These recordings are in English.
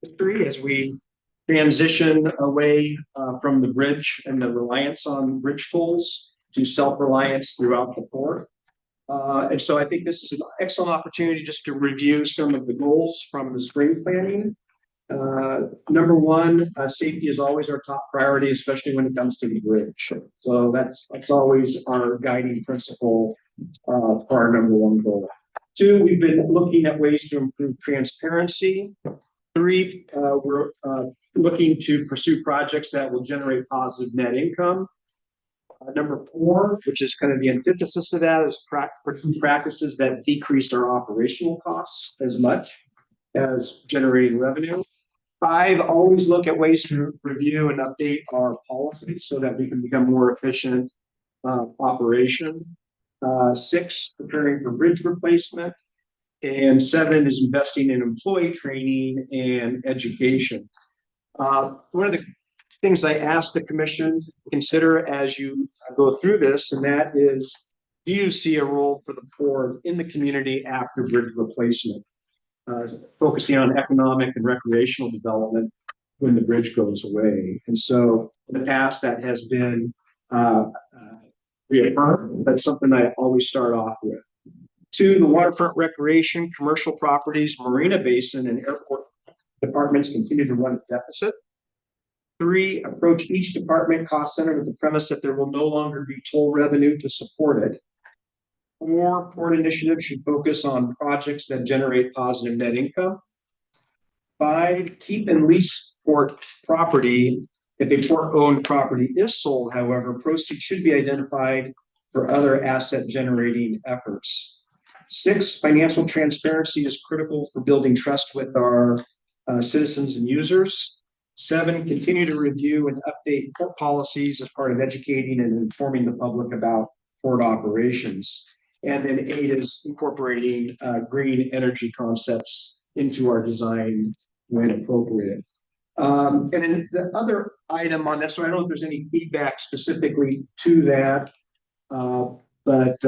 history as we transition away from the bridge and the reliance on bridge tolls to self-reliance throughout the port. And so I think this is an excellent opportunity just to review some of the goals from the spring planning. Number one, safety is always our top priority, especially when it comes to the bridge. So that's always our guiding principle for our number one goal. Two, we've been looking at ways to improve transparency. Three, we're looking to pursue projects that will generate positive net income. Number four, which is kind of the antithesis to that, is pursue practices that decrease our operational costs as much as generating revenue. Five, always look at ways to review and update our policies so that we can become more efficient operation. Six, preparing for bridge replacement. And seven is investing in employee training and education. One of the things I asked the commission to consider as you go through this, and that is, do you see a role for the board in the community after bridge replacement? Focusing on economic and recreational development when the bridge goes away. And so in the past, that has been reaffirmed. That's something I always start off with. Two, the waterfront recreation, commercial properties, marina basin, and airport departments continue to run a deficit. Three, approach each department cost center with the premise that there will no longer be toll revenue to support it. Four, port initiatives should focus on projects that generate positive net income. Five, keep and lease port property. If a port-owned property is sold, however, proceeds should be identified for other asset-generating efforts. Six, financial transparency is critical for building trust with our citizens and users. Seven, continue to review and update port policies as part of educating and informing the public about port operations. And then eight is incorporating green energy concepts into our design when appropriate. And then the other item on this, so I don't know if there's any feedback specifically to that, but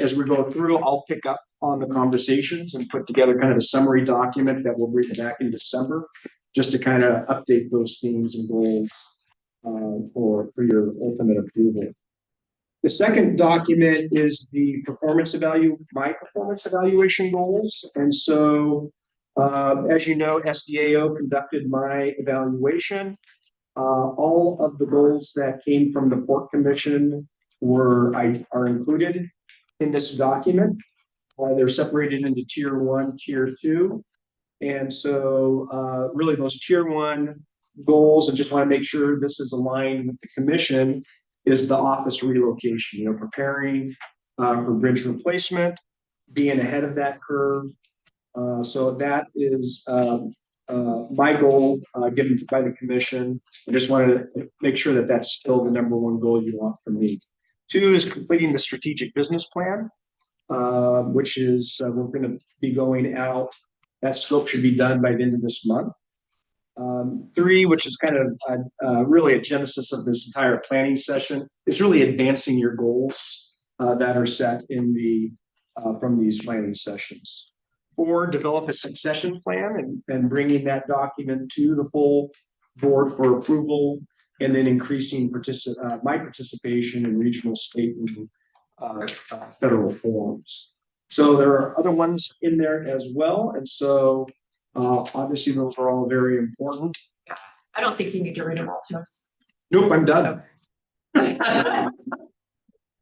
as we go through, I'll pick up on the conversations and put together kind of a summary document that we'll bring back in December, just to kind of update those themes and goals for your ultimate approval. The second document is the my performance evaluation goals. And so, as you know, SDAO conducted my evaluation. All of the goals that came from the Port Commission are included in this document. They're separated into tier 1, tier 2. And so really those tier 1 goals, and just want to make sure this is aligned with the commission, is the office relocation, preparing for bridge replacement, being ahead of that curve. So that is my goal given by the commission. I just wanted to make sure that that's still the number one goal you want from me. 2 is completing the strategic business plan, which is we're going to be going out. That scope should be done by the end of this month. 3, which is kind of really a genesis of this entire planning session, is really advancing your goals that are set in from these planning sessions. 4, develop a succession plan and bringing that document to the full board for approval, and then increasing my participation in regional, state, and federal forums. So there are other ones in there as well, and so obviously those are all very important. I don't think you need to read them all to us. Nope, I'm done.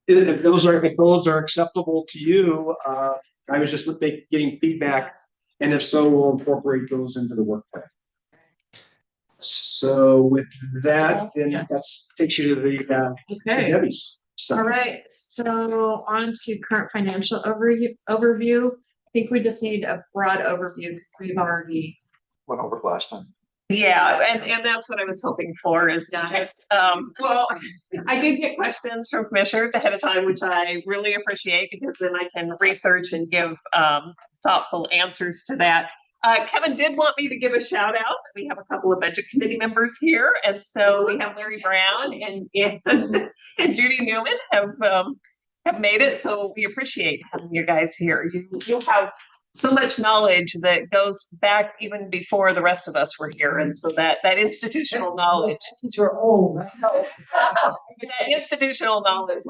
If those are acceptable to you, I was just getting feedback, and if so, we'll incorporate those into the work plan. So with that, then that takes you to the to Debbie's. All right, so on to current financial overview. I think we just need a broad overview because we've already went over last time. Yeah, and that's what I was hoping for, is to just well, I did get questions from commissioners ahead of time, which I really appreciate, because then I can research and give thoughtful answers to that. Kevin did want me to give a shout out. We have a couple of budget committee members here, and so we have Larry Brown and Judy Newman have made it. So we appreciate having you guys here. You have so much knowledge that goes back even before the rest of us were here. And so that institutional knowledge. You're old. That institutional knowledge is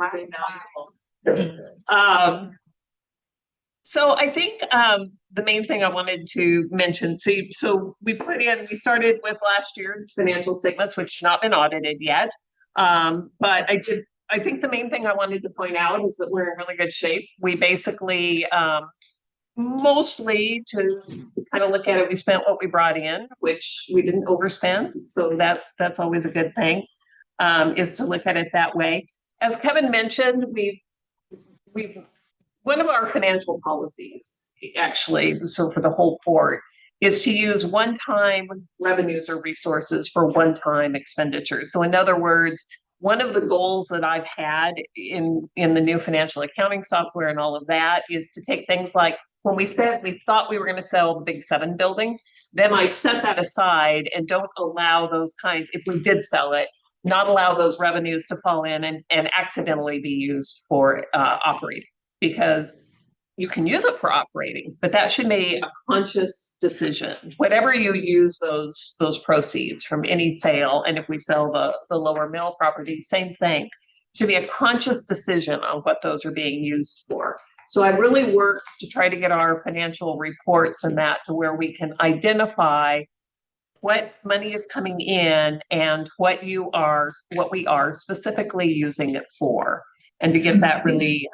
invaluable. So I think the main thing I wanted to mention, so we started with last year's financial statements, which have not been audited yet. But I think the main thing I wanted to point out is that we're in really good shape. We basically, mostly to kind of look at it, we spent what we brought in, which we didn't overspend. So that's always a good thing, is to look at it that way. As Kevin mentioned, we've one of our financial policies, actually, so for the whole port, is to use one-time revenues or resources for one-time expenditures. So in other words, one of the goals that I've had in the new financial accounting software and all of that is to take things like when we said we thought we were going to sell the Big 7 building, then I set that aside and don't allow those kinds, if we did sell it, not allow those revenues to fall in and accidentally be used for operating. Because you can use it for operating, but that should be a conscious decision. Whatever you use those proceeds from any sale, and if we sell the lower mill property, same thing, should be a conscious decision on what those are being used for. So I really worked to try to get our financial reports and that to where we can identify what money is coming in and what we are specifically using it for, and to get that really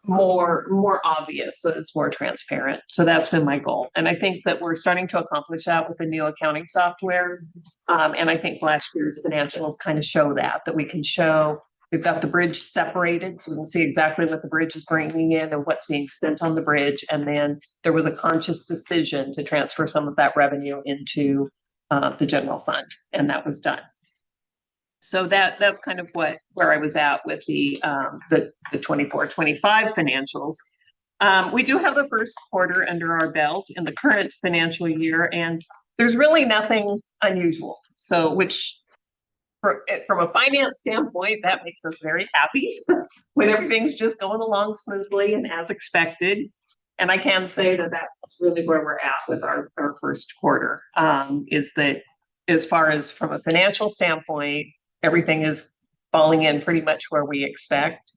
more obvious, so it's more transparent. So that's been my goal, and I think that we're starting to accomplish that with the new accounting software. And I think last year's financials kind of show that we can show we've got the bridge separated, so we can see exactly what the bridge is bringing in and what's being spent on the bridge. And then there was a conscious decision to transfer some of that revenue into the general fund, and that was done. So that's kind of where I was at with the 24-25 financials. We do have the first quarter under our belt in the current financial year, and there's really nothing unusual. So from a finance standpoint, that makes us very happy when everything's just going along smoothly and as expected. And I can say that that's really where we're at with our first quarter, is that as far as from a financial standpoint, everything is falling in pretty much where we expect.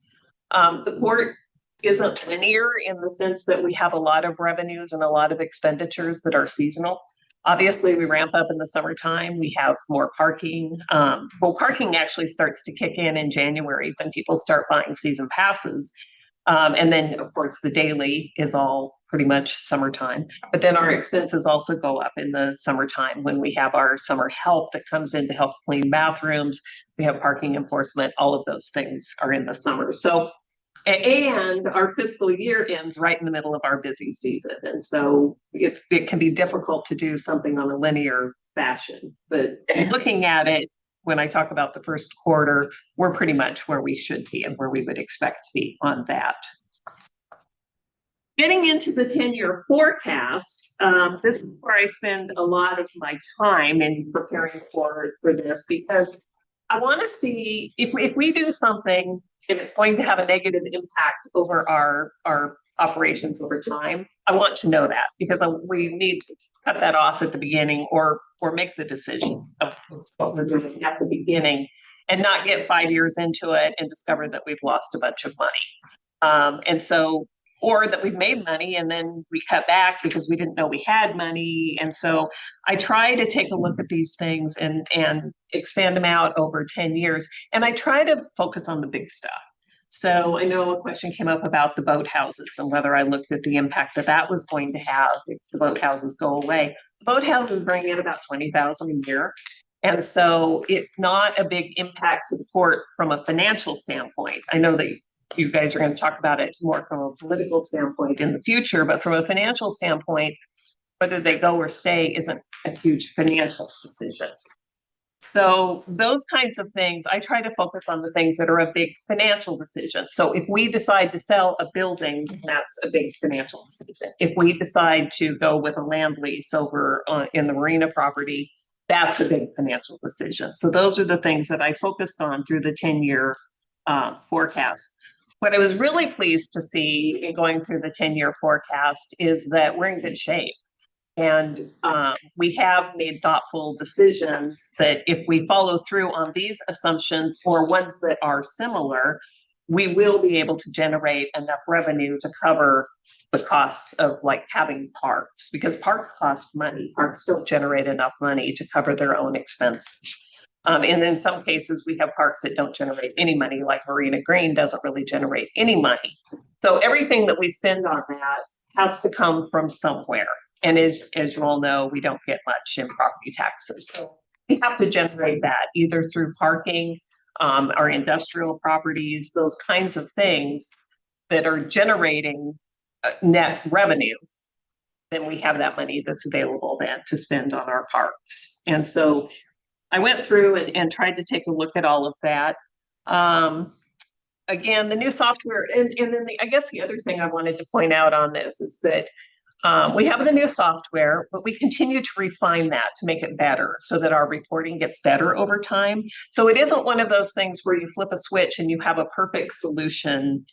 The port isn't linear in the sense that we have a lot of revenues and a lot of expenditures that are seasonal. Obviously, we ramp up in the summertime. We have more parking. Parking actually starts to kick in January when people start buying season passes. And then, of course, the daily is all pretty much summertime. But then our expenses also go up in the summertime when we have our summer help that comes in to help clean bathrooms. We have parking enforcement. All of those things are in the summer. So, and our fiscal year ends right in the middle of our busy season. And so it can be difficult to do something on a linear fashion. But looking at it, when I talk about the first quarter, we're pretty much where we should be and where we would expect to be on that. Getting into the 10-year forecast, this is where I spend a lot of my time in preparing for this, because I want to see if we do something, if it's going to have a negative impact over our operations over time. I want to know that, because we need to cut that off at the beginning, or make the decision of what we're doing at the beginning, and not get 5 years into it and discover that we've lost a bunch of money. And so, or that we've made money and then we cut back because we didn't know we had money. And so I try to take a look at these things and expand them out over 10 years. And I try to focus on the big stuff. So I know a question came up about the boathouses and whether I looked at the impact that was going to have if the boathouses go away. Boathouses bring in about $20,000 a year. And so it's not a big impact to the port from a financial standpoint. I know that you guys are going to talk about it more from a political standpoint in the future, but from a financial standpoint, whether they go or stay isn't a huge financial decision. So those kinds of things, I try to focus on the things that are a big financial decision. So if we decide to sell a building, that's a big financial decision. If we decide to go with a land lease over in the marina property, that's a big financial decision. So those are the things that I focused on through the 10-year forecast. what I was really pleased to see in going through the 10-year forecast is that we're in good shape. And we have made thoughtful decisions that if we follow through on these assumptions or ones that are similar, we will be able to generate enough revenue to cover the costs of like having parks, because parks cost money. Parks don't generate enough money to cover their own expenses. And in some cases, we have parks that don't generate any money, like Marina Green doesn't really generate any money. So everything that we spend on that has to come from somewhere. And as you all know, we don't get much in property taxes. So we have to generate that either through parking, our industrial properties, those kinds of things that are generating net revenue. Then we have that money that's available then to spend on our parks. And so I went through and tried to take a look at all of that. Again, the new software, and then I guess the other thing I wanted to point out on this is that we have the new software, but we continue to refine that to make it better so that our reporting gets better over time. So it isn't one of those things where you flip a switch and you have a perfect solution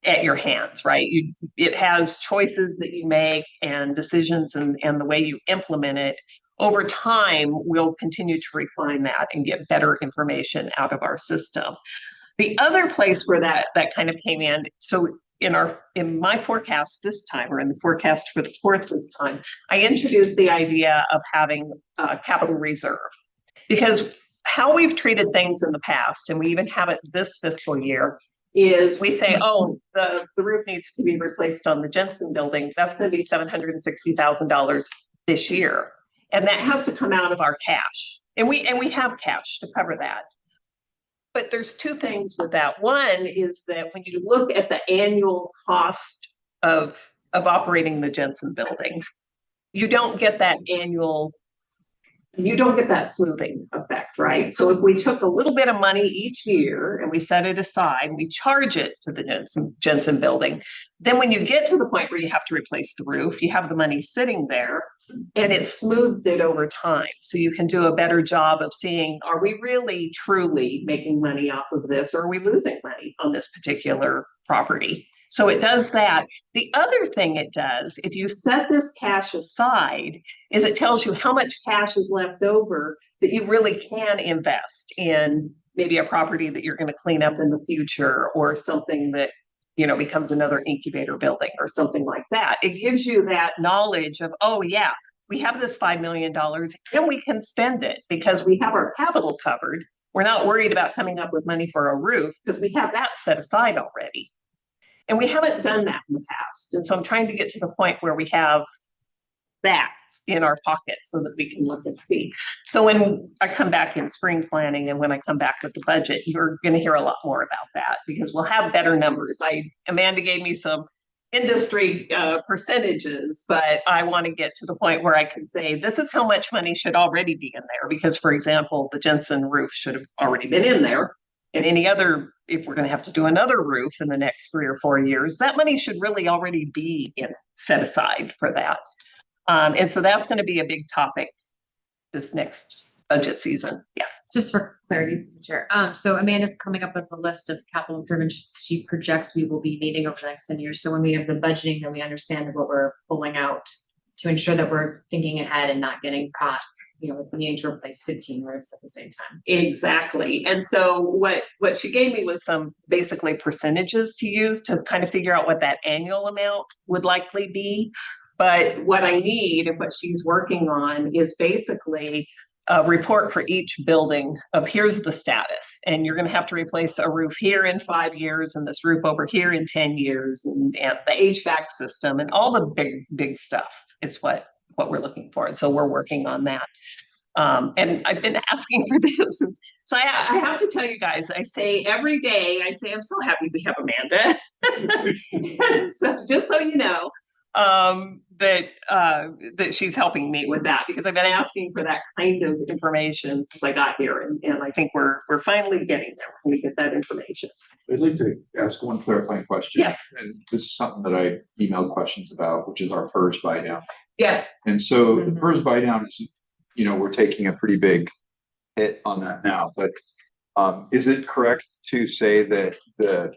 at your hands, right? It has choices that you make and decisions and the way you implement it. Over time, we'll continue to refine that and get better information out of our system. The other place where that kind of came in, so in my forecast this time, or in the forecast for the fourth this time, I introduced the idea of having a capital reserve, because how we've treated things in the past, and we even have it this fiscal year, is we say, oh, the roof needs to be replaced on the Jensen building. That's going to be $760,000 this year. And that has to come out of our cash. And we have cash to cover that. But there's two things with that. One is that when you look at the annual cost of operating the Jensen building, you don't get that smoothing effect, right? So if we took a little bit of money each year and we set it aside, we charge it to the Jensen building, then when you get to the point where you have to replace the roof, you have the money sitting there and it's smoothed it over time. So you can do a better job of seeing, are we really truly making money off of this, or are we losing money on this particular property? So it does that. The other thing it does, if you set this cash aside, is it tells you how much cash is left over that you really can invest in maybe a property that you're going to clean up in the future, or something that, you know, becomes another incubator building or something like that. It gives you that knowledge of, oh yeah, we have this $5 million and we can spend it because we have our capital covered. We're not worried about coming up with money for a roof because we have that set aside already. And we haven't done that in the past. And so I'm trying to get to the point where we have that in our pocket so that we can look and see. So when I come back in spring planning and when I come back with the budget, you're going to hear a lot more about that because we'll have better numbers. Amanda gave me some industry percentages, but I want to get to the point where I can say, this is how much money should already be in there. Because, for example, the Jensen roof should have already been in there. And any other, if we're going to have to do another roof in the next 3 or 4 years, that money should really already be set aside for that. And so that's going to be a big topic this next budget season. Yes. Just for clarity, Chair. So Amanda's coming up with a list of capital improvements she projects we will be needing over the next 10 years. So when we have the budgeting, then we understand what we're pulling out to ensure that we're thinking ahead and not getting caught, you know, needing to replace 15 roofs at the same time. Exactly. And so what she gave me was some basically percentages to use to kind of figure out what that annual amount would likely be. But what I need and what she's working on is basically a report for each building of here's the status. And you're going to have to replace a roof here in 5 years and this roof over here in 10 years and the HVAC system and all the big stuff is what we're looking for. And so we're working on that. And I've been asking for this. So I have to tell you guys, I say every day, I'm so happy we have Amanda. So just so you know, that she's helping me with that because I've been asking for that kind of information since I got here. And I think we're finally getting there when we get that information. I'd like to ask one clarifying question. Yes. And this is something that I emailed questions about, which is our PERS buy down. Yes. And so the PERS buy down is, you know, we're taking a pretty big hit on that now, but is it correct to say that the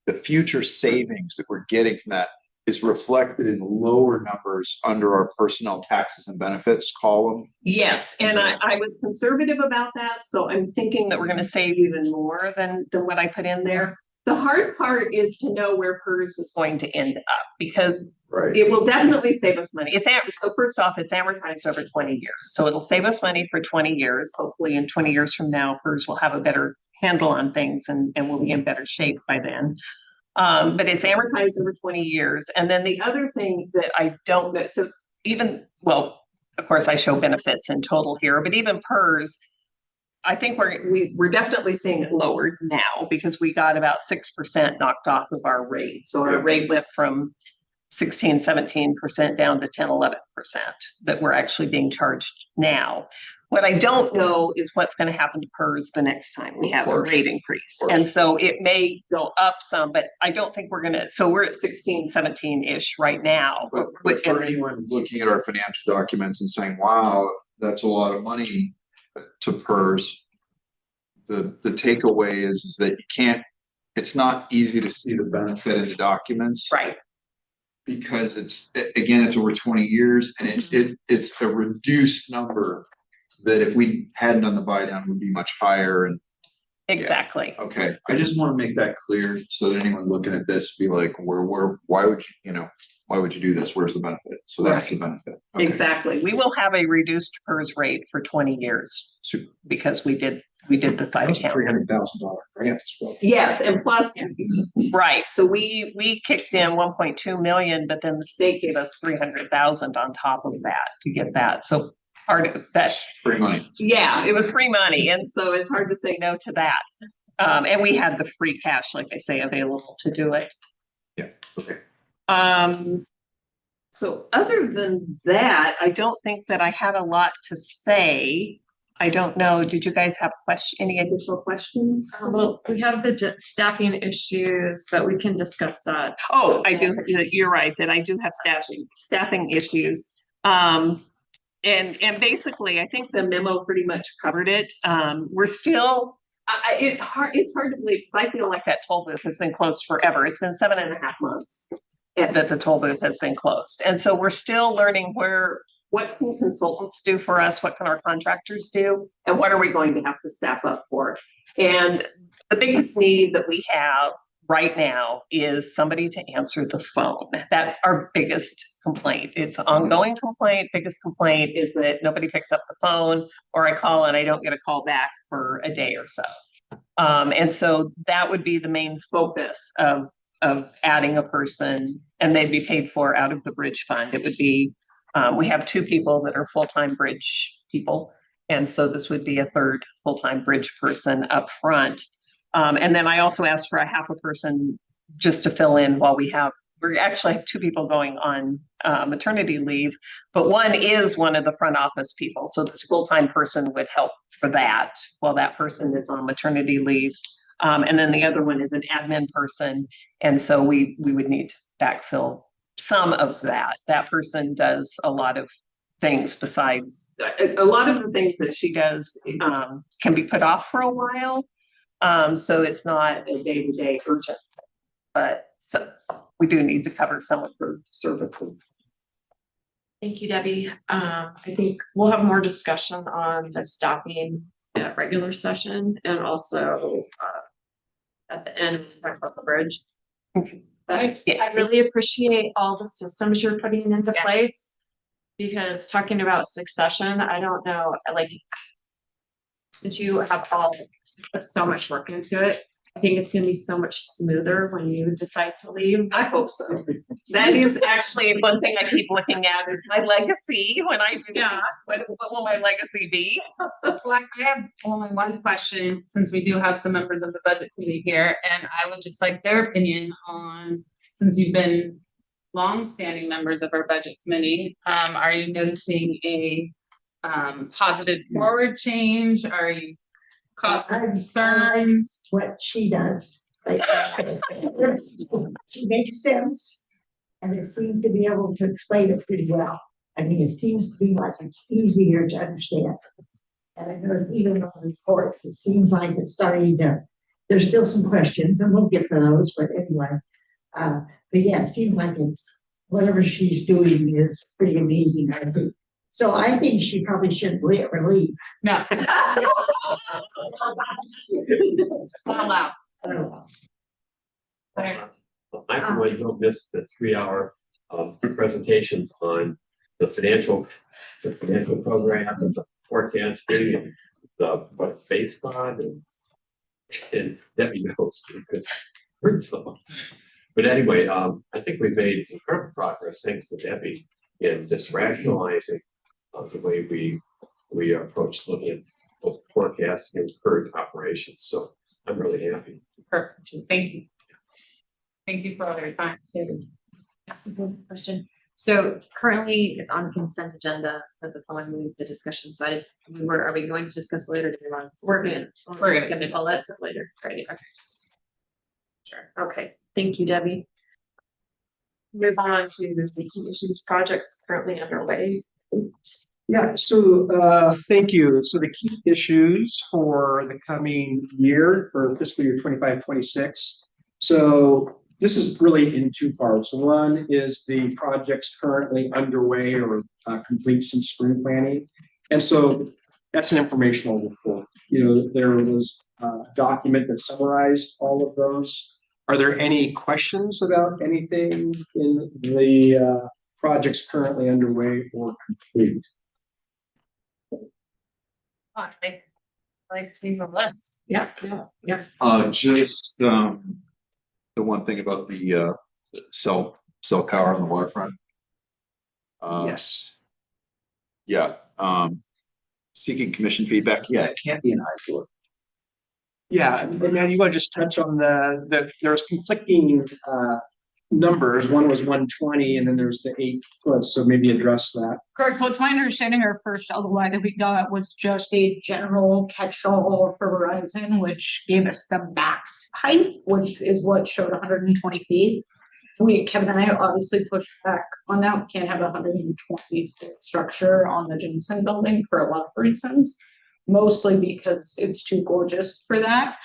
the future savings that we're getting from that is reflected in lower numbers under our personnel taxes and benefits column. Yes, and I was conservative about that, so I'm thinking that we're gonna save even more than what I put in there. The hard part is to know where PERS is going to end up, because Right. it will definitely save us money. So first off, it's amortized over 20 years, so it'll save us money for 20 years. Hopefully in 20 years from now, PERS will have a better handle on things and we'll be in better shape by then. But it's amortized over 20 years. And then the other thing that I don't know, so even, well, of course I show benefits in total here, but even PERS, I think we're definitely seeing it lowered now because we got about 6% knocked off of our rate. So our rate went from 16, 17% down to 10, 11% that we're actually being charged now. What I don't know is what's going to happen to PERS the next time we have a rate increase. And so it may go up some, but I don't think we're going to, so we're at 16, 17-ish right now. But for anyone looking at our financial documents and saying, wow, that's a lot of money to PERS, the takeaway is that you can't, it's not easy to see the benefit in the documents. Right. Because it's over 20 years and it's a reduced number that if we hadn't done the buy down would be much higher. And exactly. Yeah. Okay. I just want to make that clear so that anyone looking at this be like, why would you do this? Where's the benefit? So that's the benefit. Okay. Exactly. We will have a reduced PERS rate for 20 years. Super. Because we did the side count. $300,000 grant as well. Yes, and plus, right, so we kicked in 1.2 million, but then the state gave us 300,000 on top of that to get that. So part of that, Free money. yeah, it was free money, and so it's hard to say no to that. And we had the free cash, like I say, available to do it. Yeah. Okay. So other than that, I don't think that I had a lot to say. I don't know, did you guys have any additional questions? Well, we have the staffing issues, but we can discuss that. Oh, I do, you're right, that I do have staffing issues. And basically, I think the memo pretty much covered it. We're still, it's hard to believe, because I feel like that toll booth has been closed forever. It's been 7.5 months that the toll booth has been closed. And so we're still learning what can consultants do for us? What can our contractors do? And what are we going to have to staff up for? And the biggest need that we have right now is somebody to answer the phone. That's our biggest complaint. It's an ongoing complaint. Biggest complaint is that nobody picks up the phone, or I call and I don't get a call back for a day or so. And so that would be the main focus of adding a person, and they'd be paid for out of the bridge fund. It would be we have 2 people that are full-time bridge people. And so this would be a third full-time bridge person up front. And then I also asked for a half a person just to fill in while we actually have 2 people going on maternity leave, but one is one of the front office people. So this full-time person would help for that while that person is on maternity leave. And then the other one is an admin person. And so we would need to backfill some of that. That person does a lot of things besides, a lot of the things that she does can be put off for a while. So it's not a day-to-day urgent, but so we do need to cover some of her services. Thank you, Debbie. I think we'll have more discussion on the staffing at regular session and also at the end, we talk about the bridge. But I really appreciate all the systems you're putting into place, because talking about succession, I don't know, like, did you have put so much work into it? I think it's gonna be so much smoother when you decide to leave. I hope so. That is actually one thing I keep looking at is my legacy when I do that. What will my legacy be? Well, I have only one question, since we do have some members of the budget committee here, and I would just like their opinion on, since you've been longstanding members of our budget committee, are you noticing a positive forward change? Are you cause for concerns? What she does. She makes sense, and it seems to be able to explain it pretty well. I mean, it seems to be like it's easier to understand. And I know even on the reports, it seems like it's starting to there's still some questions and we'll get to those, but anyway. But yeah, it seems like it's, whatever she's doing is pretty amazing, I think. So I think she probably shouldn't leave. No. Not allowed. I don't know. I for one don't miss the 3 hour presentations on the financial program and the forecasting and what it's based on and Debbie knows because we're those. But anyway, I think we've made incredible progress thanks to Debbie in just rationalizing the way we approach looking at both forecasting and current operations. So I'm really happy. Perfect. Thank you. Thank you for all your time. That's a good question. So currently it's on consent agenda as the following move the discussion. So are we going to discuss later? Do we want to? We're gonna I'll let it later. Right. Okay. Sure. Okay. Thank you, Debbie. Move on to the key issues projects currently underway. Yeah, so thank you. So the key issues for the coming year for fiscal year 25-26. So this is really in two parts. One is the projects currently underway or complete some spring planning. And so that's an informational report. You know, there was a document that summarized all of those. Are there any questions about anything in the projects currently underway or complete? I like seeing the list. Yeah. Just the one thing about the cell tower on the waterfront. Yes. Yeah, seeking commission feedback. Yeah, it can't be an eyesore. Yeah, and then you want to just touch on there's conflicting numbers. One was 120 and then there's the 8 foot, so maybe address that. Correct. So it's my understanding our first LOI that we got was just a general catch-all for Verizon, which gave us the max height, which is what showed 120 feet. Kevin and I obviously pushed back on that. We can't have a 120 foot structure on the Jensen building for a lot of reasons, mostly because it's too gorgeous for that.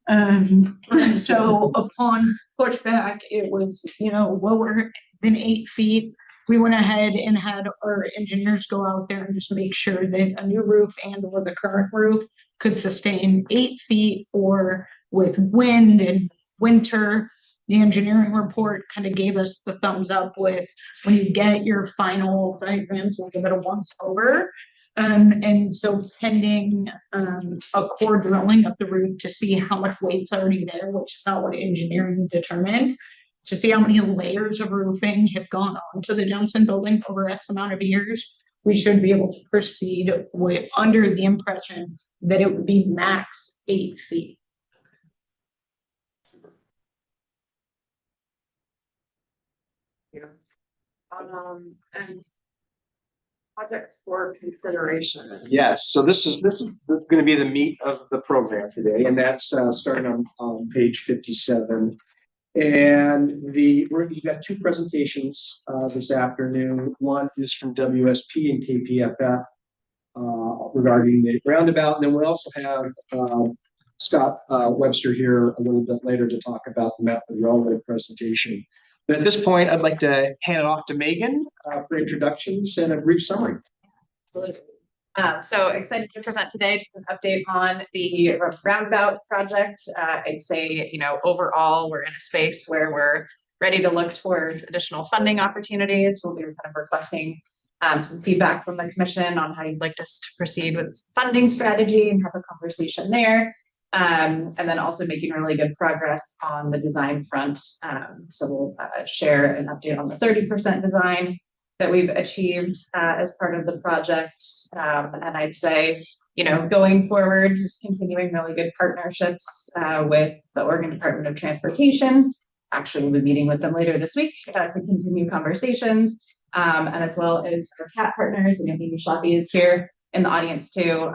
And so upon pushback, it was, lower than 8 feet. We went ahead and had our engineers go out there and just make sure that a new roof and or the current roof could sustain 8 feet, or with wind and winter. The engineering report kind of gave us the thumbs up with when you get your final diagrams, we'll give it a once over. And so pending a core drilling of the roof to see how much weight's already there, which is not what engineering determined, to see how many layers of roofing have gone on to the Jensen building over X amount of years, we should be able to proceed with under the impression that it would be max 8 feet. And projects for consideration. Yes, so this is going to be the meat of the program today, and that's starting on page 57. And you've got 2 presentations this afternoon. One is from WSP and KPFF regarding the roundabout, and then we also have Scott Webster here a little bit later to talk about the map of the railroad presentation. But at this point, I'd like to hand it off to Megan for introductions and a brief summary. Absolutely. So excited to present today just an update on the roundabout project. I'd say, overall, we're in a space where we're ready to look towards additional funding opportunities. We'll be kind of requesting some feedback from the commission on how you'd like us to proceed with funding strategy and have a conversation there. And then also making really good progress on the design front. So we'll share an update on the 30% design that we've achieved as part of the project. And I'd say, going forward, just continuing really good partnerships with the Oregon Department of Transportation. Actually, we'll be meeting with them later this week to continue conversations, and as well as our CAT partners. And Amy Schlappe is here in the audience too,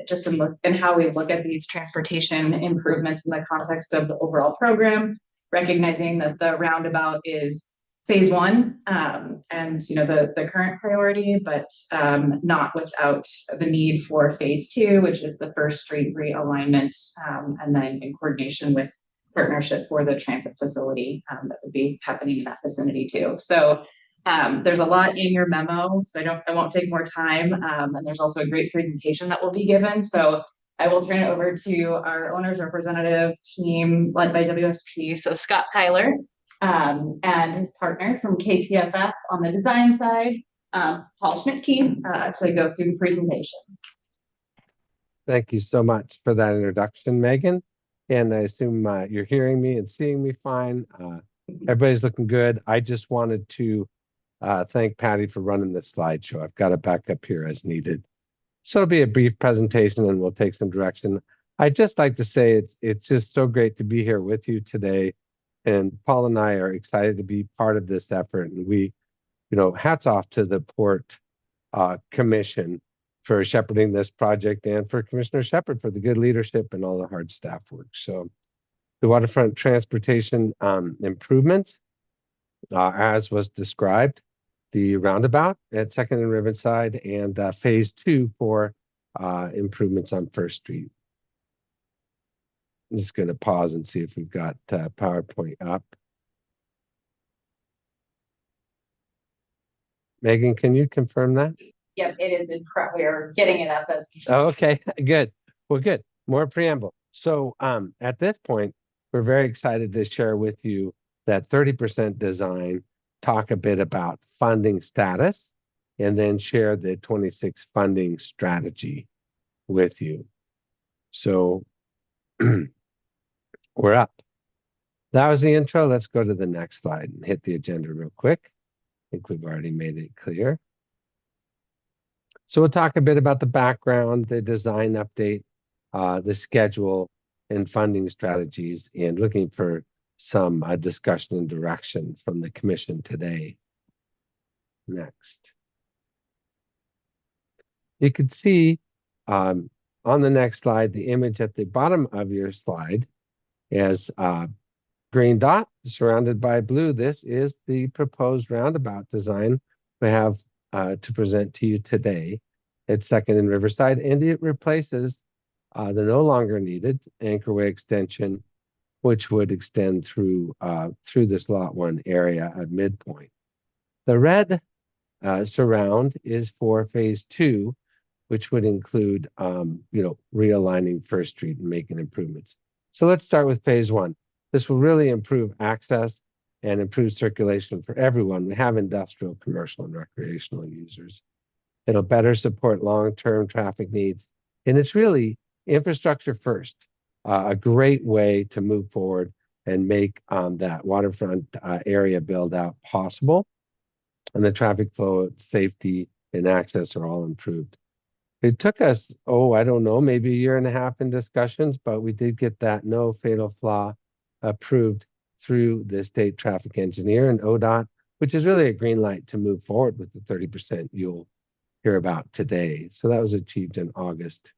just in how we look at these transportation improvements in the context of the overall program, recognizing that the roundabout is phase one, and the current priority, but not without the need for phase two, which is the First Street realignment, and then in coordination with partnership for the transit facility that would be happening in that vicinity too. So there's a lot in your memo, so I won't take more time. And there's also a great presentation that will be given. So I will turn it over to our owner's representative team led by WSP. So Scott Tyler, and his partner from KPFF on the design side, Paul Schmidtke, to go through the presentation. Thank you so much for that introduction, Megan. And I assume you're hearing me and seeing me fine. Everybody's looking good. I just wanted to thank Patty for running this slideshow. I've got it back up here as needed. So it'll be a brief presentation and we'll take some direction. I'd just like to say it's just so great to be here with you today. And Paul and I are excited to be part of this effort. And we, hats off to the Port Commission for shepherding this project and for Commissioner Shepherd for the good leadership and all the hard staff work. So the waterfront transportation improvements, as was described, the roundabout at 2nd and Riverside, and phase 2 for improvements on First Street. I'm just going to pause and see if we've got PowerPoint up. Megan, can you confirm that? Yep, it is in prep. We are getting it up as we speak. Oh, okay, good. Well, good. More preamble. So at this point, we're very excited to share with you that 30% design, talk a bit about funding status, and then share the 26 funding strategy with you. So we're up. That was the intro. Let's go to the next slide and hit the agenda real quick. I think we've already made it clear. So we'll talk a bit about the background, the design update, the schedule, and funding strategies, and looking for some discussion and direction from the commission today. Next. You can see on the next slide, the image at the bottom of your slide as green dot surrounded by blue. This is the proposed roundabout design we have to present to you today at 2nd and Riverside, and it replaces the no longer needed Anchorway extension, which would extend through this Lot 1 area at midpoint. The red surround is for phase 2, which would include realigning First Street and making improvements. So let's start with phase 1. This will really improve access and improve circulation for everyone. We have industrial, commercial, and recreational users. It'll better support long-term traffic needs. And it's really infrastructure first, a great way to move forward and make that waterfront area build out possible. And the traffic flow, safety, and access are all improved. It took us, I don't know, maybe a year and a half in discussions, but we did get that no fatal flaw approved through the state traffic engineer and ODOT, which is really a green light to move forward with the 30% you'll hear about today. So that was achieved in August.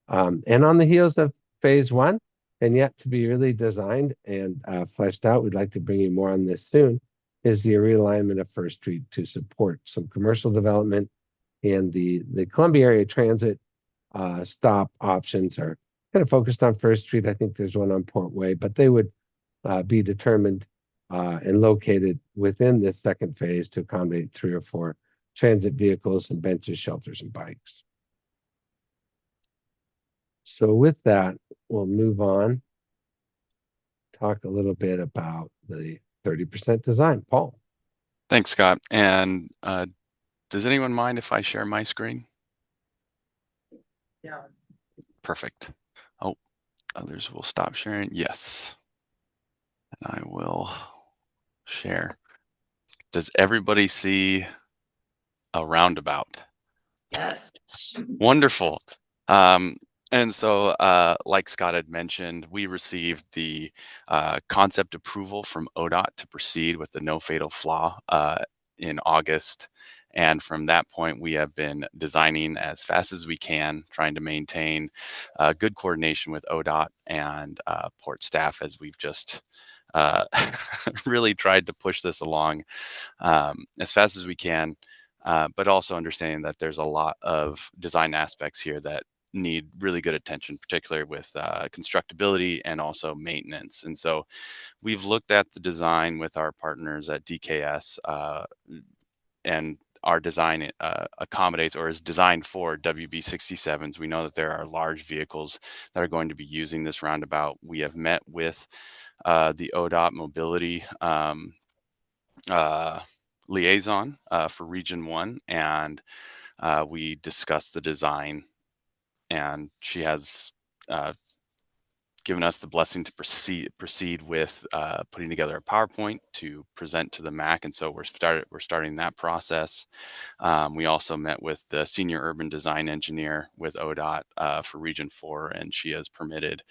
And on the heels of phase 1, and yet to be really designed and fleshed out, we'd like to bring you more on this soon, is the realignment of First Street to support some commercial development, and the Columbia area transit stop options are kind of focused on First Street. I think there's one on Port Way, but they would be determined and located within this second phase to accommodate 3 or 4 transit vehicles and benches, shelters, and bikes. So with that, we'll move on, talk a little bit about the 30% design. Paul. Thanks, Scott. And does anyone mind if I share my screen? Yeah. Perfect. Oh, others will stop sharing. Yes. And I will share. Does everybody see a roundabout? Yes. Wonderful. And so, like Scott had mentioned, we received the concept approval from ODOT to proceed with the no fatal flaw in August. And from that point, we have been designing as fast as we can, trying to maintain good coordination with ODOT and port staff as we've just really tried to push this along as fast as we can, but also understanding that there's a lot of design aspects here that need really good attention, particularly with constructability and also maintenance. And so we've looked at the design with our partners at DKS, and our design accommodates or is designed for WB67s. We know that there are large vehicles that are going to be using this roundabout. We have met with the ODOT mobility liaison for Region 1, and we discussed the design, and she has given us the blessing to proceed with putting together a PowerPoint to present to the MAC, and so we're starting that process. We also met with the senior urban design engineer with ODOT for Region 4, and she has permitted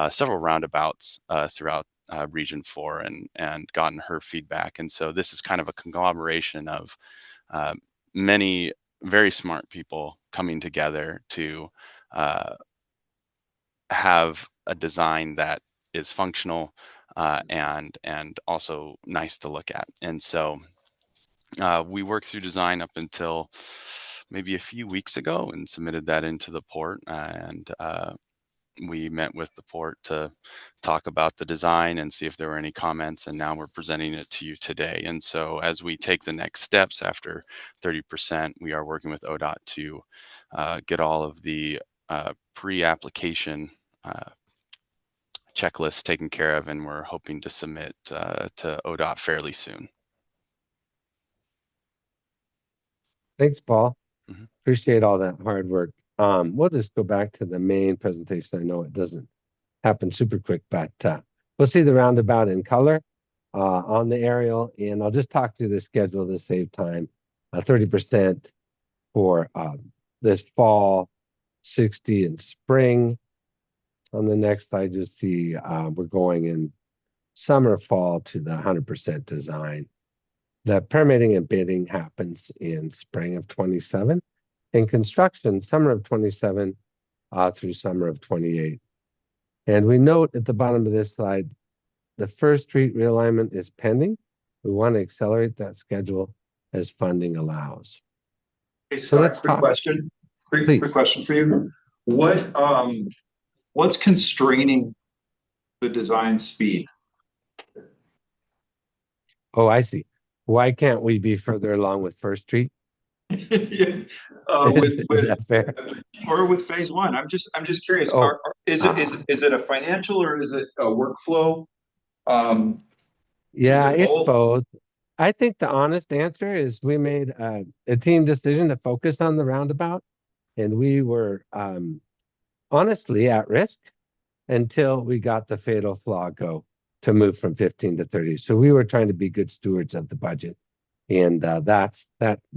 several roundabouts throughout Region 4 and gotten her feedback. And so this is kind of a conglomeration of many very smart people coming together to have a design that is functional and also nice to look at. And so we worked through design up until maybe a few weeks ago and submitted that into the port, and we met with the port to talk about the design and see if there were any comments, and now we're presenting it to you today. And so as we take the next steps after 30%, we are working with ODOT to get all of the pre-application checklists taken care of, and we're hoping to submit to ODOT fairly soon. Thanks, Paul. Mhm. Appreciate all that hard work. We'll just go back to the main presentation. I know it doesn't happen super quick, but we'll see the roundabout in color on the aerial, and I'll just talk through the schedule to save time. 30% for this fall, 60 in spring. On the next slide, you'll see we're going in summer, fall to the 100% design. The permitting and bidding happens in spring of 27, and construction summer of 27 through summer of 28. And we note at the bottom of this slide, the First Street realignment is pending. We want to accelerate that schedule as funding allows. Hey, So Scott, let's quick talk. question. Quick Please. question for you. What's constraining the design speed? Oh, I see. Why can't we be further along with First Street? Yeah, Is that fair? or with phase one. I'm just curious. Oh. Is it a financial or is it a workflow? Yeah, it it's both? both. I think the honest answer is we made a team decision to focus on the roundabout, and we were honestly at risk until we got the fatal flaw go to move from 15 to 30. So we were trying to be good stewards of the budget, and that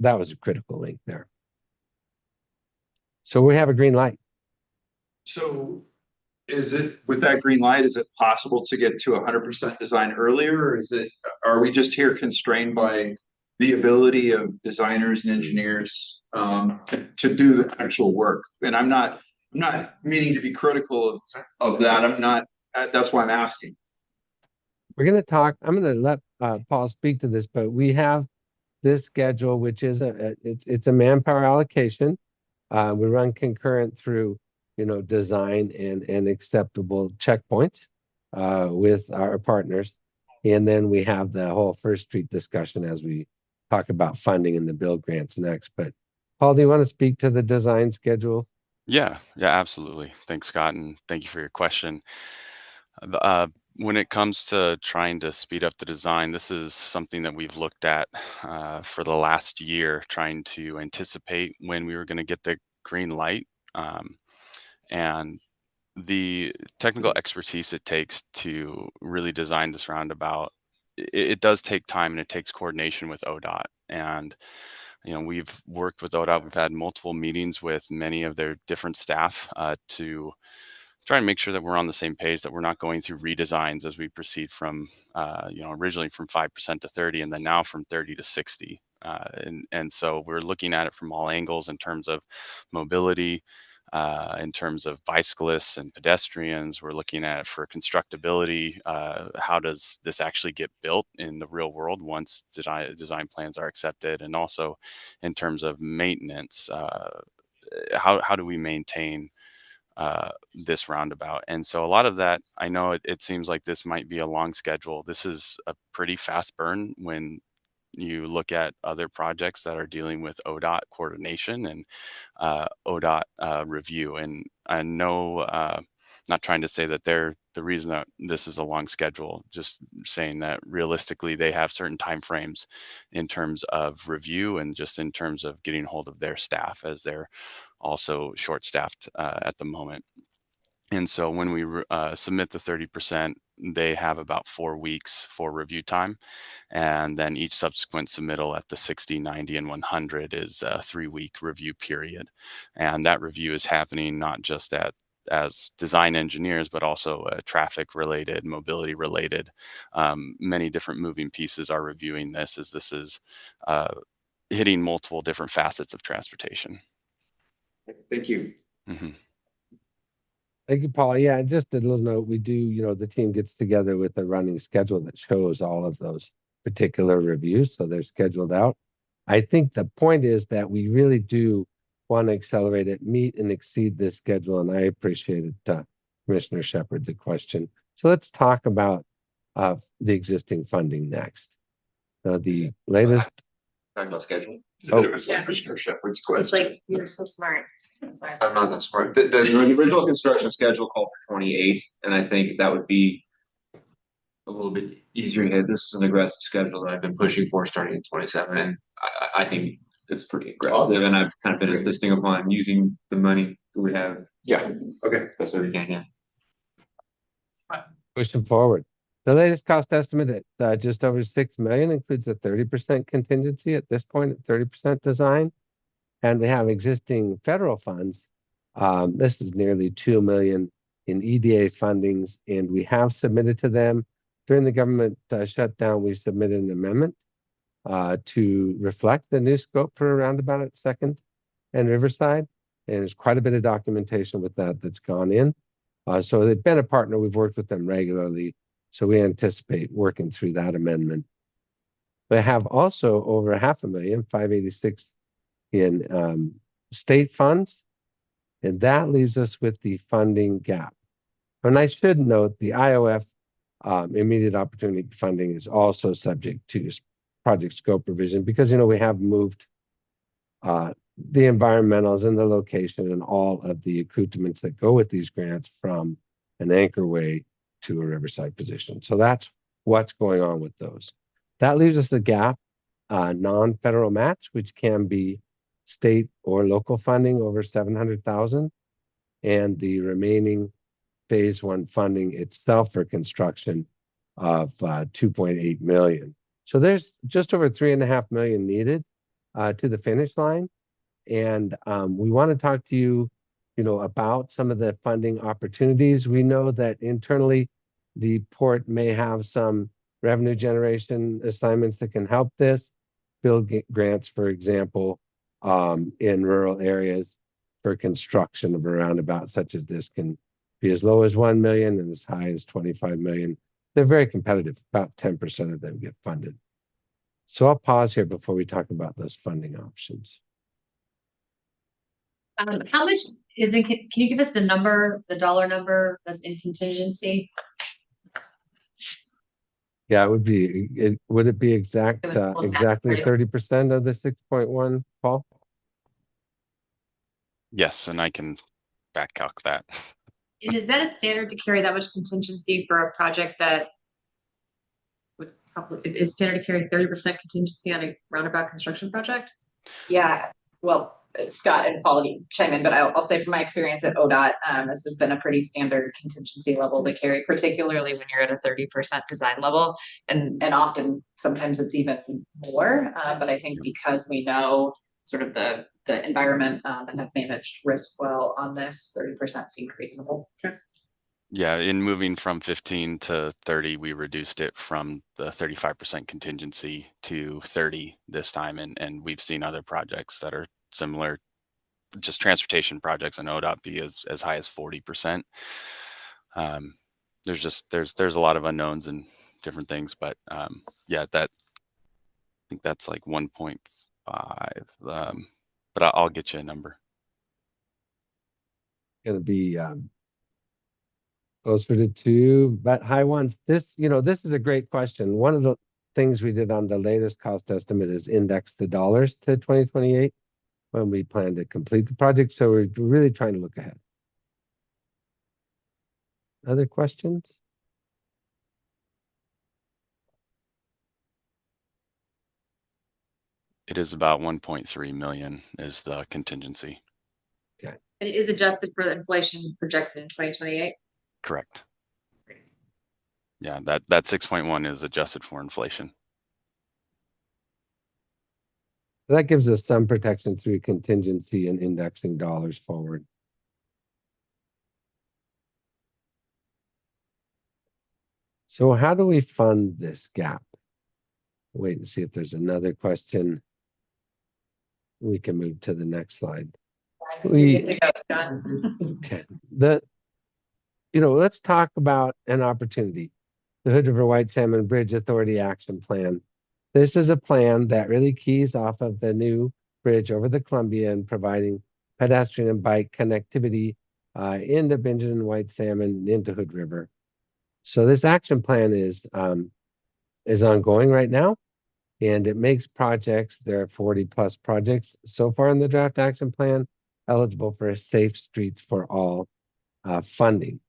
was a critical link there. So we have a green light. So is it, with that green light, is it possible to get to 100% design earlier, or are we just here constrained by the ability of designers and engineers to do the actual work? And I'm not meaning to be critical of that. That's why I'm asking. We're going to talk. I'm going to let Paul speak to this, but we have this schedule, which is it's a manpower allocation. We run concurrent through, design and acceptable checkpoints with our partners, and then we have the whole First Street discussion as we talk about funding and the build grants next. But Paul, do you want to speak to the design schedule? Yeah, absolutely. Thanks, Scott, and thank you for your question. When it comes to trying to speed up the design, this is something that we've looked at for the last year, trying to anticipate when we were going to get the green light. And the technical expertise it takes to really design this roundabout, it does take time, and it takes coordination with ODOT. And we've worked with ODOT. We've had multiple meetings with many of their different staff to try and make sure that we're on the same page, that we're not going through redesigns as we proceed from, originally from 5% to 30, and then now from 30 to 60. And so we're looking at it from all angles in terms of mobility, in terms of bicyclists and pedestrians. We're looking at it for constructability. How does this actually get built in the real world once design plans are accepted? And also in terms of maintenance, how do we maintain this roundabout? And so a lot of that, I know it seems like this might be a long schedule. This is a pretty fast burn when you look at other projects that are dealing with ODOT coordination and ODOT review. And I know, not trying to say that they're the reason that this is a long schedule, just saying that realistically they have certain timeframes in terms of review and just in terms of getting hold of their staff, as they're also short-staffed at the moment. And so when we submit the 30%, they have about 4 weeks for review time. And then each subsequent submittal at the 60, 90, and 100 is a 3-week review period. And that review is happening not just as design engineers, but also traffic related, mobility related. Many different moving pieces are reviewing this, as this is hitting multiple different facets of transportation. Thank you. Mhm. Thank you, Paul. Yeah, just a little note, we do, the team gets together with a running schedule that shows all of those particular reviews, so they're scheduled out. I think the point is that we really do want to accelerate it, meet and exceed this schedule, and I appreciated Commissioner Shepard's question. So let's talk about the existing funding next. The latest. Talking about schedule. Oh. It was Commissioner Shepard's It's question. like, you're so smart. That's why I I'm said- not that smart. The original construction schedule called for 28, and I think that would be a little bit easier to hit. This is an aggressive schedule that I've been pushing for starting in 27, and I think it's pretty aggressive, and I've kind of been insisting upon using the money that we have. Yeah, okay, that's what we can, yeah. Pushing forward. The latest cost estimate at just over 6 million includes a 30% contingency at this point, at 30% design. And we have existing federal funds. This is nearly 2 million in EDA fundings, and we have submitted to them. During the government shutdown, we submitted an amendment to reflect the new scope for a roundabout at 2nd and Riverside. And there's quite a bit of documentation with that that's gone in. So they've been a partner. We've worked with them regularly. So we anticipate working through that amendment. They have also over 500,000, 586 in state funds. And that leaves us with the funding gap. And I should note the IOF immediate opportunity funding is also subject to project scope revision because, we have moved the environmentals and the location and all of the accoutrements that go with these grants from an anchorway to a Riverside position. So that's what's going on with those. That leaves us the gap, non-federal match, which can be state or local funding over 700,000, and the remaining phase 1 funding itself for construction of 2.8 million. So there's just over 3.5 million needed to the finish line. And we want to talk to you, about some of the funding opportunities. We know that internally the port may have some revenue generation assignments that can help this. Build grants, for example, in rural areas for construction of a roundabout such as this can be as low as 1 million and as high as 25 million. They're very competitive. About 10% of them get funded. So I'll pause here before we talk about those funding options. How much is in, can you give us the number, the dollar number that's in contingency? Yeah, would it be exactly 30% of the 6.1, Paul? Yes, and I can back calc that. And is that a standard to carry that much contingency for a project that would probably, is standard to carry 30% contingency on a roundabout construction project? Yeah, well, Scott and Paul can chime in, but I'll say from my experience at ODOT, this has been a pretty standard contingency level to carry, particularly when you're at a 30% design level. And often, sometimes it's even more, but I think because we know sort of the environment and have managed risk well on this, 30% seemed reasonable. Yeah, in moving from 15 to 30, we reduced it from the 35% contingency to 30 this time. And we've seen other projects that are similar just transportation projects in ODOT be as high as 40%. There's a lot of unknowns and different things, but yeah, I think that's like 1.5. But I'll get you a number. Gonna be closer to 2, but high ones. This is a great question. One of the things we did on the latest cost estimate is index the dollars to 2028 when we plan to complete the project. So we're really trying to look ahead. Other questions? It is about 1.3 million is the contingency. And it is adjusted for the inflation projected in 2028. Correct. Yeah, that 6.1 is adjusted for inflation. That gives us some protection through contingency and indexing dollars forward. So how do we fund this gap? Wait and see if there's another question. We can move to the next slide. Okay. Let's talk about an opportunity. The Hood River White Salmon Bridge Authority Action Plan. This is a plan that really keys off of the new bridge over the Columbia and providing pedestrian and bike connectivity into Bingen and White Salmon and into Hood River. So this action plan is ongoing right now, and it makes projects, there are 40+ projects so far in the draft action plan, eligible for Safe Streets for All funding.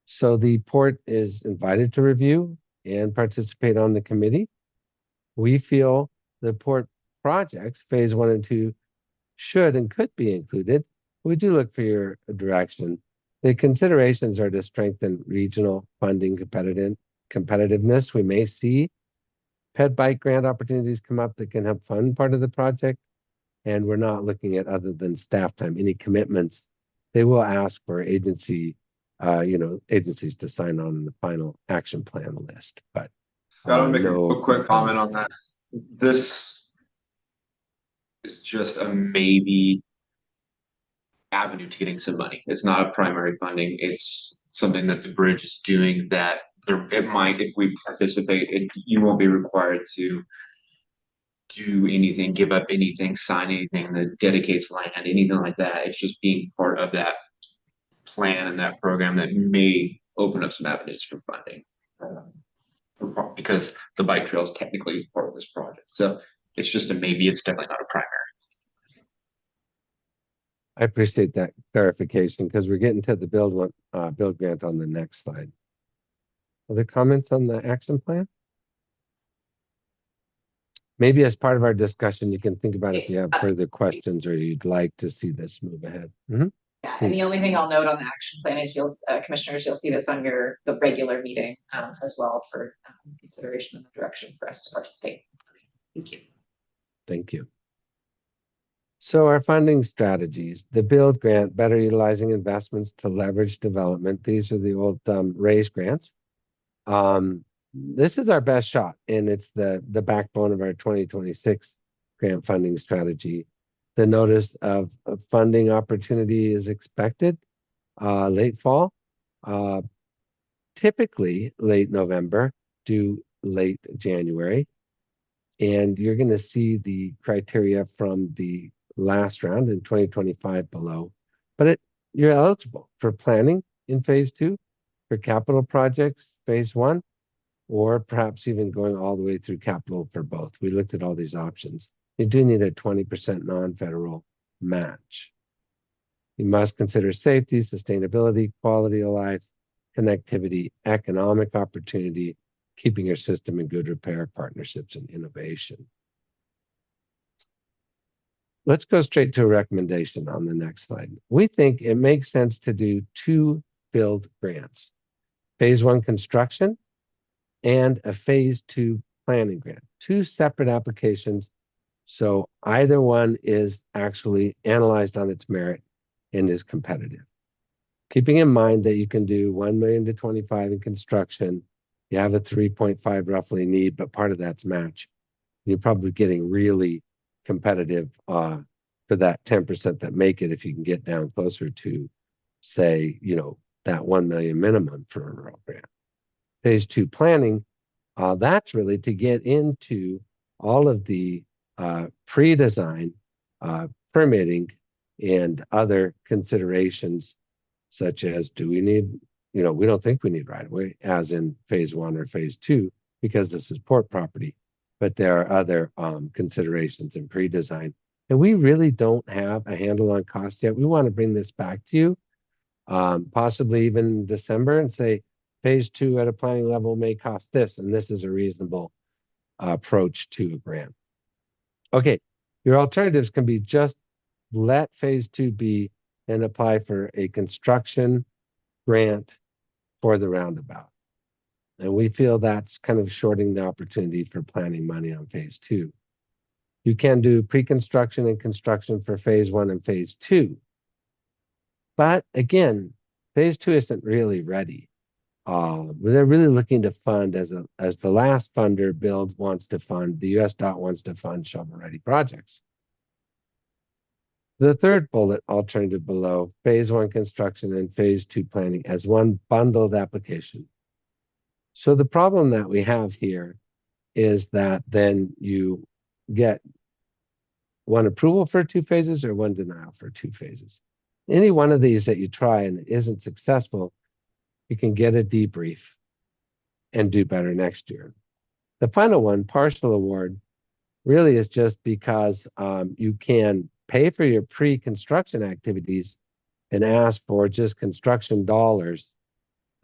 So the port is invited to review and participate on the committee. We feel the port projects, phase 1 and 2, should and could be included. We do look for your direction. The considerations are to strengthen regional funding competitiveness. We may see ped bike grant opportunities come up that can help fund part of the project. And we're not looking at, other than staff time, any commitments. They will ask for agencies to sign on the final action plan list. But Scott, I'll make a quick comment on that. This is just a maybe avenue to getting some money. It's not a primary funding. It's something that the bridge is doing that it might, if we participate, you won't be required to do anything, give up anything, sign anything that dedicates land, anything like that. It's just being part of that plan and that program that may open up some avenues for funding. Because the bike trail is technically part of this project. So it's just a maybe, it's definitely not a primary. I appreciate that clarification because we're getting to the build grant on the next slide. Other comments on the action plan? Maybe as part of our discussion, you can think about if you have further questions or you'd like to see this move ahead. Yeah, and the only thing I'll note on the action plan is commissioners, you'll see this on the regular meeting as well for consideration of the direction for us to participate. Thank you. Thank you. So our funding strategies, the build grant, better utilizing investments to leverage development. These are the old RAISE grants. This is our best shot, and it's the backbone of our 2026 grant funding strategy. The notice of funding opportunity is expected late fall, typically late November to late January. And you're going to see the criteria from the last round in 2025 below. But you're eligible for planning in phase 2, for capital projects, phase 1, or perhaps even going all the way through capital for both. We looked at all these options. You do need a 20% non-federal match. You must consider safety, sustainability, quality of life, connectivity, economic opportunity, keeping your system in good repair, partnerships, and innovation. Let's go straight to a recommendation on the next slide. We think it makes sense to do 2 build grants, phase 1 construction and a phase 2 planning grant, 2 separate applications. So either one is actually analyzed on its merit and is competitive. Keeping in mind that you can do 1 million to 25 in construction, you have a 3.5 roughly need, but part of that's match. You're probably getting really competitive for that 10% that make it if you can get down closer to, say, that 1 million minimum for a rural grant. Phase 2 planning, that's really to get into all of the pre-design, permitting, and other considerations, such as do we need, we don't think we need right of way, as in phase 1 or phase 2, because this is port property. But there are other considerations in pre-design. And we really don't have a handle on cost yet. We want to bring this back to you, possibly even in December, and say phase 2 at a planning level may cost this, and this is a reasonable approach to a grant. Okay, your alternatives can be just let phase 2 be and apply for a construction grant for the roundabout. And we feel that's kind of shorting the opportunity for planning money on phase 2. You can do pre-construction and construction for phase 1 and phase 2. But again, phase 2 isn't really ready. They're really looking to fund as the last funder, Build wants to fund, the US DOT wants to fund shovel-ready projects. The third bullet alternative below, phase 1 construction and phase 2 planning as one bundled application. So the problem that we have here is that then you get one approval for 2 phases or one denial for 2 phases. Any one of these that you try and isn't successful, you can get a debrief and do better next year. The final one, partial award, really is just because you can pay for your pre-construction activities and ask for just construction dollars.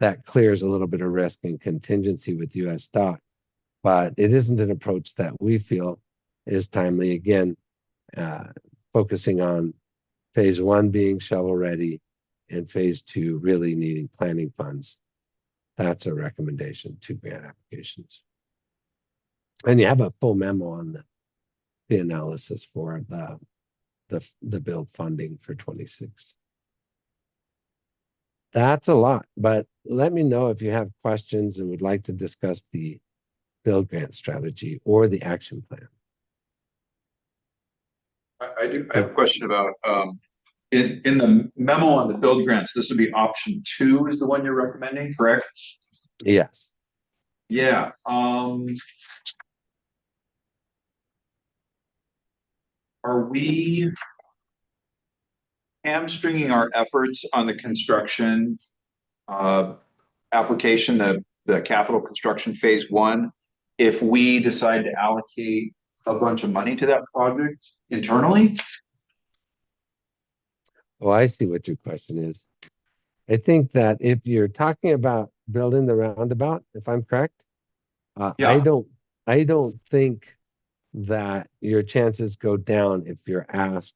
That clears a little bit of risk and contingency with US DOT, but it isn't an approach that we feel is timely. Again, focusing on phase 1 being shovel ready and phase 2 really needing planning funds. That's a recommendation to grant applications. And you have a full memo on the analysis for the build funding for 26. That's a lot, but let me know if you have questions and would like to discuss the build grant strategy or the action plan. I have a question about, in the memo on the build grants, this would be option 2 is the one you're recommending, correct? Yes. Yeah, are we hamstringing our efforts on the construction application, the capital construction phase 1, if we decide to allocate a bunch of money to that project internally? Oh, I see what your question is. I think that if you're talking about building the roundabout, if I'm correct, Yeah. I don't think that your chances go down if your ask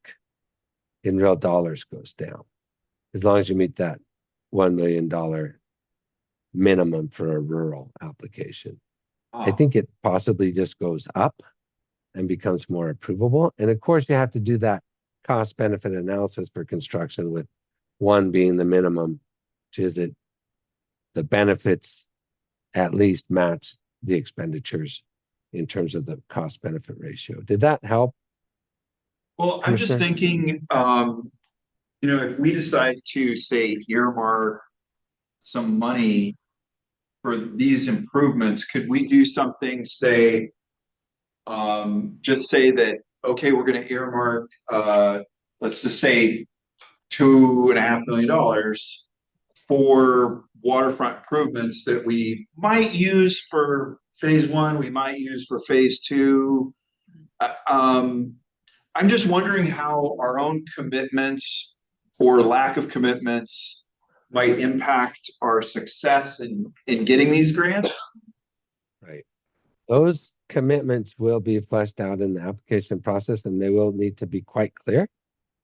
in real dollars goes down, as long as you meet that $1 million minimum for a rural application. I think it possibly just goes up and becomes more approvable. And of course, you have to do that cost benefit analysis for construction, with 1 being the minimum, which is it the benefits at least match the expenditures in terms of the cost benefit ratio. Did that help? Well, I'm just thinking, if we decide to, say, earmark some money for these improvements, could we do something, say, just say that, okay, we're going to earmark, let's just say $2.5 million for waterfront improvements that we might use for phase 1, we might use for phase 2. I'm just wondering how our own commitments or lack of commitments might impact our success in getting these grants. Right. Those commitments will be fleshed out in the application process, and they will need to be quite clear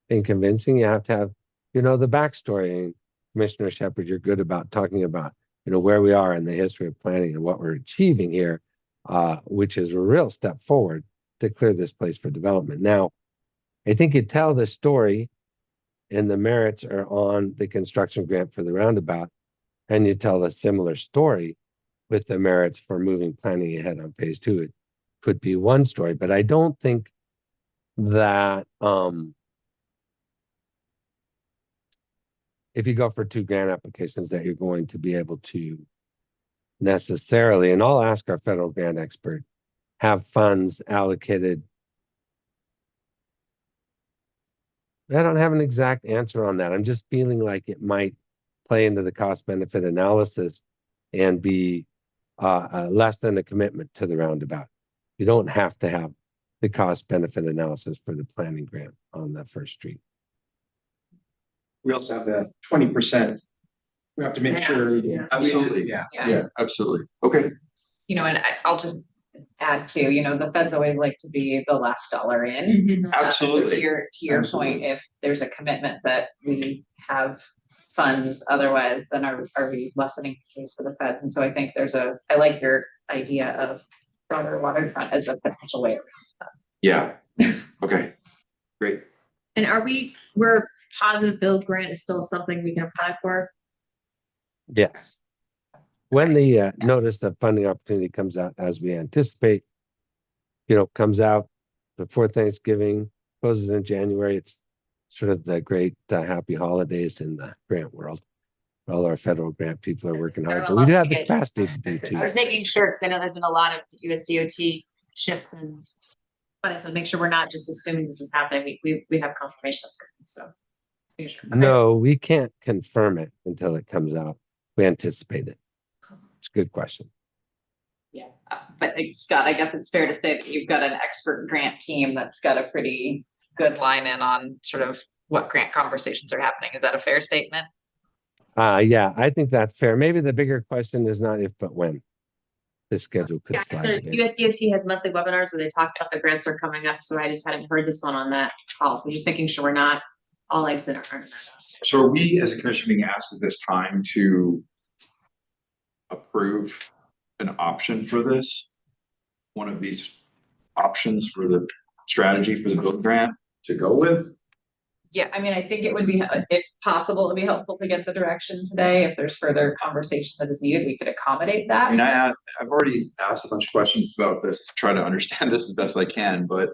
and convincing. You have to have, the backstory. And Commissioner Shepard, you're good about talking about, where we are in the history of planning and what we're achieving here, which is a real step forward to clear this place for development. Now, I think you tell the story and the merits are on the construction grant for the roundabout, and you tell a similar story with the merits for moving planning ahead on phase 2. It could be one story, but I don't think that if you go for 2 grant applications, that you're going to be able to necessarily, and I'll ask our federal grant expert, have funds allocated. I don't have an exact answer on that. I'm just feeling like it might play into the cost benefit analysis and be less than a commitment to the roundabout. You don't have to have the cost benefit analysis for the planning grant on the First Street. We also have the 20%. We have to make sure. Absolutely. Yeah. Yeah, absolutely. Okay. You know, and I'll just add to, you know, the feds always like to be the last dollar in. Mhm. So Absolutely. to your point, if there's a commitment that we have funds, otherwise, then are we lessening the case for the feds? And so I think I like your idea of broader waterfront as a potential way. Yeah. Okay. Great. And we're positive build grant is still something we can apply for? Yes. When the notice of funding opportunity comes out, as we anticipate, comes out before Thanksgiving, closes in January, it's sort of the great happy holidays in the grant world. All our federal grant people are working hard, but we do have the capacity to do too. I was making sure, because I know there's been a lot of USDOT shifts and but so make sure we're not just assuming this is happening. We have confirmation that's coming, so. Make sure. No, we can't confirm it until it comes out. We anticipate it. It's a good question. Yeah, but Scott, I guess it's fair to say that you've got an expert grant team that's got a pretty good line in on sort of what grant conversations are happening. Is that a fair statement? Yeah, I think that's fair. Maybe the bigger question is not if, but when. The schedule could Yeah, slide so a bit. USDOT has monthly webinars where they talk about the grants that are coming up, so I just hadn't heard this one on that call, so just making sure we're not all eggs in our basket. So are we as a commission being asked at this time to approve an option for this? One of these options for the strategy for the build grant to go with? Yeah, I mean, I think it would be, if possible, it'd be helpful to get the direction today. If there's further conversation that is needed, we could accommodate that. I mean, I've already asked a bunch of questions about this to try to understand this as best I can, but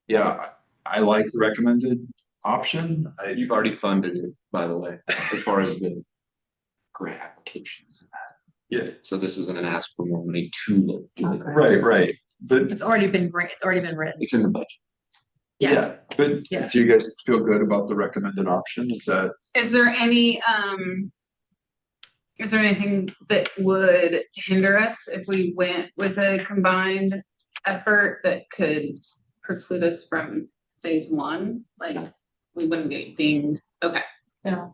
yeah, I like the recommended option. You've already funded it, by the way, as far as the grant applications and that. Yeah. So this isn't an ask for more money to do the grant. Right. But It's already been great, it's already been written. It's in the budget. yeah, but Yeah. do you guys feel good about the recommended option? Is Is there anything that would hinder us if we went with a combined effort that could preclude us from phase one? Like, we wouldn't get deemed, okay. No,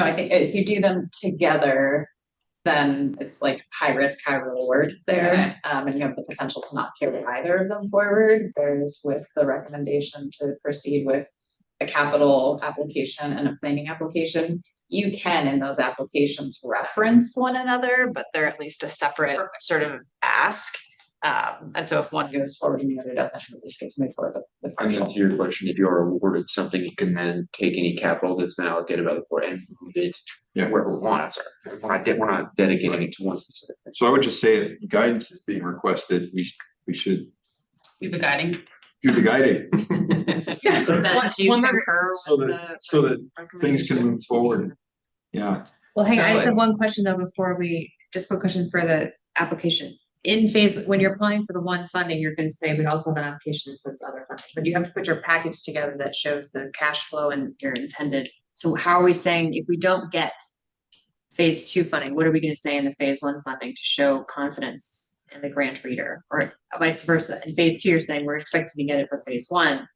I think if you do them together, then it's like high risk, high reward there. And you have the potential to not carry either of them forward. There's with the recommendation to proceed with a capital application and a planning application. You can in those applications reference one another, but they're at least a separate sort of ask. And so if one goes forward and the other doesn't, at least get to move forward with And then partial. to your question, if you are awarded something, you can then take any capital that's been allocated by the board and move it wherever we want. So we're not dedicating it to one specific thing. so I would just say if guidance is being requested, we should You've been guiding. do the guiding Then do you One more- concur so with that the things can move forward. Yeah. Well, hang on, I just So- have one question though, before just one question for the application. In phase, when you're applying for the one funding, you're gonna say, we also have an application that says other funding, but you have to put your package together that shows the cash flow and your intended. So how are we saying if we don't get phase two funding, what are we gonna say in the phase one funding to show confidence in the grant reader, or vice versa? In phase two, you're saying we're expecting to get it for phase one.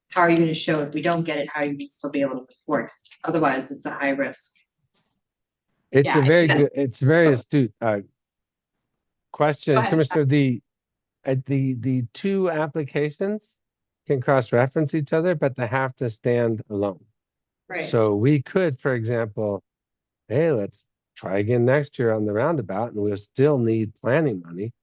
How are you gonna show if we don't get it, how are you gonna still be able to move forward? 'Cause otherwise, it's a high risk. It's Yeah, a I very think good, it's very astute question, Go ahead, Commissioner. The two applications can cross-reference each other, but they have to stand alone. So we could, for example, hey, let's try again next year on the roundabout, and we'll still need planning money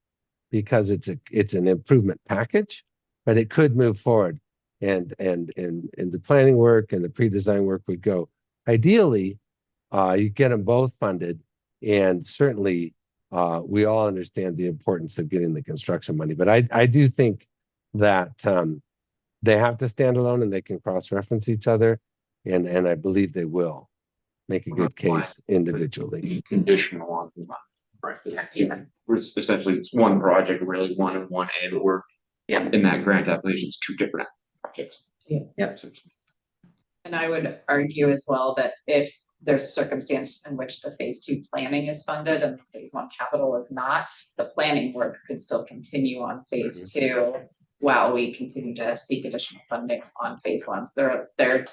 because it's an improvement package, but it could move forward. And the planning work and the pre-design work would go. Ideally, you get them both funded, and certainly we all understand the importance of getting the construction money. But I do think that they have to stand alone and they can cross-reference each other, and I believe they will. make a good case individually. Conditional on the month, right? Yeah. It's essentially, it's one project, really one and one A, but we're in that grant application, it's two different projects. Yep. And I would argue as well that if there's a circumstance in which the phase two planning is funded and phase one capital is not, the planning work could still continue on phase two while we continue to seek additional funding on phase one. So they're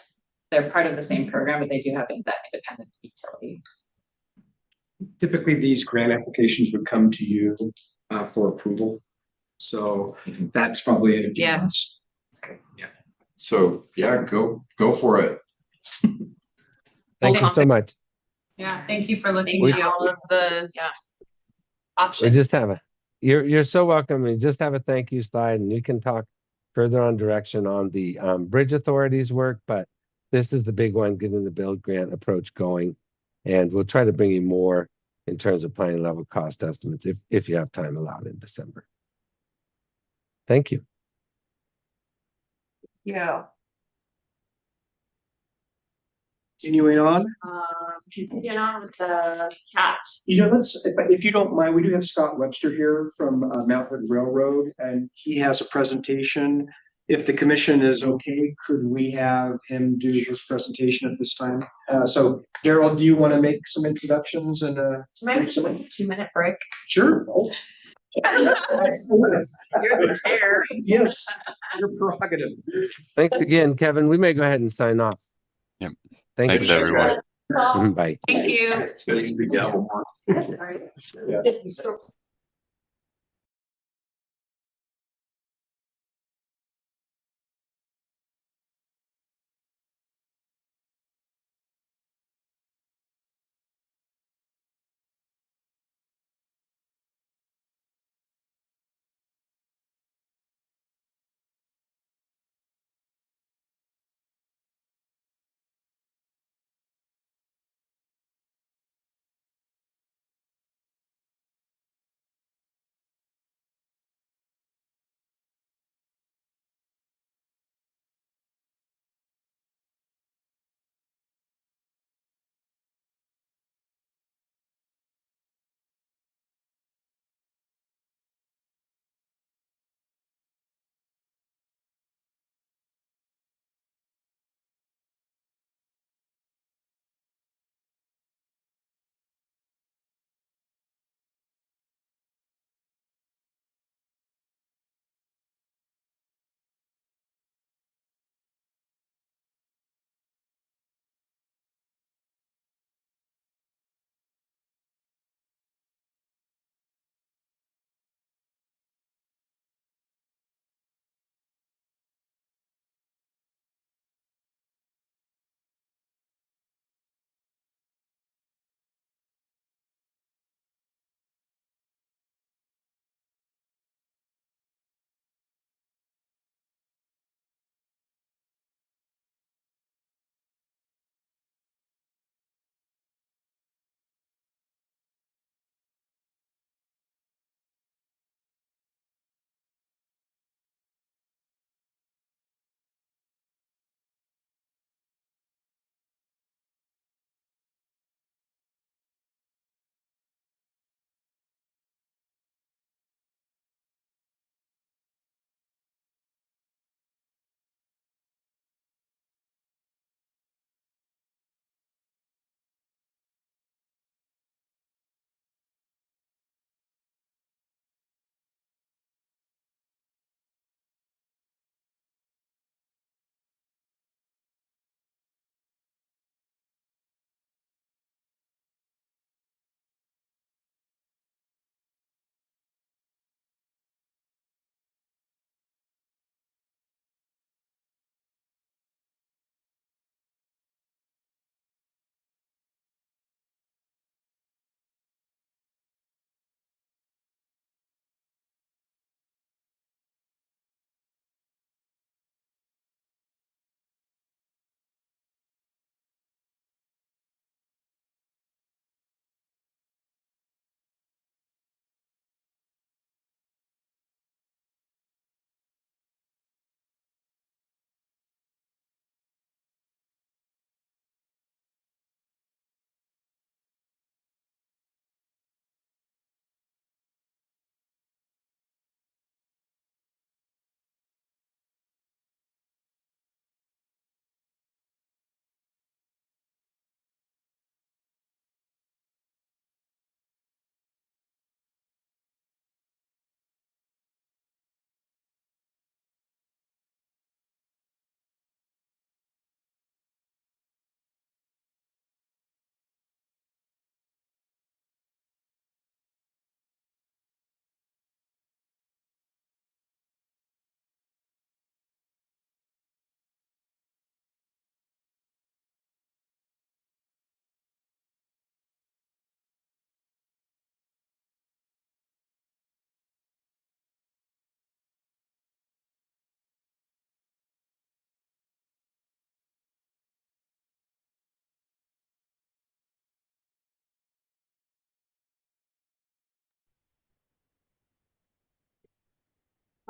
part of the same program, but they do have that independent utility. Typically, these grant applications would come to you for approval. So that's probably in a few Yeah. months. So, yeah, go for it. Thank you so much. Yeah, thank you for looking We- at all of the Yeah. We options. just have you're so welcome. We just have a thank you slide and you can talk further on direction on the bridge authorities work, but this is the big one, getting the build grant approach going. And we'll try to bring you more in terms of planning level cost estimates if you have time allowed in December. Thank you. Yeah. Continuing on, Continuing on with the cat. if you don't mind, we do have Scott Webster here from Mount Hood Railroad, and he has a presentation. If the commission is okay, could we have him do his presentation at this time? So Daryl, do you want to make some introductions and Maybe just like a 2-minute break. sure. You're the chair. Yes, your prerogative. Thanks again, Kevin. We may go ahead and sign off. Yep. Thank Thanks, you. everyone. Bye. Thank you. Gotta use the gavel more. Yeah.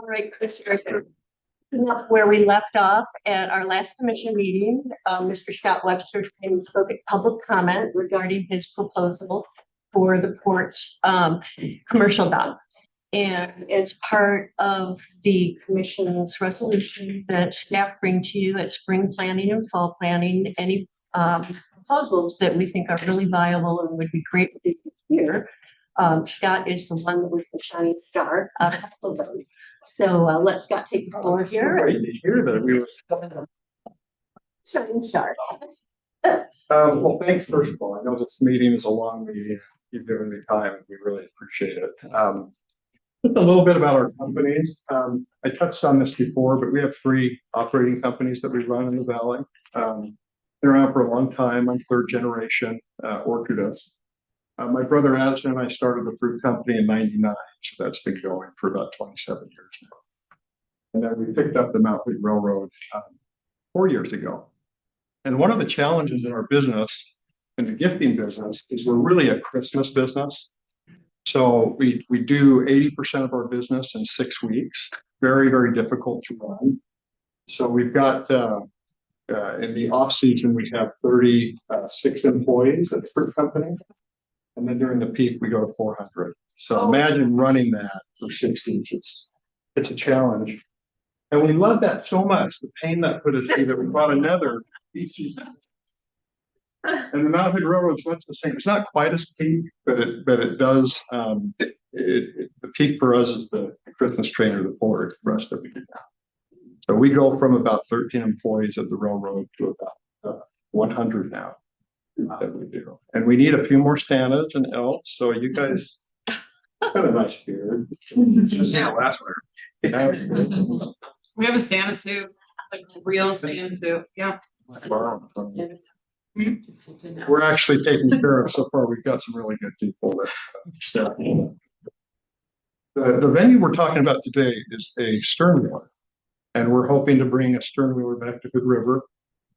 All right, Commissioners, picking up where we left off at our last commission meeting, Mr. Scott Webster came and spoke at public comment regarding his proposal for the port's commercial dock. And as part of the commission's resolution that staff bring to you at spring planning and fall planning, any proposals that we think are really viable and would be great to hear. Scott is the one that was the shining star out of them. So let Scott take the floor here. Great to hear that we were. Shining star. Well, thanks, first of all. I know this meeting is a long meeting. You've given me time, and we really appreciate it. Just a little bit about our companies. I touched on this before, but we have 3 operating companies that we run in the valley. Been around for a long time. I'm 3rd generation Orchardist. My brother Addison and I started the fruit company in '99, so that's been going for about 27 years now. And then we picked up the Mount Hood Railroad 4 years ago. And one of the challenges in our business, in the gifting business, is we're really a Christmas business. So we do 80% of our business in 6 weeks. Very, very difficult to run. So we've got in the off season we have 36 employees at the fruit company. And then during the peak, we go to 400. So imagine running that for 6 weeks. It's a challenge. And we love that so much, the pain that put us through, that we bought another each season. And the Mount Hood Railroad's much the same. It's not quite as peak, but it does. The peak for us is the Christmas train or the Polar Express that we do now. So we go from about 13 employees at the railroad to about 100 now. That we do, and we need a few more Santas and elves. So you guys got a nice beard. Santa last winter. We have a Santa suit, like a real Santa suit, yeah. Wow. We're actually taking care of so far. We've got some really good people that step in. The venue we're talking about today is a stern wheeler, and we're hoping to bring a stern wheeler back to Hood River.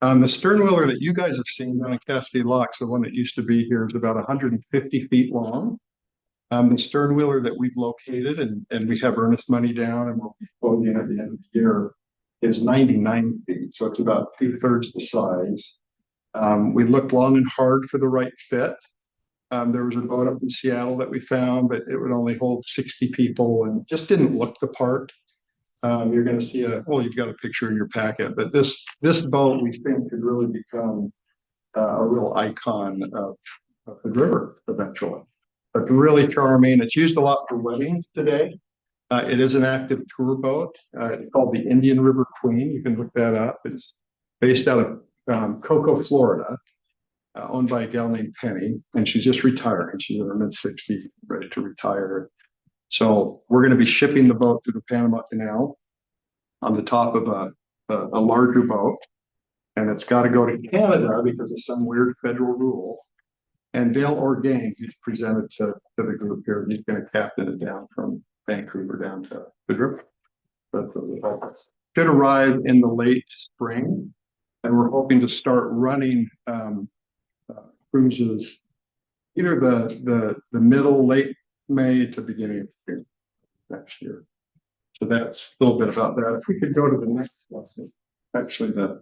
The stern wheeler that you guys have seen down in Cascade Locks, the one that used to be here, is about 150 feet long. The stern wheeler that we've located and we have earnest money down and we'll be closing at the end of the year is 99 feet. So it's about 2/3 the size. We looked long and hard for the right fit. There was a boat up in Seattle that we found, but it would only hold 60 people and just didn't look the part. You're going to see you've got a picture in your packet, but this boat we think could really become a real icon of the river eventually. It's really charming. It's used a lot for weddings today. It is an active tour boat. It's called the Indian River Queen. You can look that up. It's based out of Cocoa, Florida, owned by a gal named Penny, and she's just retiring. She's in her mid-60s, ready to retire. So we're going to be shipping the boat through the Panama Canal on the top of a larger boat. And it's got to go to Canada because of some weird federal rule. And Dale Orgain, who's presented to the group here, he's going to captain it down from Vancouver down to Hood River. But should arrive in the late spring. And we're hoping to start running cruises either the middle, late May to beginning of June next year. So that's a little bit about that. If we could go to the next lesson, actually the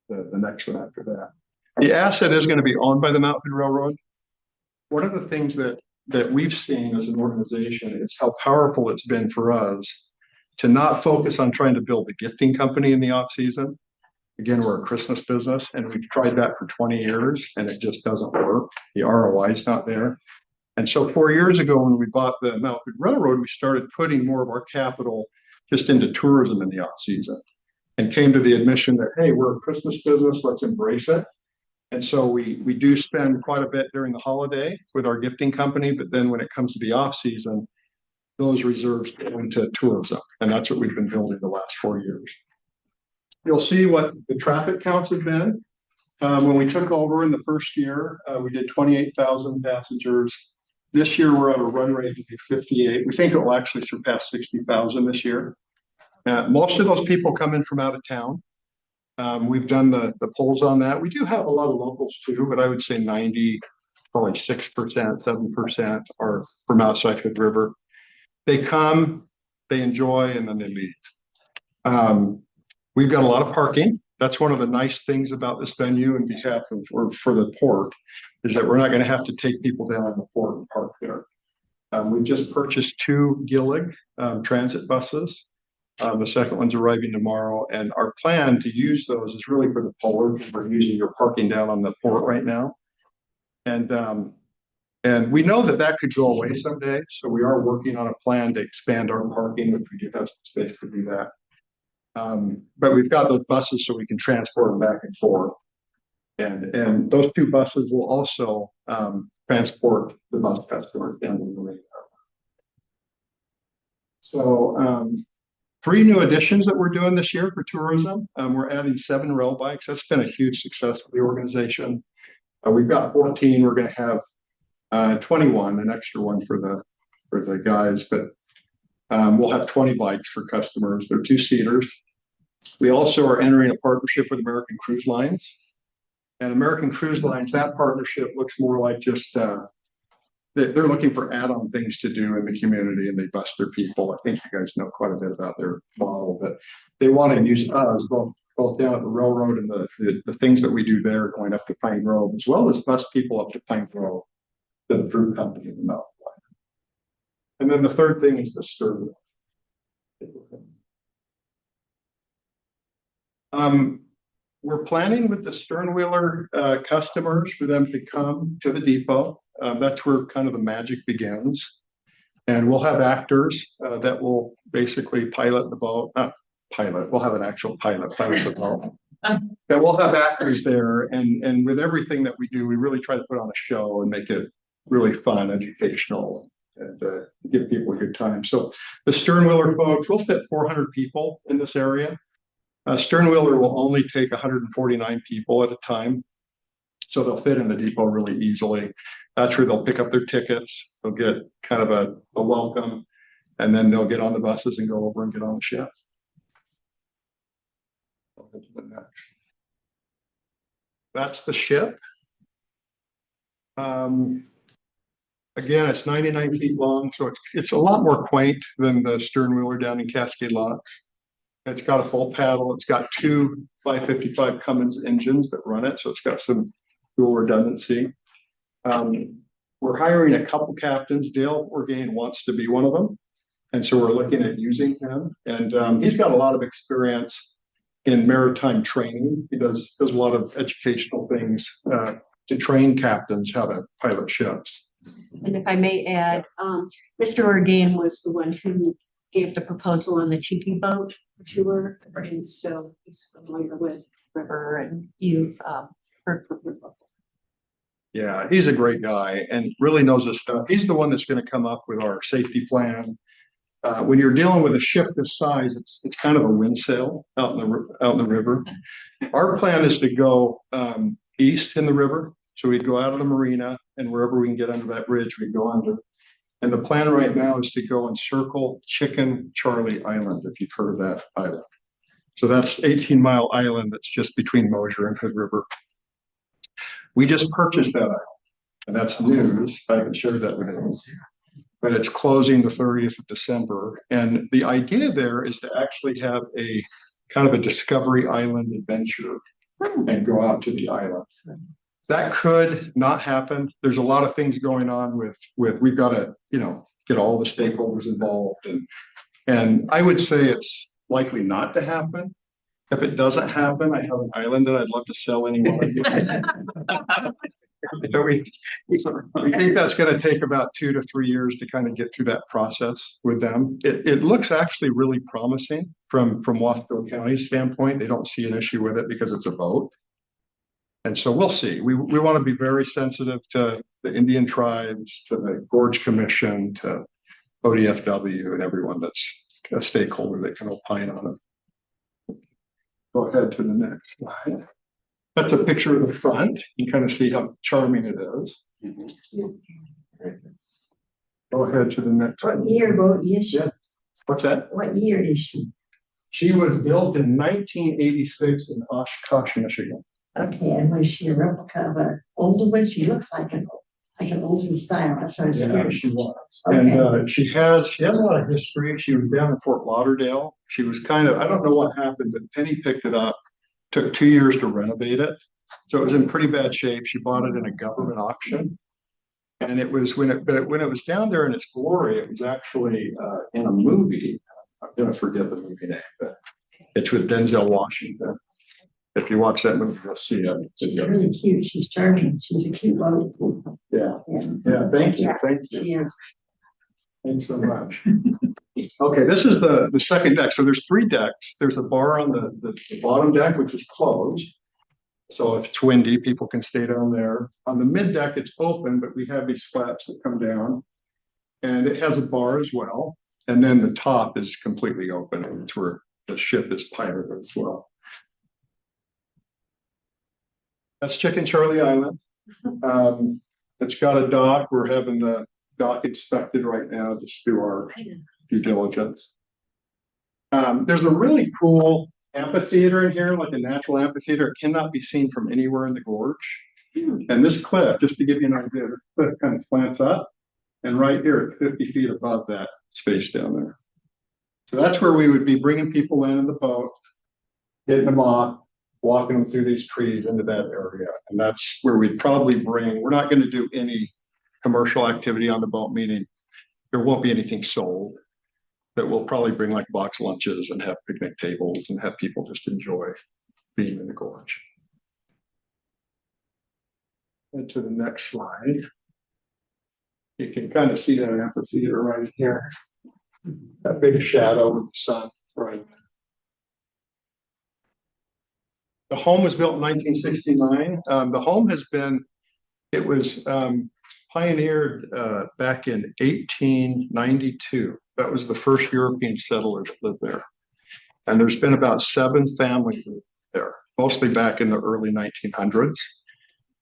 next one after that. The asset is going to be owned by the Mount Hood Railroad. One of the things that we've seen as an organization is how powerful it's been for us to not focus on trying to build a gifting company in the off season. Again, we're a Christmas business and we've tried that for 20 years and it just doesn't work. The ROI is not there. And so 4 years ago, when we bought the Mount Hood Railroad, we started putting more of our capital just into tourism in the off season and came to the admission that, hey, we're a Christmas business, let's embrace it. And so we do spend quite a bit during the holiday with our gifting company, but then when it comes to the off season, those reserves go into tourism. And that's what we've been building the last 4 years. You'll see what the traffic counts have been. When we took over in the first year, we did 28,000 passengers. This year, we're on a run rate to be 58. We think it will actually surpass 60,000 this year. Most of those people come in from out of town. We've done the polls on that. We do have a lot of locals too, but I would say 90, probably 6%, 7% are from outside Hood River. They come, they enjoy, and then they leave. We've got a lot of parking. That's one of the nice things about this venue in behalf of, or for the port, is that we're not going to have to take people down on the port and park there. We just purchased 2 Gillig transit buses. The second one's arriving tomorrow, and our plan to use those is really for the polar, because we're using your parking down on the port right now. And we know that that could go away someday, so we are working on a plan to expand our parking, which we do have some space to do that. But we've got those buses so we can transport them back and forth. And those 2 buses will also transport the bus customers down the marina. So 3 new additions that we're doing this year for tourism. We're adding 7 rail bikes. That's been a huge success for the organization. We've got 14. We're going to have 21, an extra one for the guys, but we'll have 20 bikes for customers. They're 2-seaters. We also are entering a partnership with American Cruise Lines. And American Cruise Lines, that partnership looks more like just they're looking for add-on things to do in the community, and they bus their people. I think you guys know quite a bit about their model, but they want to use us both down at the railroad and the things that we do there going up to Pine Grove, as well as bus people up to Pine Grove, the fruit company in the Mountain Line. And then the third thing is the stern. We're planning with the sternwheeler customers for them to come to the depot. That's where kind of the magic begins. And we'll have actors that will basically pilot the boat. We'll have an actual pilot the boat. And we'll have actors there. And with everything that we do, we really try to put on a show and make it really fun, educational, and give people a good time. So the sternwheeler folks, we'll fit 400 people in this area. Sternwheeler will only take 149 people at a time. So they'll fit in the depot really easily. That's where they'll pick up their tickets. They'll get kind of a welcome, and then they'll get on the buses and go over and get on the ship. That's the ship. Again, it's 99 feet long, so it's a lot more quaint than the sternwheeler down in Cascade Locks. It's got a full paddle. It's got 2 555 Cummins engines that run it, so it's got some dual redundancy. We're hiring a couple captains. Dale Orgain wants to be one of them, and so we're looking at using him. And he's got a lot of experience in maritime training. He does a lot of educational things to train captains how to pilot ships. And if I may add, Mr. Orgain was the one who gave the proposal on the tiki boat tour, and so he's familiar with river, and you've heard from him before. Yeah, he's a great guy and really knows his stuff. He's the one that's going to come up with our safety plan. When you're dealing with a ship this size, it's kind of a wind sail out in the river. Our plan is to go east in the river, so we'd go out of the marina, and wherever we can get under that bridge, we'd go under. And the plan right now is to go and circle Chicken Charlie Island, if you've heard of that island. So that's 18-mile island that's just between Mosier and Hood River. We just purchased that island, and that's news. I haven't shared that with anyone. But it's closing the 30th of December. And the idea there is to actually have a kind of a Discovery Island adventure and go out to the island. That could not happen. There's a lot of things going on with we've got to, get all the stakeholders involved. And I would say it's likely not to happen. If it doesn't happen, I have an island that I'd love to sell anyone. So we think that's going to take about 2 to 3 years to kind of get through that process with them. It looks actually really promising from Wasco County's standpoint. They don't see an issue with it because it's a boat. And so we'll see. We want to be very sensitive to the Indian tribes, to the Gorge Commission, to ODFW, and everyone that's a stakeholder that can opine on it. Go ahead to the next slide. That's a picture of the front. You can kind of see how charming it is. Go ahead to the next. What year boat is she? Yeah. What's that? What year is she? She was built in 1986 in Oshkosh, Michigan. Okay, and was she a replica of an older one? She looks like an Like an older style, that's what I was Yeah, curious. she was. And Okay. she has a lot of history. She was down in Fort Lauderdale. She was kind of, I don't know what happened, but Penny picked it up. Took 2 years to renovate it. So it was in pretty bad shape. She bought it in a government auction. And it was when it was down there in its glory, it was actually in a movie. I'm gonna forget the movie name, but it's with Denzel Washington. If you watch that movie, you'll see it. She's really cute. She's charming. She's a cute one. Yeah, Yeah. yeah, thank you, thank you. She is. Thanks so much. Okay, this is the second deck. So there's 3 decks. There's a bar on the bottom deck, which is closed. So if it's windy, people can stay down there. On the mid deck, it's open, but we have these flaps that come down. And it has a bar as well. And then the top is completely open. And it's where the ship is piloted as well. That's Chicken Charlie Island. It's got a dock. We're having the dock inspected right now, just through our due diligence. There's a really cool amphitheater in here, like a natural amphitheater. It cannot be seen from anywhere in the gorge. And this cliff, just to give you an idea, the cliff kind of slants up. And right here, at 50 feet above that space down there. So that's where we would be bringing people in the boat, getting them off, walking them through these trees into that area. And that's where we'd probably bring, we're not going to do any commercial activity on the boat, meaning there won't be anything sold. But we'll probably bring like box lunches and have picnic tables and have people just enjoy being in the gorge. And to the next slide. You can kind of see that amphitheater right here. That big shadow with the sun right there. The home was built in 1969. The home has been, it was pioneered back in 1892. That was the first European settlers that lived there. And there's been about 7 families there, mostly back in the early 1900s.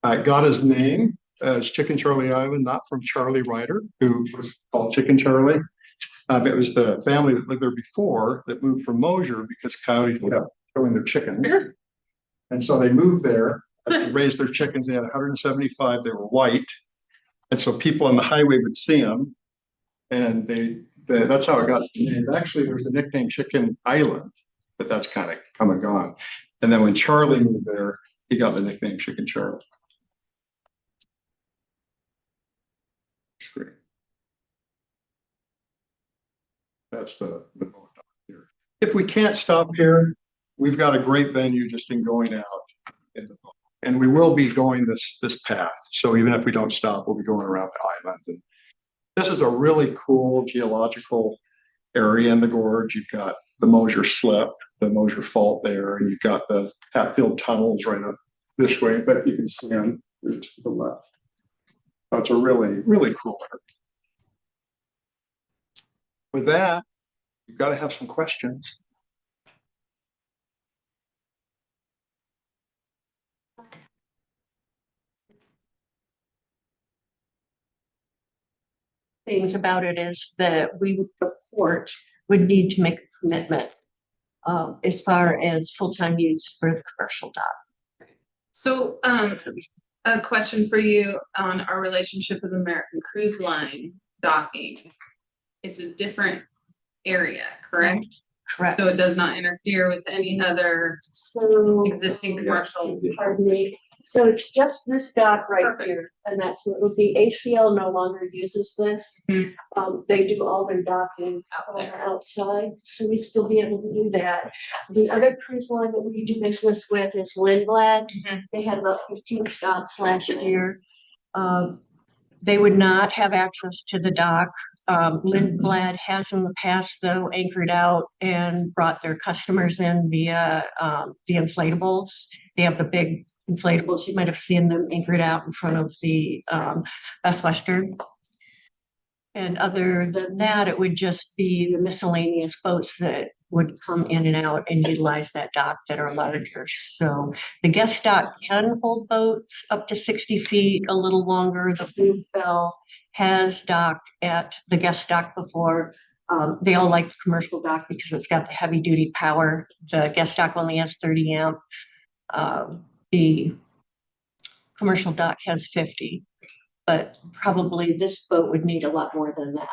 It got his name as Chicken Charlie Island, not from Charlie Ryder, who was called Chicken Charlie. It was the family that lived there before that moved from Mosier because coyotes kept killing their chickens. And so they moved there to raise their chickens. They had 175. They were white. And so people on the highway would see them. And that's how it got named. Actually, there's a nickname Chicken Island, but that's kind of come and gone. And then when Charlie moved there, he got the nickname Chicken Charlie. Great. That's the boat dock here. If we can't stop here, we've got a great venue just in going out in the boat. And we will be going this path. So even if we don't stop, we'll be going around the island. And this is a really cool geological area in the gorge. You've got the Mosier Slip, the Mosier Fault there, and you've got the Hatfield tunnels right up this way, but you can see them to the left. That's a really, really cool area. With that, you've got to have some questions. Things about it is that the port would need to make a commitment as far as full-time use for the commercial dock. So, a question for you on our relationship with American Cruise Line docking. It's a different area, correct? Correct. So it does not interfere with any other existing commercial. Pardon me. So it's just this dock right here, and that's what it would be. ACL no longer uses this. They do all their docking outside, so we still be able to do that. The other cruise line that we do business with is Lindblad. They had about 15 stops last year. They would not have access to the dock. Lindblad has in the past, though, anchored out and brought their customers in via the inflatables. They have the big inflatables. You might have seen them anchored out in front of the Best Western. And other than that, it would just be the miscellaneous boats that would come in and out and utilize that dock that are larger. So the guest dock can hold boats up to 60 feet, a little longer. The Blue Bell has docked at the guest dock before. They all like the commercial dock because it's got the heavy duty power. The guest dock only has 30 amp. The commercial dock has 50. But probably this boat would need a lot more than that.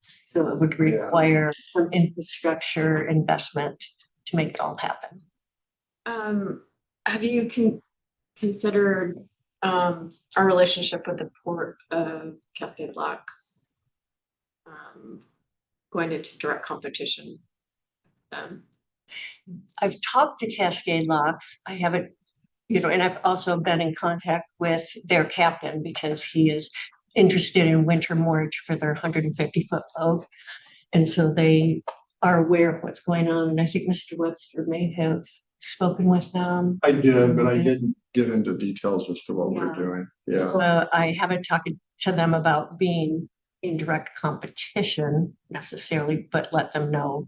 So it would require some infrastructure investment to make it all happen. Have you considered our relationship with the Port of Cascade Locks? Going into direct competition. I've talked to Cascade Locks. I haven't, and I've also been in contact with their captain because he is interested in winter moorage for their 150-foot boat. And so they are aware of what's going on. And I think Mr. Webster may have spoken with them. I did, but I didn't get into details as to what we're doing. Yeah. So I haven't talked to them about being in direct competition necessarily, but let them know.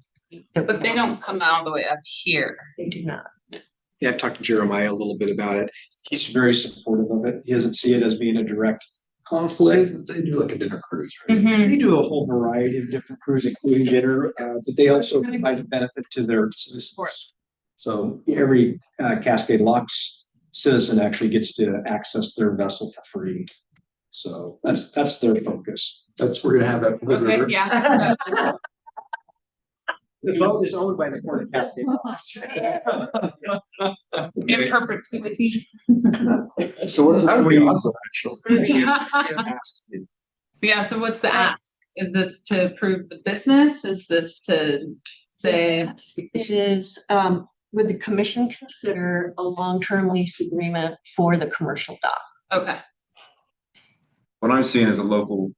But they don't come all the way up here. They do not. Yeah, I've talked to Jeremiah a little bit about it. He's very supportive of it. He doesn't see it as being a direct conflict. They do like a dinner cruise, right? Mhm. They do a whole variety of different cruises, including dinner, but they also provide a benefit to their citizens. So every Cascade Locks citizen actually gets to access their vessel for free. So that's their focus. We're gonna have that for the Okay, river. yeah. The boat is owned by the Port of Cascade Locks. In perpetuity. So what is That that? would be awesome, actually. Yeah, so what's the ask? Is this to approve the business? Is this to say? It is, would the commission consider a long-term lease agreement for the commercial dock? Okay, What I'm seeing is a local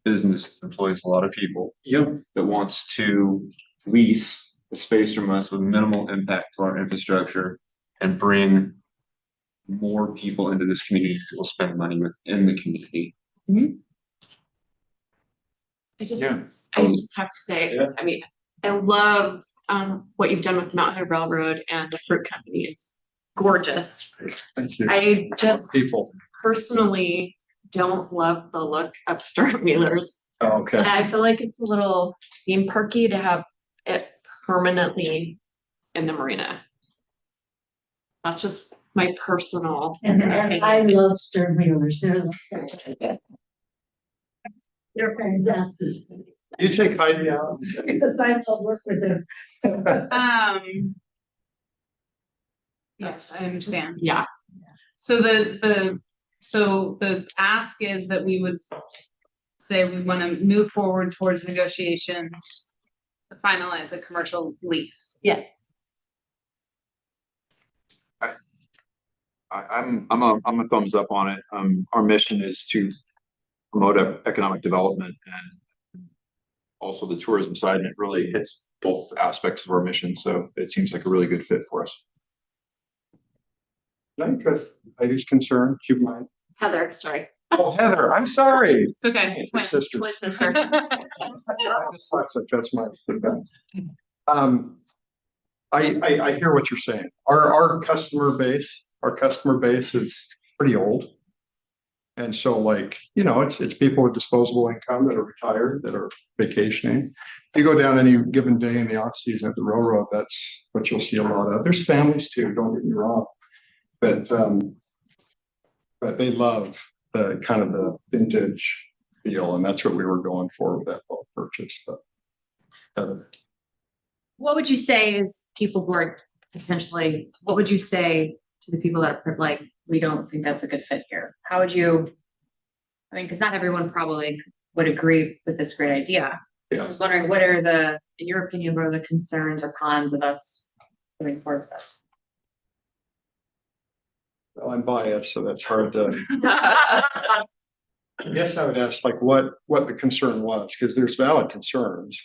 business employs a lot of people. Yep. That wants to lease the space from us with minimal impact to our infrastructure and bring more people into this community who will spend money within the community. I just Yeah. have to say, I mean, I love what you've done with Mountain High Railroad and the fruit company. It's gorgeous. Thank you. I just People. personally don't love the look of Stern Wheelers. Oh, okay. And I feel like it's a little theme parky to have it permanently in the marina. That's just my personal. And I love stern wheelers. They're fantastic. You take Heidi out. Because I love work with them. yes, I understand. Yeah. So so the ask is that we would say we want to move forward towards negotiations to finalize a commercial lease. Yes. I'm a thumbs up on it. Our mission is to promote economic development and also the tourism side, and it really hits both aspects of our mission. So it seems like a really good fit for us. Can I address Heidi's concern? Do you mind? Heather, sorry. Oh, Heather, I'm sorry. It's okay. Your sisters. Twin sister. Dyslexic, that's my defense. I hear what you're saying. Our customer base is pretty old. And so like, it's people with disposable income that are retired, that are vacationing. If you go down any given day in the off season at the railroad, that's what you'll see a lot of. There's families too, don't get me wrong. But they love the kind of the vintage feel, and that's what we were going for with that boat purchase. But What would you say is people who are potentially, what would you say to the people that are like, we don't think that's a good fit here? How would you, I mean, because not everyone probably would agree with this great idea. So I was wondering, what are in your opinion, what are the concerns or cons of us moving forward with this? well, I'm biased, so that's hard to. I guess I would ask like what the concern was, because there's valid concerns.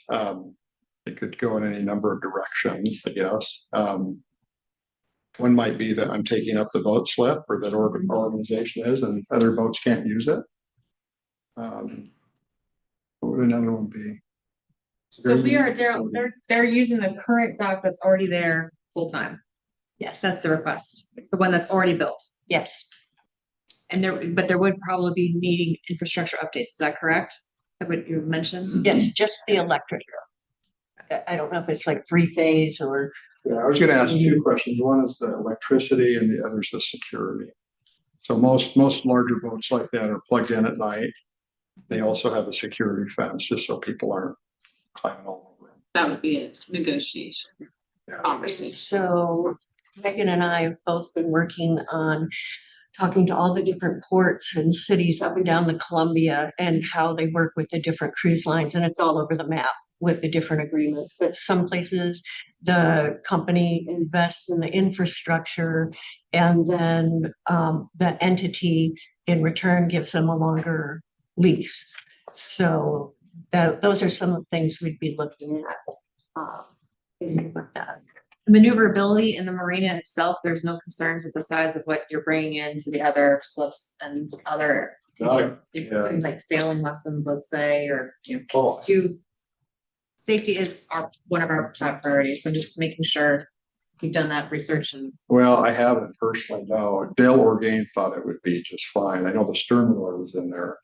It could go in any number of directions, I guess. One might be that I'm taking up the boat slip, or that organization is, and other boats can't use it. What would another one be? So we are, they're using the current dock that's already there full time. Yes, that's the request, the one that's already built. Yes. And but there would probably be needing infrastructure updates, is that correct? That what you mentioned? Yes, just the electric. I don't know if it's like 3-phase or. Yeah, I was gonna ask two questions. One is the electricity and the other is the security. So most larger boats like that are plugged in at night. They also have a security fence just so people aren't climbing all over them. That would be a negotiation conversation. So Megan and I have both been working on talking to all the different ports and cities up and down the Columbia and how they work with the different cruise lines, and it's all over the map with the different agreements. But some places the company invests in the infrastructure, and then the entity in return gives them a longer lease. So those are some of the things we'd be looking at. With that. Maneuverability in the marina itself, there's no concerns with the size of what you're bringing into the other slips and other, Yeah. doing like sailing lessons, let's say, or, you know, Oh. kids too. Safety is one of our top priorities, so just making sure you've done that research and. Well, I haven't personally, no. Dale Orgain thought it would be just fine. I know the stern wheel was in there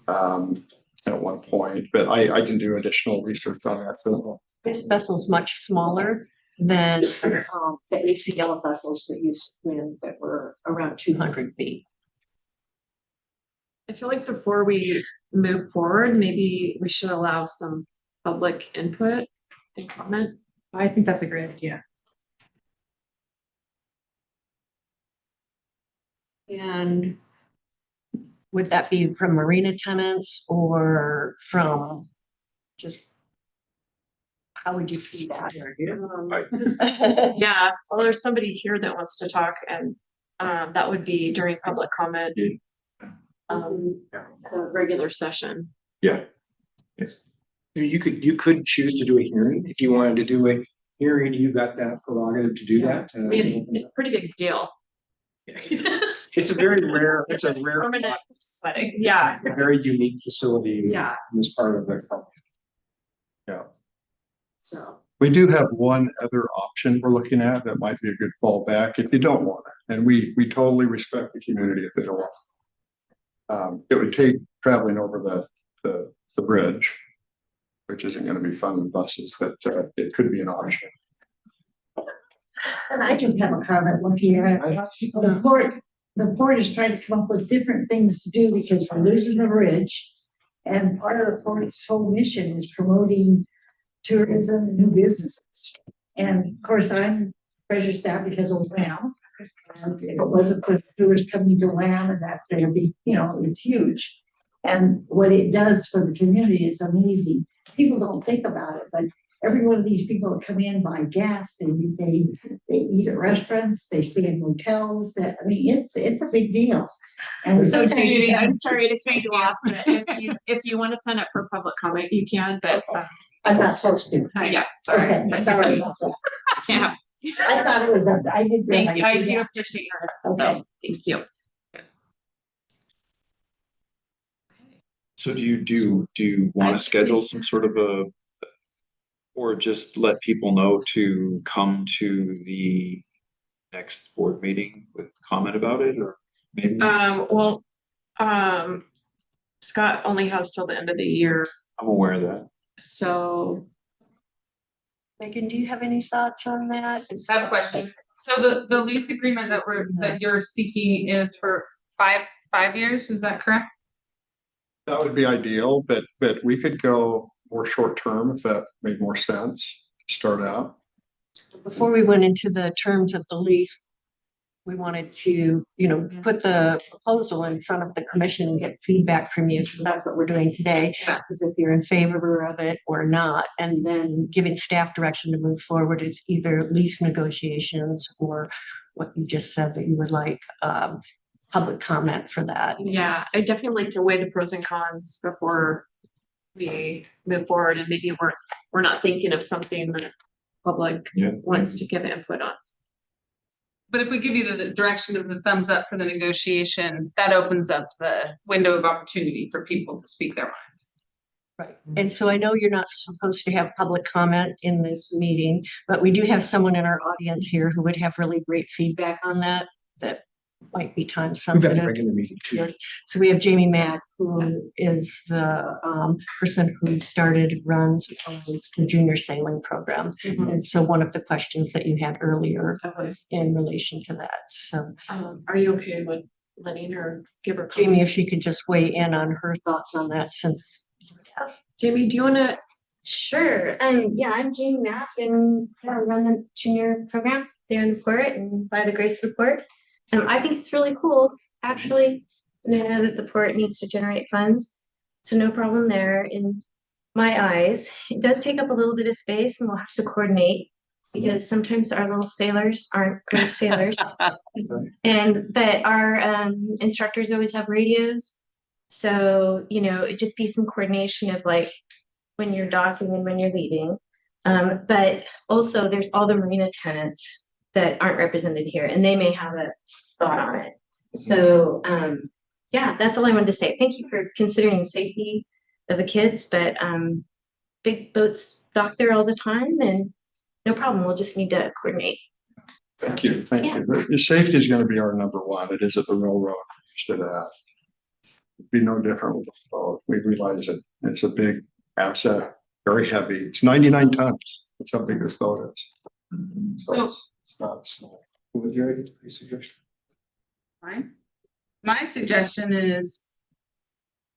at one point, but I can do additional research on that. So. This vessel is much smaller than the ACL vessels that used to swim that were around 200 feet. I feel like before we move forward, maybe we should allow some public input and comment. I think that's a great idea. And would that be from marina tenants or from just, how would you see that? Yeah, well, there's somebody here that wants to talk, and that would be during public comment. Regular session. Yeah. You could choose to do a hearing. If you wanted to do a hearing, you got that prerogative to do that. I mean, it's a pretty big deal. It's a very rare, it's a rare, Permanent sweating, yeah, a very unique facility yeah, in this part of the country. so. We do have one other option we're looking at that might be a good fallback if you don't want it. And we totally respect the community if they don't want it. It would take traveling over the bridge, which isn't going to be fun with buses, but it could be an option. And I just have a comment looking at the port. The port is trying to come up with different things to do because we're losing the bridge. And part of the port's whole mission is promoting tourism and new businesses. And of course, I'm treasurer staff because of WAM. And if it wasn't for tourists coming to WAM, and that's going to be, it's huge. And what it does for the community is amazing. People don't think about it, but every one of these people that come in buy gas, they eat at restaurants, they stay in hotels. It's a big deal. And So sometimes Judy, you I'm can't- sorry to cut you off, but if you want to sign up for public comment, you can, but. I'm not supposed to. Yeah, sorry. Okay, sorry about that. Yeah. I thought it was I didn't Thank realize. you, I do appreciate your, Okay. thank you. So do you want to schedule some sort of or just let people know to come to the next board meeting with comment about it, or maybe? Scott only has till the end of the year, I'm aware of that. so. Megan, do you have any thoughts on that? I have a question. So the lease agreement that you're seeking is for five years, is that correct? That would be ideal, but we could go more short term if that made more sense to start out. Before we went into the terms of the lease, we wanted to, put the proposal in front of the commission and get feedback from you. So that's what we're doing today, is if you're in favor of it or not, and then giving staff direction to move forward is either lease negotiations or what you just said that you would like, public comment for that. Yeah, I definitely like to weigh the pros and cons before we move forward, and maybe we're not thinking of something that public wants to give input on. But if we give you the direction of the thumbs up for the negotiation, that opens up the window of opportunity for people to speak their mind. Right. And so I know you're not supposed to have public comment in this meeting, but we do have someone in our audience here who would have really great feedback on that might be time We've got the sensitive. regular meeting too. Yes. So we have Jamie Mack, who is the person who runs the junior sailing program. Mhm. And so one of the questions that you had earlier was in relation to that. So Are you okay with letting her give her. Jamie, if she could just weigh in on her thoughts on that since. Jamie, do you wanna? Sure. Yeah, I'm Jamie Knapp and I run the junior program there in the port and by the grace of the port. I think it's really cool, actually. And I know that the port needs to generate funds, so no problem there in my eyes. It does take up a little bit of space and we'll have to coordinate because sometimes our little sailors aren't great sailors. But our instructors always have radios. So, it'd just be some coordination of like when you're docking and when you're leaving. But also there's all the marina tenants that aren't represented here and they may have a thought on it. So, yeah, that's all I wanted to say. Thank you for considering the safety of the kids, but big boats dock there all the time and no problem. We'll just need to coordinate. Thank you, thank you. The safety is gonna be our number one. It is at the railroad. Instead of that. It'd be no different with the boat. We realize it. It's a big asset, very heavy. It's 99 tons. That's how big this boat is. So it's not small. What would your suggestion? Fine. My suggestion is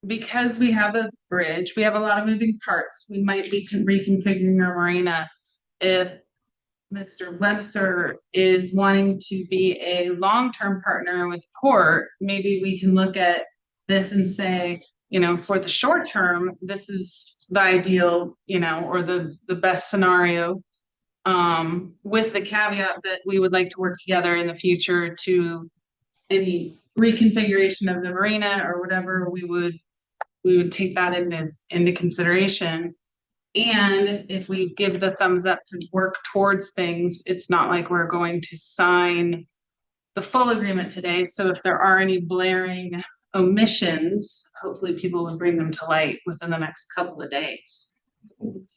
because we have a bridge, we have a lot of moving parts. We might be reconfiguring our marina. If Mr. Webster is wanting to be a long-term partner with Port, maybe we can look at this and say, for the short term, this is the ideal, or the best scenario. With the caveat that we would like to work together in the future to any reconfiguration of the marina or whatever, we would take that into consideration. And if we give the thumbs up to work towards things, it's not like we're going to sign the full agreement today. So if there are any blaring omissions, hopefully people will bring them to light within the next couple of days.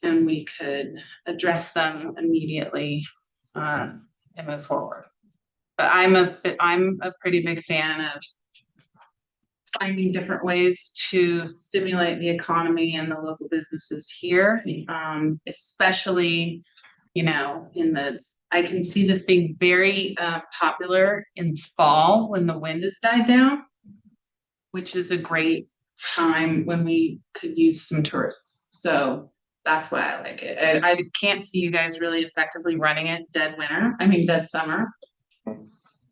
And we could address them immediately and move forward. But I'm a pretty big fan of finding different ways to stimulate the economy and the local businesses here. Especially, I can see this being very popular in fall when the wind has died down, which is a great time when we could use some tourists. So that's why I like it. I can't see you guys really effectively running it dead summer.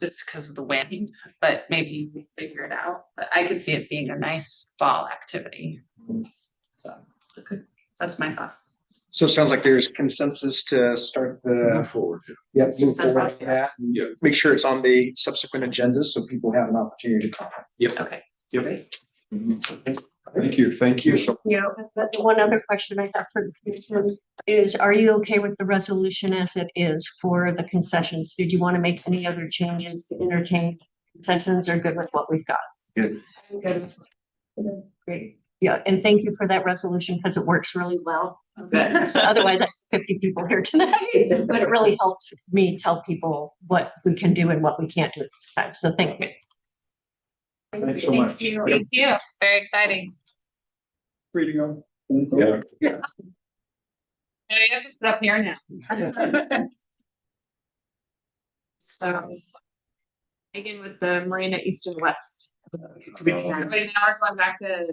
Just because of the wind, but maybe we figure it out. But I could see it being a nice fall activity. So that's my thought. So it sounds like there's consensus to start the. Move forward. Yep. Move forward Consensus, with that. yes. Yeah. Make sure it's on the subsequent agendas so people have an opportunity to comment. Yep. Okay. Yep. Thank you, thank you. So Yeah, but one other question I have for the commission is, are you okay with the resolution as it is for the concessions? Did you want to make any other changes to entertain concessions or good with what we've got? Good. Good. Great. Yeah, and thank you for that resolution because it works really well. Otherwise, I have 50 people here tonight, but it really helps me tell people what we can do and what we can't do at this time. So thank you. thanks so much. Thank you. Very exciting. Free to go. Yeah. Yeah, you have to sit up here now. So. Again, with the Marina East and West. Wait, now we're going back to.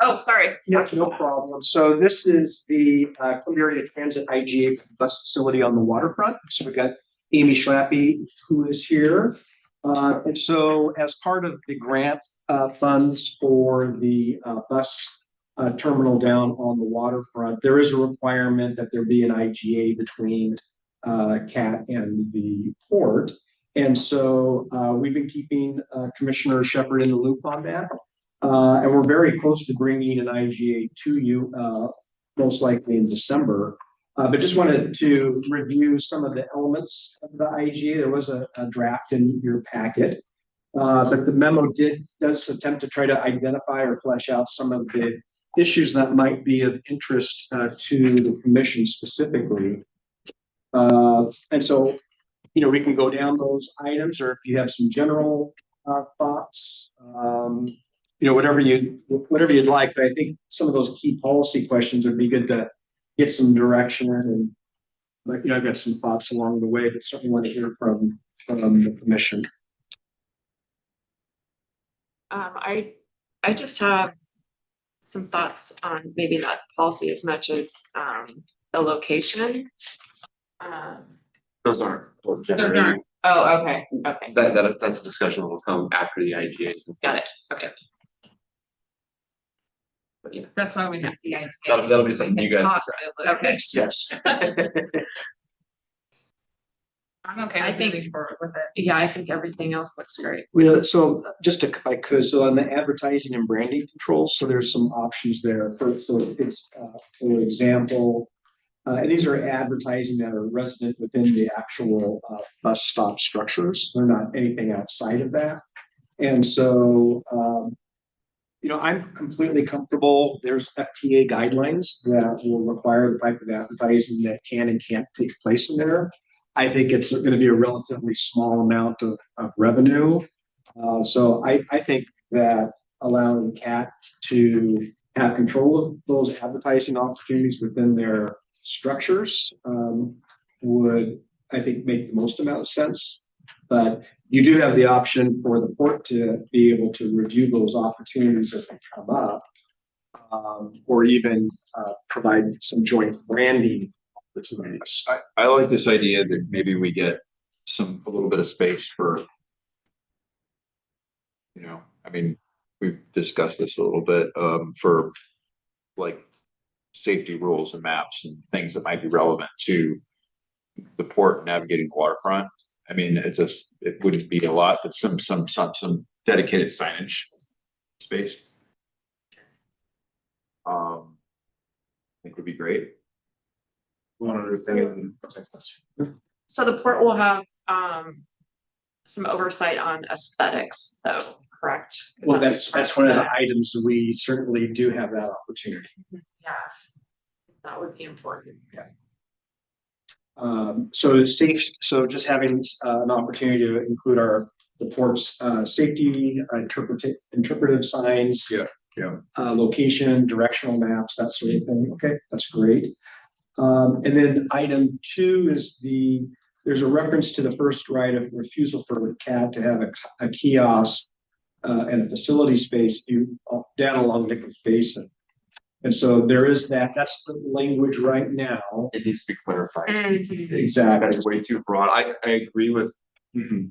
Oh, sorry. Yeah, no problem. So this is the Columbia Area Transit IGA bus facility on the waterfront. So we've got Amy Schlappy, who is here. And so as part of the grant funds for the bus terminal down on the waterfront, there is a requirement that there be an IGA between CAT and the port. And so we've been keeping Commissioner Shepherd in the loop on that. And we're very close to bringing an IGA to you, most likely in December. But just wanted to review some of the elements of the IGA. There was a draft in your packet. But the memo does attempt to try to identify or flesh out some of the issues that might be of interest to the commission specifically. And so, we can go down those items, or if you have some general thoughts, whatever you'd like. But I think some of those key policy questions would be good to get some direction in. And I've got some thoughts along the way, but certainly want to hear from the commission. I just have some thoughts on maybe not policy as much as the location. Those aren't Those generating. aren't, oh, okay, okay, That's a discussion that will come after the IGA. got it, okay. But yeah, That's why we have the idea. that'll be something you guys decide. Okay. Yes. I'm okay I with think- moving forward with it. Yeah, I think everything else looks great. Yeah, so just to, if I could, so on the advertising and branding controls, so there's some options there. So it's, for example, and these are advertising that are resident within the actual bus stop structures. They're not anything outside of that. And so, I'm completely comfortable. There's FTA guidelines that will require the type of advertising that can and can't take place in there. I think it's going to be a relatively small amount of revenue. So I think that allowing CAT to have control of those advertising opportunities within their structures would, I think, make the most amount of sense. But you do have the option for the port to be able to review those opportunities as they come up, or even provide some joint branding opportunities. I like this idea that maybe we get a little bit of space for, I mean, we've discussed this a little bit, for like safety rules and maps and things that might be relevant to the port navigating the waterfront. I mean, it wouldn't be a lot, but some dedicated signage space. I think would be great. One other thing. So the port will have some oversight on aesthetics, though, correct? Well, that's one of the items we certainly do have that opportunity. Yeah, that would be important. Yeah. So just having an opportunity to include the port's safety, interpretive signs. Yeah. Location, directional maps, that sort of thing. Okay, that's great. And then item 2 is there's a reference to the first right of refusal for CAT to have a kiosk and a facility space down along Nichols Basin. And so there is that's the language right now. It needs to be clarified. Exactly. That's way too broad. I agree with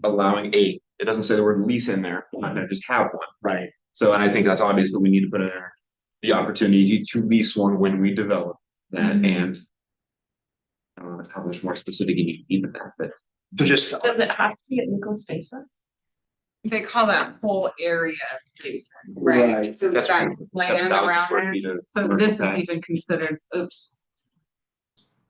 allowing it doesn't say the word lease in there. I'm not gonna just have one. Right. So, and I think that's obvious, but we need to put in there the opportunity to lease one when we develop that, and I don't know how much more specific you need to be than that, but. So just Does it have to be at Nichols Basin? They call that whole area basin, Right. right? So That's that right. land 7,000 around square there. feet of So commercial this is tax. even considered, this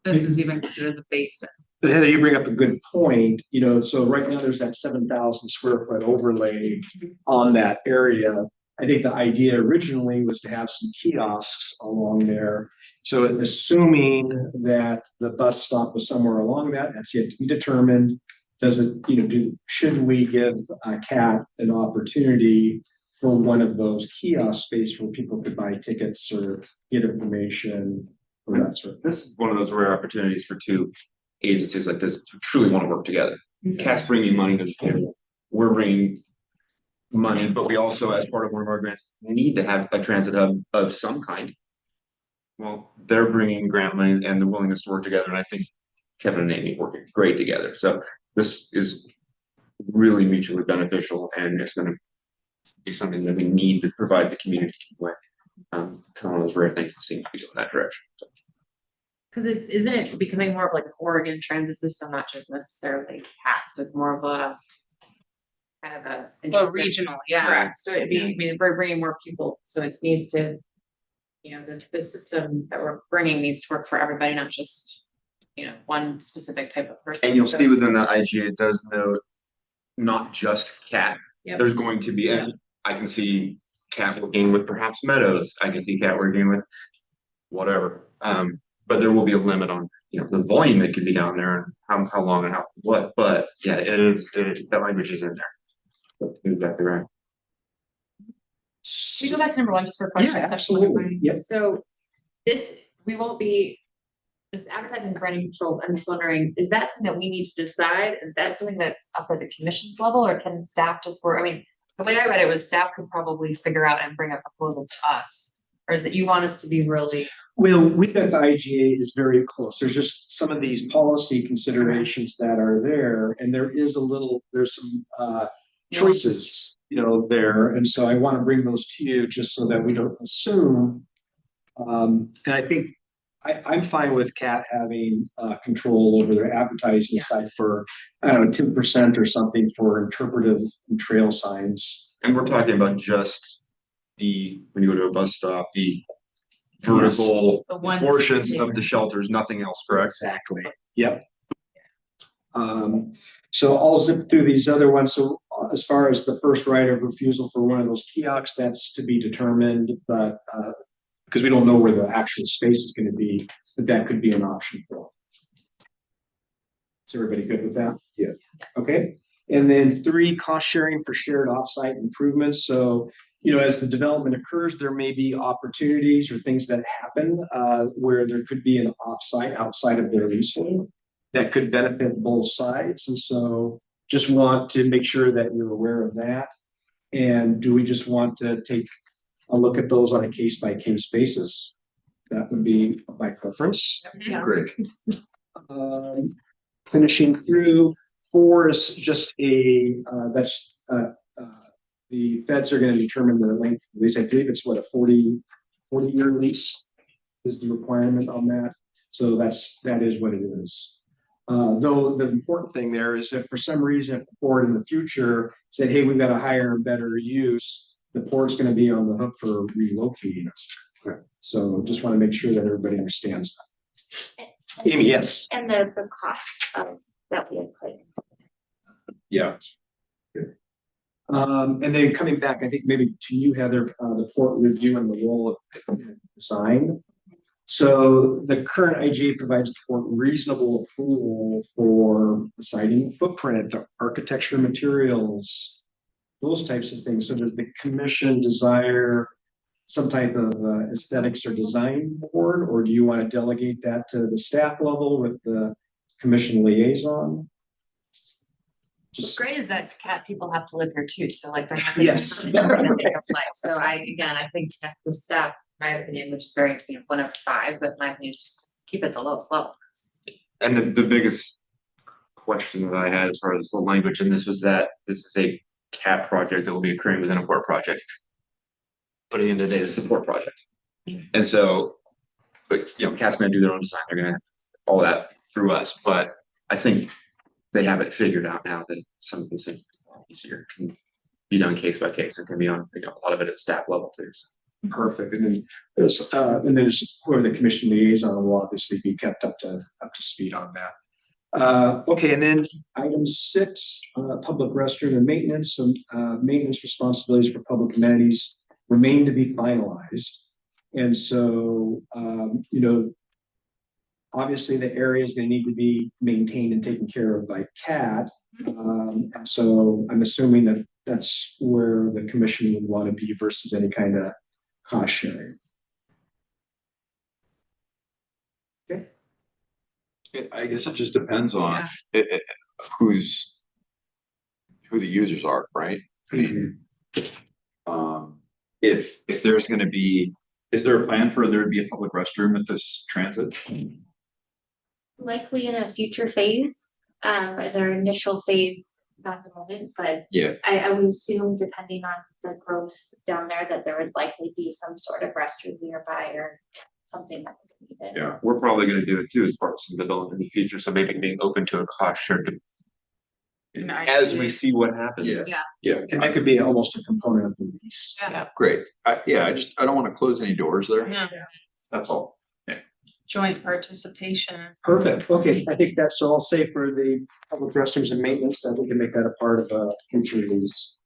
is even considered the basin. But Heather, you bring up a good point, so right now there's that 7,000 square foot overlay on that area. I think the idea originally was to have some kiosks along there. So assuming that the bus stop was somewhere along that's yet to be determined. Does it, should we give CAT an opportunity for one of those kiosk space where people could buy tickets or get information or that sort of thing? This is one of those rare opportunities for two agencies like this to truly want to work together. CAT's bringing money to the table. We're bringing money, but we also, as part of one of our grants, need to have a transit hub of some kind. Well, they're bringing grant money and the willingness to work together, and I think Kevin and Amy working great together. So this is really mutually beneficial, and it's going to be something that we need to provide the community with. Kind of one of those rare things that seem to be going that direction. So. Because isn't it becoming more of like an Oregon transit system, not just necessarily CAT, so it's more of a kind of a. Well, regional, yeah. Correct, so it'd be, I mean, we're bringing more people, so it needs to, the system that we're bringing needs to work for everybody, not just, one specific type of person. And you'll So- see within the IGA, it does note not just CAT. Yep. There's going to be, and I can see CAT working with perhaps Meadows. I can see CAT working with whatever. But there will be a limit on, the volume that could be down there and how long and what. But yeah, that language is in there. That's exactly right. Should we go back to number 1 just for a question? Yeah, absolutely. Yep. So this advertising and branding controls, I'm just wondering, is that something that we need to decide? Is that something that's up at the commission's level, or can staff just work? I mean, The way I read it was staff could probably figure out and bring a proposal to us, or is that you want us to be really? Well, we think the IGA is very close. There's just some of these policy considerations that are there, and there's some choices, there. And so I want to bring those to you just so that we don't assume. And I think I'm fine with CAT having control over their advertising side for, I don't know, 10% or something for interpretive and trail signs. And we're talking about just when you go to a bus stop, the vertical The one- portions of the shelters, nothing else, correct? Exactly. Yep. So I'll zip through these other ones. So as far as the first right of refusal for one of those kiosks, that's to be determined, but because we don't know where the actual space is going to be, but that could be an option for. Is everybody good with that? Yeah. Okay. And then 3, cost sharing for shared offsite improvements. So, as the development occurs, there may be opportunities or things that happen where there could be an offsite outside of their leasehold that could benefit both sides. And so just want to make sure that you're aware of that. And do we just want to take a look at those on a case-by-case basis? That would be my preference. Yeah. Great. Finishing through 4 is just the feds are going to determine the length of the lease. I believe it's what, a 40-year lease is the requirement on that. So that is what it is. Though the important thing there is if for some reason if the port in the future said, hey, we've got a higher and better use, the port's going to be on the hook for relocating us. Okay. So just want to make sure that everybody understands that. Amy, yes. And the cost of that we had put. Yeah. And then coming back, I think maybe to you, Heather, the port review and the role of design. So the current IGA provides the port reasonable approval for the siding footprint, the architecture materials, those types of things. So does the commission desire some type of aesthetics or design board, or do you want to delegate that to the staff level with the commission liaison? What's great is that CAT people have to live here too, so like they're not. Yes. So I think that the staff, my opinion, which is very, 1 of 5, but my opinion is just keep it the lowest level. And the biggest question that I had as far as the language in this was that this is a CAP project that will be occurring within a port project. But at the end of the day, it's a port project. And so, but CAT's gonna do their own design, they're gonna all that through us, but I think they have it figured out now that some of these things easier can be done case by case and can be on, a lot of it at staff level too. So. Perfect. And then there's whoever the commission liaison will obviously be kept up to speed on that. Okay, and then item 6, public restroom and maintenance. So maintenance responsibilities for public amenities remain to be finalized. And so obviously the area is going to need to be maintained and taken care of by CAT. And so I'm assuming that that's where the commission would want to be versus any kind of cost sharing. Okay. I guess it just depends on who the users are, right? I mean, if there's going to be, is there a plan for there to be a public restroom at this transit? Likely in a future phase, their initial phase, not the moment, but Yeah. I would assume depending on the growth down there that there would likely be some sort of restroom nearby or something that would be needed. Yeah, we're probably gonna do it too as part of some development in the future, so maybe being open to a cost share as we see what happens. Yeah. And that could be almost a component of the lease. Yeah. Great. I don't want to close any doors there. Yeah. That's all. Joint participation. Perfect. Okay, I think that's all safe for the public restrooms and maintenance, that we can make that a part of a future lease.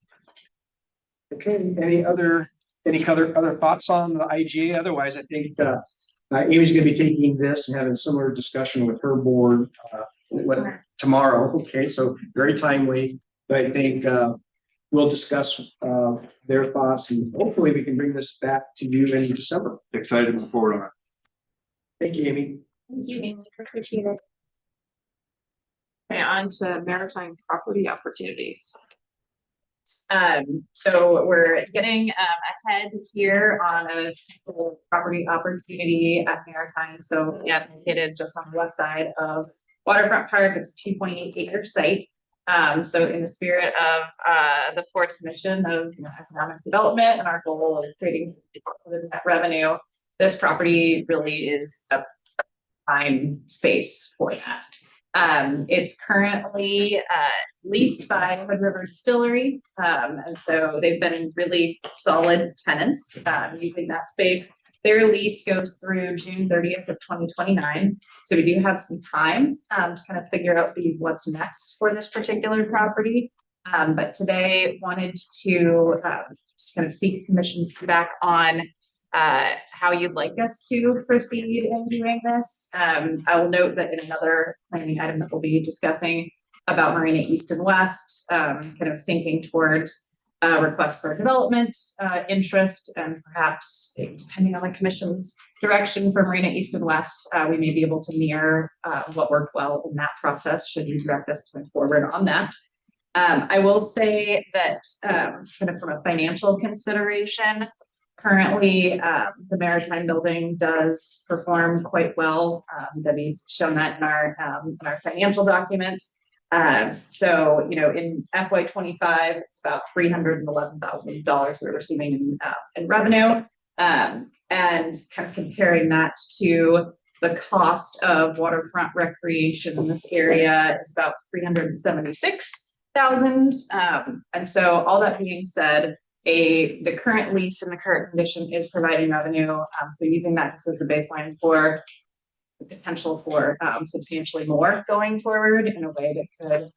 Okay, any other thoughts on the IGA? Otherwise, I think Amy's gonna be taking this and having a similar discussion with her board tomorrow. Okay, so very timely, but I think we'll discuss their thoughts and hopefully we can bring this back to you in December. Excited to move forward on it. Thank you, Amy. Thank you, Amy. Appreciate it. Okay, on to maritime property opportunities. So we're getting ahead here on a property opportunity at Maritime. So yeah, located just on the west side of Waterfront Park. It's a 2.8 acre site. So in the spirit of the port's mission of economic development and our goal of creating net revenue, this property really is a prime space for that. It's currently leased by Hood River Distillery. And so they've been really solid tenants using that space. Their lease goes through June 30th of 2029. So we do have some time to kind of figure out what's next for this particular property. But today wanted to just kind of seek commission feedback on how you'd like us to proceed in doing this. I will note that in another planning item that we'll be discussing about Marina East and West, kind of thinking towards requests for development, interest, and perhaps depending on the commission's direction for Marina East and West, we may be able to mirror what worked well in that process should you direct us to move forward on that. I will say that kind of from a financial consideration, currently the Maritime building does perform quite well. Debbie's shown that in our financial documents. So, in FY25, it's about $311,000 we're receiving in revenue. And kind of comparing that to the cost of waterfront recreation in this area is about $376,000. And so all that being said, the current lease in the current condition is providing revenue. So using that just as a baseline for the potential for substantially more going forward in a way that could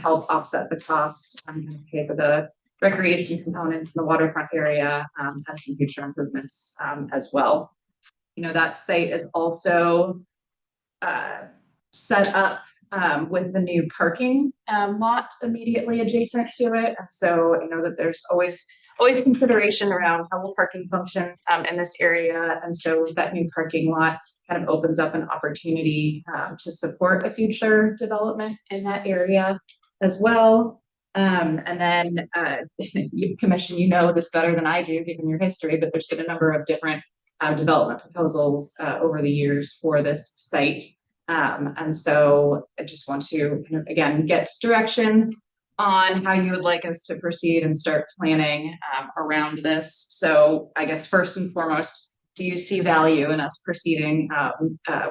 help offset the cost and pay for the recreation components in the waterfront area and some future improvements as well. That site is also set up with the new parking lot immediately adjacent to it. And so that there's always consideration around how will parking function in this area. And so that new parking lot kind of opens up an opportunity to support a future development in that area as well. And then Commission, this better than I do, given your history, but there's been a number of different development proposals over the years for this site. And so I just want to kind of, again, get direction on how you would like us to proceed and start planning around this. So I guess first and foremost, do you see value in us proceeding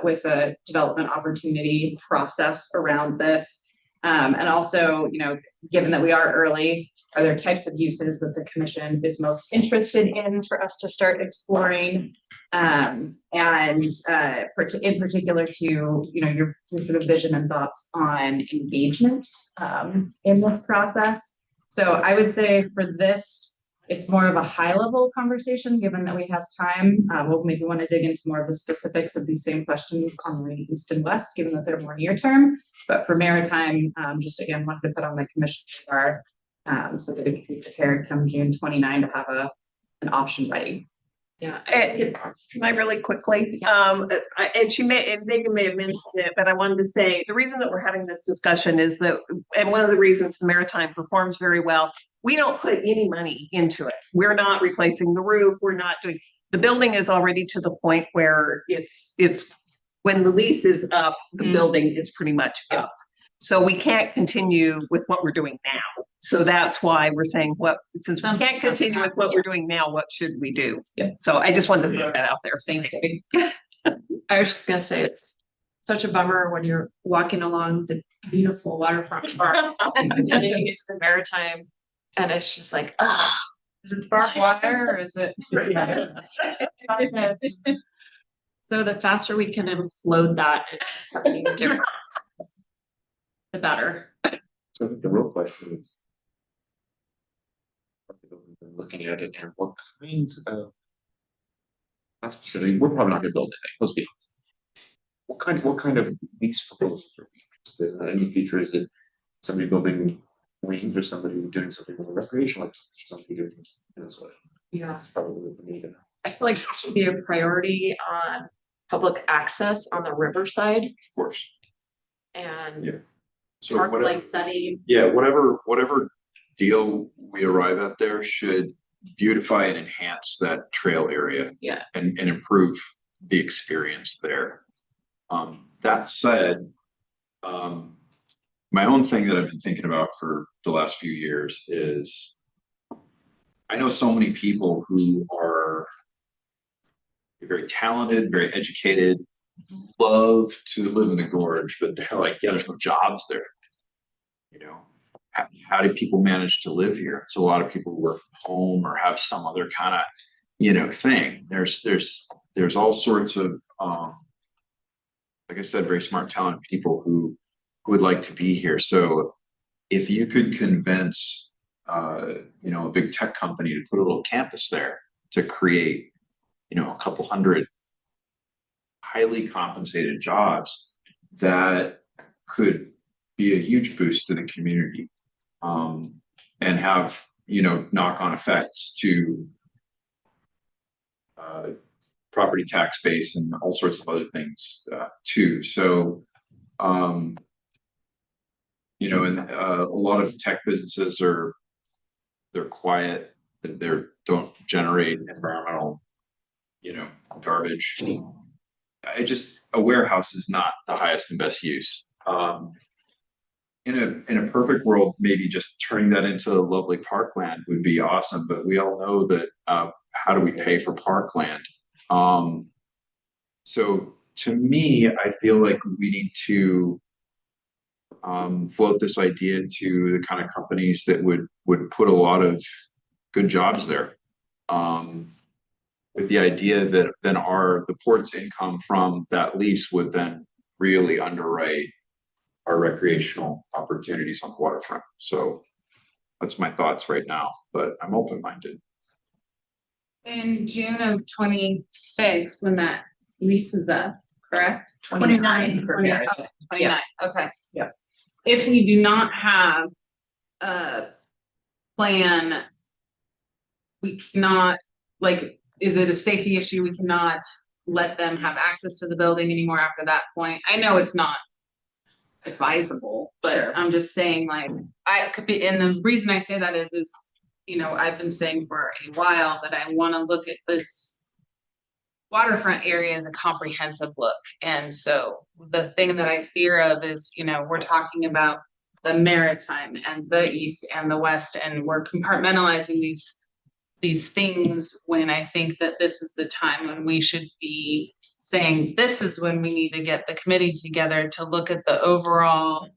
with a development opportunity process around this? And also, given that we are early, are there types of uses that the commission is most interested in for us to start exploring? And in particular to, your sort of vision and thoughts on engagement in this process. So I would say for this, it's more of a high level conversation, given that we have time. We'll maybe want to dig into more of the specifics of these same questions on Marina East and West, given that they're more near term. But for Maritime, just again, wanted to put on the commission radar so that we can be prepared come June 29 to have an option ready. Yeah, can I really quickly, and Megan may have mentioned it, but I wanted to say, the reason that we're having this discussion is that, and one of the reasons the Maritime performs very well, we don't put any money into it. We're not replacing the roof. We're not doing, the building is already to the point where it's, when the lease is up, the building is pretty much up. So we can't continue with what we're doing now. So that's why we're saying since we can't continue with what we're doing now, what should we do? Yeah. So I just wanted to throw that out there. Thanks. I was just gonna say, it's such a bummer when you're walking along the beautiful waterfront park and then you get to the Maritime and it's just like, is it dark water or is it? So the faster we can implode that and something different, the better. So I think the real question is, looking at it and what kinds of, not specifically, we're probably not gonna build anything, let's be honest. What kind of lease proposals are we interested in the future? Is it somebody building wings or somebody doing something more recreational, like somebody doing sort of, Yeah. probably what we need to know. I feel like this would be a priority on public access on the riverside. Of course. And Yeah. So park whatever- like setting. Yeah, whatever deal we we arrive at there should beautify and enhance that trail area. Yeah. And improve the experience there. That said, my own thing that I've been thinking about for the last few years is I know so many people who are very talented, very educated, love to live in the gorge, but they're like, yeah, there's no jobs there. You know, how do people manage to live here? So a lot of people work from home or have some other kind of, you know, thing. There's all sorts of, like I said, very smart, talented people who would like to be here. So if you could convince, you know, a big tech company to put a little campus there to create, you know, a couple hundred highly compensated jobs, that could be a huge boost to the community, and have, you know, knock-on effects to property tax base and all sorts of other things too. So, you know, and a lot of tech businesses they're quiet, they don't generate environmental, you know, garbage. A warehouse is not the highest and best use. In a perfect world, maybe just turning that into a lovely parkland would be awesome, but we all know that how do we pay for parkland? So to me, I feel like we need to float this idea to the kind of companies that would put a lot of good jobs there. With the idea that then the port's income from that lease would then really underwrite our recreational opportunities on the waterfront. So that's my thoughts right now, but I'm open-minded. In June of 26, when that lease is up, correct? 29 for marriage. 29, okay. Yeah. If we do not have a plan, we cannot, like, is it a safety issue? We cannot let them have access to the building anymore after that point. I know it's not advisable, but Sure. I'm just saying, like, I could be, and the reason I say that is, you know, I've been saying for a while that I want to look at this waterfront area as a comprehensive look. And so the thing that I fear of is, you know, we're talking about the maritime and the east and the west, and we're compartmentalizing these things, when I think that this is the time when we should be saying, this is when we need to get the committee together to look at the overall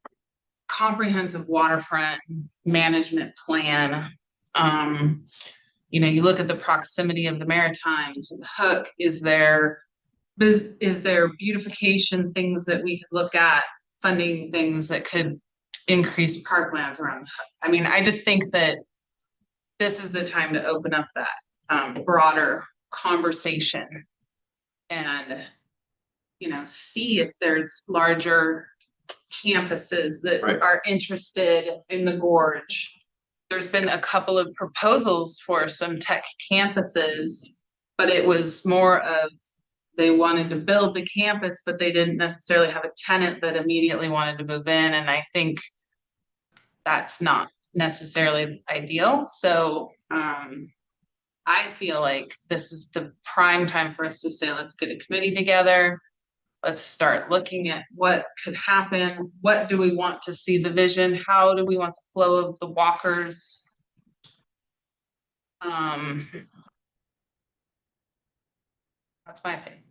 comprehensive waterfront management plan. You know, you look at the proximity of the maritime to the hook. Is there beautification things that we could look at, funding things that could increase parklands around the hook? I mean, I just think that this is the time to open up that broader conversation and, you know, see if there's larger campuses that Right. are interested in the gorge. There's been a couple of proposals for some tech campuses, but it was more of they wanted to build the campus, but they didn't necessarily have a tenant that immediately wanted to move in. And I think that's not necessarily ideal. So I feel like this is the prime time for us to say, let's get a committee together. Let's start looking at what could happen. What do we want to see the vision? How do we want the flow of the walkers? That's my opinion.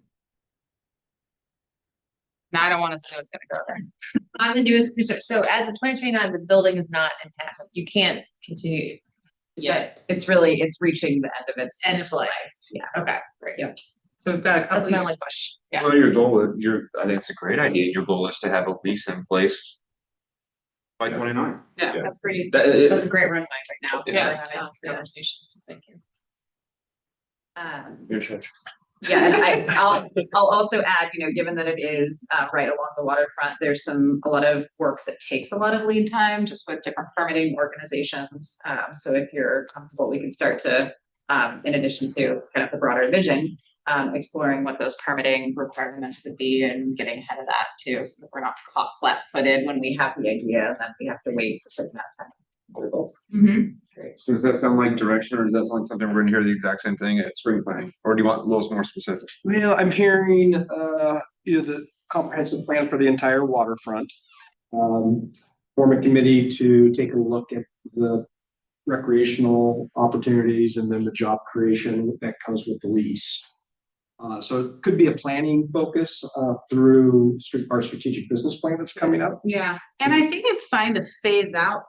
Now, I don't want to say what's gonna go there. I'm the newest commissioner, so as of 2029, the building is not intact, you can't continue. Yeah, it's reaching the end of its End of useful life. life. Yeah, okay, Great. yeah, So we've got a couple that's my of only years. question. Yeah. Well, your goal is, I think it's a great idea. Your goal is to have a lease in place by 29. Yeah. That's pretty, That- that's a great runway right now. Yeah. We're having this conversation, so thank you. Your church. Yeah, and I'll also add, you know, given that it is right along the waterfront, there's a lot of work that takes a lot of lead time just with different permitting organizations. So if you're comfortable, we can start to, in addition to kind of the broader vision, exploring what those permitting requirements would be and getting ahead of that too, so that we're not caught flat-footed when we have the idea and then we have to wait a certain amount of time. goals. So does that sound like direction, or does that sound like something we're gonna hear the exact same thing at spring planning? Or do you want a little more specific? Well, I'm hearing, the comprehensive plan for the entire waterfront. Form a committee to take a look at the recreational opportunities and then the job creation that comes with the lease. So it could be a planning focus, through our strategic business plan that's coming up. Yeah, and I think it's fine to phase out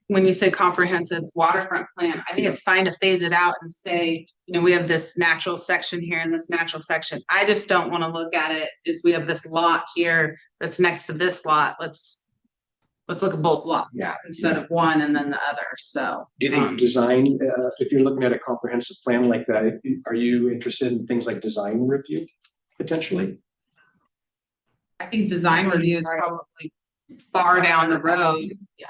when you say comprehensive waterfront plan, I think it's fine to phase it out and say, we have this natural section here and this natural section. I just don't want to look at it as we have this lot here that's next to this lot. Let's look at both lots instead of one and then the other. So Do you think design, if you're looking at a comprehensive plan like that, are you interested in things like design review potentially? I think design review is probably far down the road. Yeah.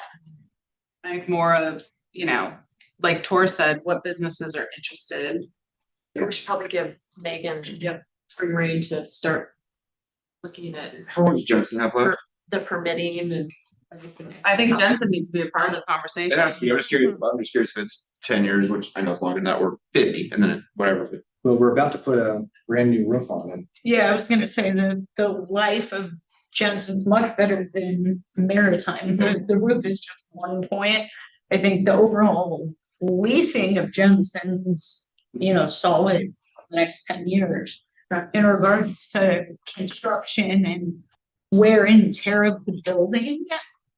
I think more of, like Tor said, what businesses are interested. We should probably give Megan free rein to start looking at How long does Jensen have left? the permitting and everything. I think Jensen needs to be a part of the conversation. It has to be. I'm just curious if it's 10 years, which I know is longer than that, or 50, and then whatever. Well, we're about to put a brand new roof on it. Yeah, I was gonna say the life of Jensen's much better than Maritime. The roof is just one point. I think the overall leasing of Jensen's, solid for the next 10 years. In regards to construction and wear and tear of the building,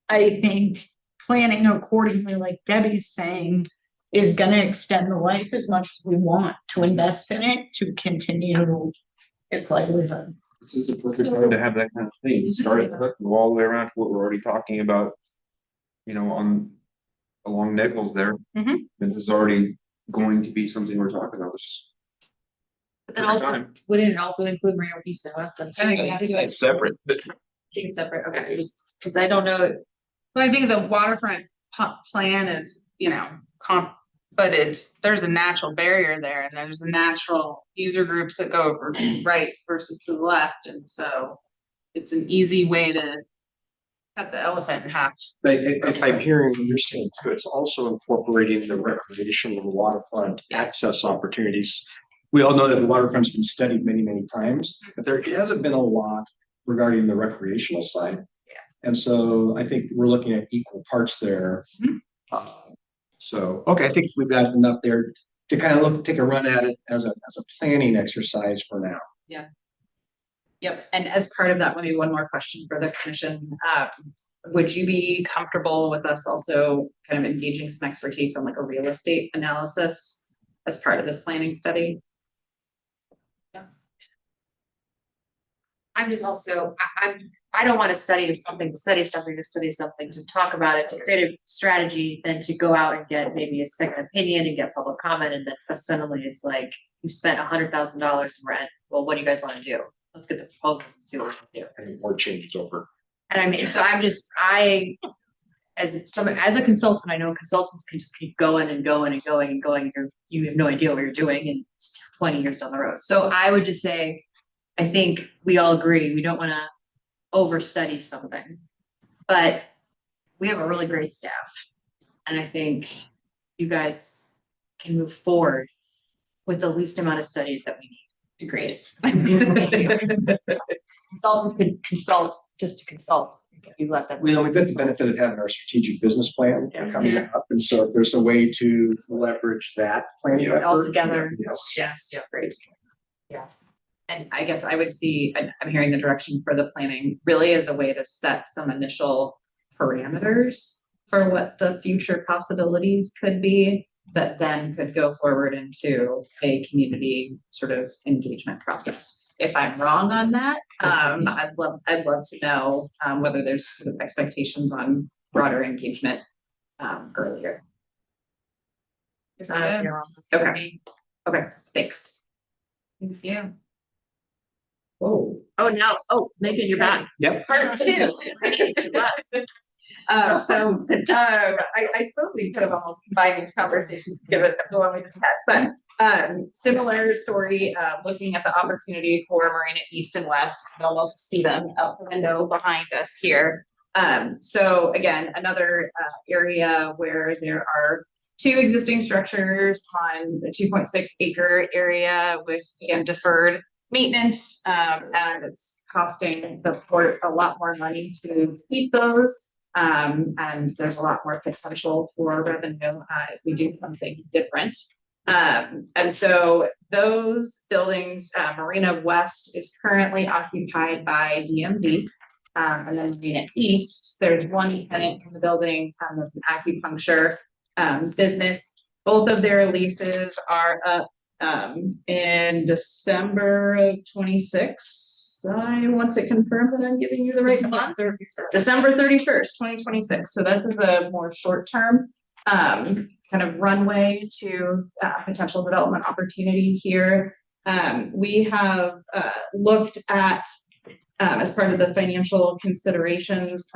I think planning accordingly, like Debbie's saying, is gonna extend the life as much as we want to invest in it to continue its livelihood. This is a perfect time to have that kind of thing. Start it go all the way around to what we're already talking about, along Nichols there. And this is already going to be something we're talking about. But then also, wouldn't it also include Marina East and West? I think It's separate. Being separate, okay, just because I don't know. Well, I think the waterfront plan is, but there's a natural barrier there, and there's a natural user groups that go right versus to the left, and so it's an easy way to cut the elephant in half. I'm hearing what you're saying too. It's also incorporating the recreation and waterfront access opportunities. We all know that the waterfront's been studied many, many times, but there hasn't been a lot regarding the recreational side. And so I think we're looking at equal parts there. Okay, I think we've got enough there to kind of take a run at it as a planning exercise for now. Yeah. Yep, and as part of that, maybe one more question for the commission. Would you be comfortable with us also kind of engaging some expertise on like a real estate analysis as part of this planning study? I'm just also, I don't want to study something, to talk about it, to create a strategy, then to go out and get maybe a second opinion and get public comment. And then suddenly it's like, you spent $100,000 in rent. Well, what do you guys want to do? Let's get the proposals and see what we can do. And more changes over. And I mean, so as a consultant, I know consultants can just keep going and going and going and going. You have no idea what you're doing, and it's 20 years down the road. So I would just say, I think we all agree, we don't want to overstudy something, but we have a really great staff. And I think you guys can move forward with the least amount of studies that we need. Agreed. Consultants could consult just to consult. If you let them. We've got the benefit of having our strategic business plan coming up. And so if there's a way to leverage that planning effort, all together. Yes, great. Yeah. And I guess I would see, I'm hearing the direction for the planning really as a way to set some initial parameters for what the future possibilities could be, that then could go forward into a community sort of engagement process. If I'm wrong on that, I'd love to know whether there's sort of expectations on broader engagement earlier. Is that okay? Okay, thanks. Thank you. Oh, now, Megan, you're back. Yep. Part two. I suppose we could have almost combined these conversations given the one we just had, but similar story, looking at the opportunity for Marina East and West. You can almost see them out the window behind us here. So again, another area where there are two existing structures on the 2.6 acre area with, again, deferred maintenance, and it's costing the port a lot more money to keep those. And there's a lot more potential for revenue if we do something different. And so those buildings, Marina West is currently occupied by DMV. And then Marina East, there's one tenant in the building, that's an acupuncture business. Both of their leases are up in December of 26. I want to confirm that I'm giving you the right month. December 31st, 2026. So this is a more short-term kind of runway to potential development opportunity here. We have looked at, as part of the financial considerations,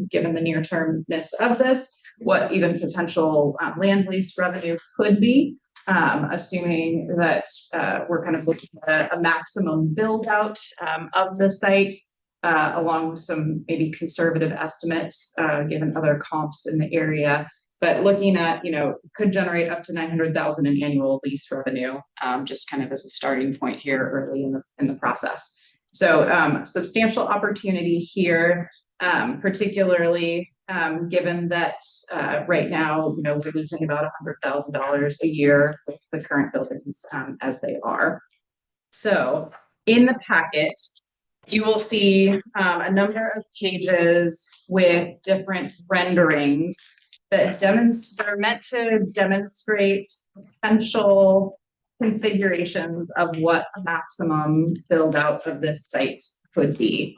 given the near-termness of this, what even potential land lease revenue could be, assuming that we're kind of looking at a maximum build out of the site, along with some maybe conservative estimates, given other comps in the area. But looking at, could generate up to 900,000 in annual lease revenue, just kind of as a starting point here early in the process. So substantial opportunity here, particularly given that right now, we're losing about $100,000 a year with the current buildings as they are. So in the packet, you will see a number of pages with different renderings that are meant to demonstrate potential configurations of what a maximum build out of this site could be.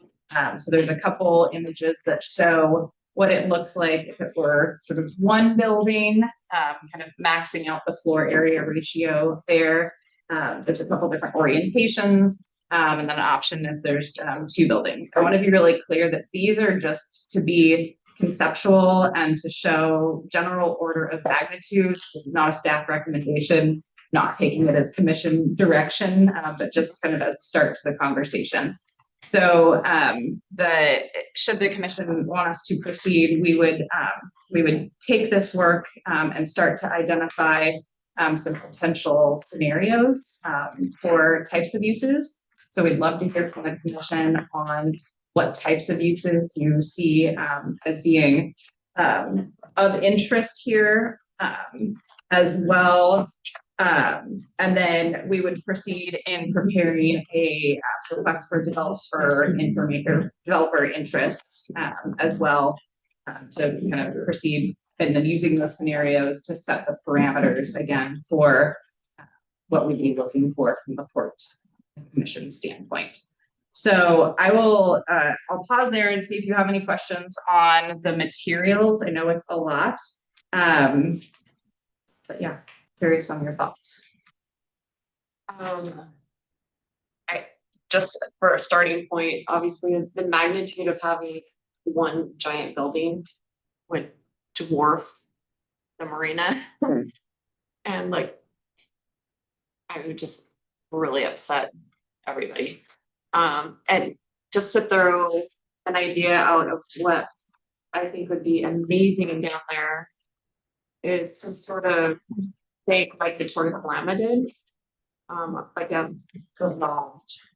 So there's a couple images that show what it looks like if it were sort of one building, kind of maxing out the floor area ratio there. There's a couple different orientations, and then an option if there's two buildings. I want to be really clear that these are just to be conceptual and to show general order of magnitude. This is not a staff recommendation, not taking it as commission direction, but just kind of as a start to the conversation. So should the commission want us to proceed, we would take this work and start to identify some potential scenarios for types of uses. So we'd love to hear from the commission on what types of uses you see as being of interest here as well. And then we would proceed in preparing a request for developer interest as well, to kind of proceed and then using those scenarios to set the parameters again for what we'd be looking for from the Ports Commission standpoint. So I'll pause there and see if you have any questions on the materials. I know it's a lot, but yeah. Curious on your thoughts. Just for a starting point, obviously the magnitude of having one giant building would dwarf the marina. And I would just really upset everybody. And just to throw an idea out of what I think would be amazing down there is some sort of think like Victoria Kalama did, like a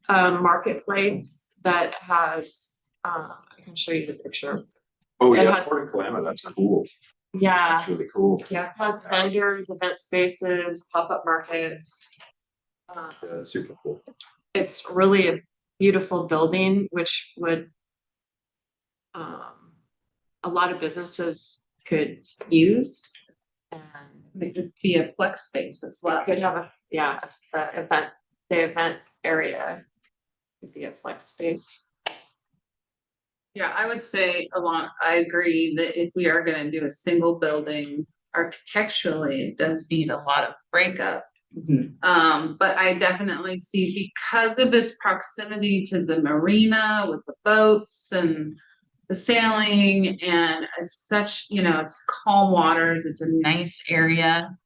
marketplace that has, I can show you the picture. Oh, It yeah, has- Port Kalama, that's cool. Yeah, That's really cool. yeah, it has vendors, event spaces, pop-up markets. Yeah, that's super cool. It's really a beautiful building, which would a lot of businesses could use. And It could be a flex space as well. could have the event area could be a flex space. Yeah, I would say I agree that if we are gonna do a single building, architecturally, it does need a lot of breakup. But I definitely see, because of its proximity to the marina with the boats and the sailing, and it's such, it's calm waters, it's a nice area.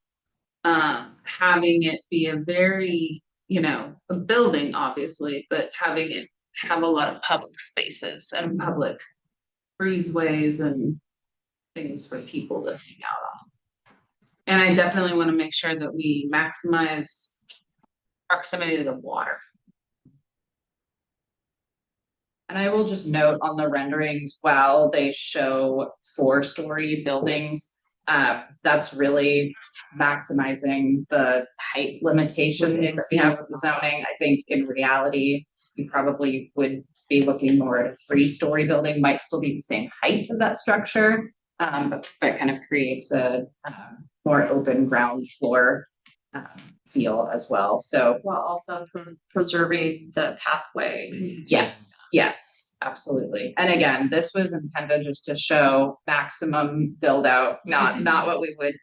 Having it be a very, a building obviously, but having it have a lot of public spaces and public breezeways and things for people to hang out on. And I definitely want to make sure that we maximize proximity to the water. And I will just note on the renderings, while they show 4-story buildings, that's really maximizing the height limitations that we have with the zoning. I think in reality, you probably would be looking more at a 3-story building, might still be the same height of that structure, but kind of creates a more open ground floor feel as well. So While also preserving the pathway. yes, absolutely. And again, this was intended just to show maximum build out, not what we would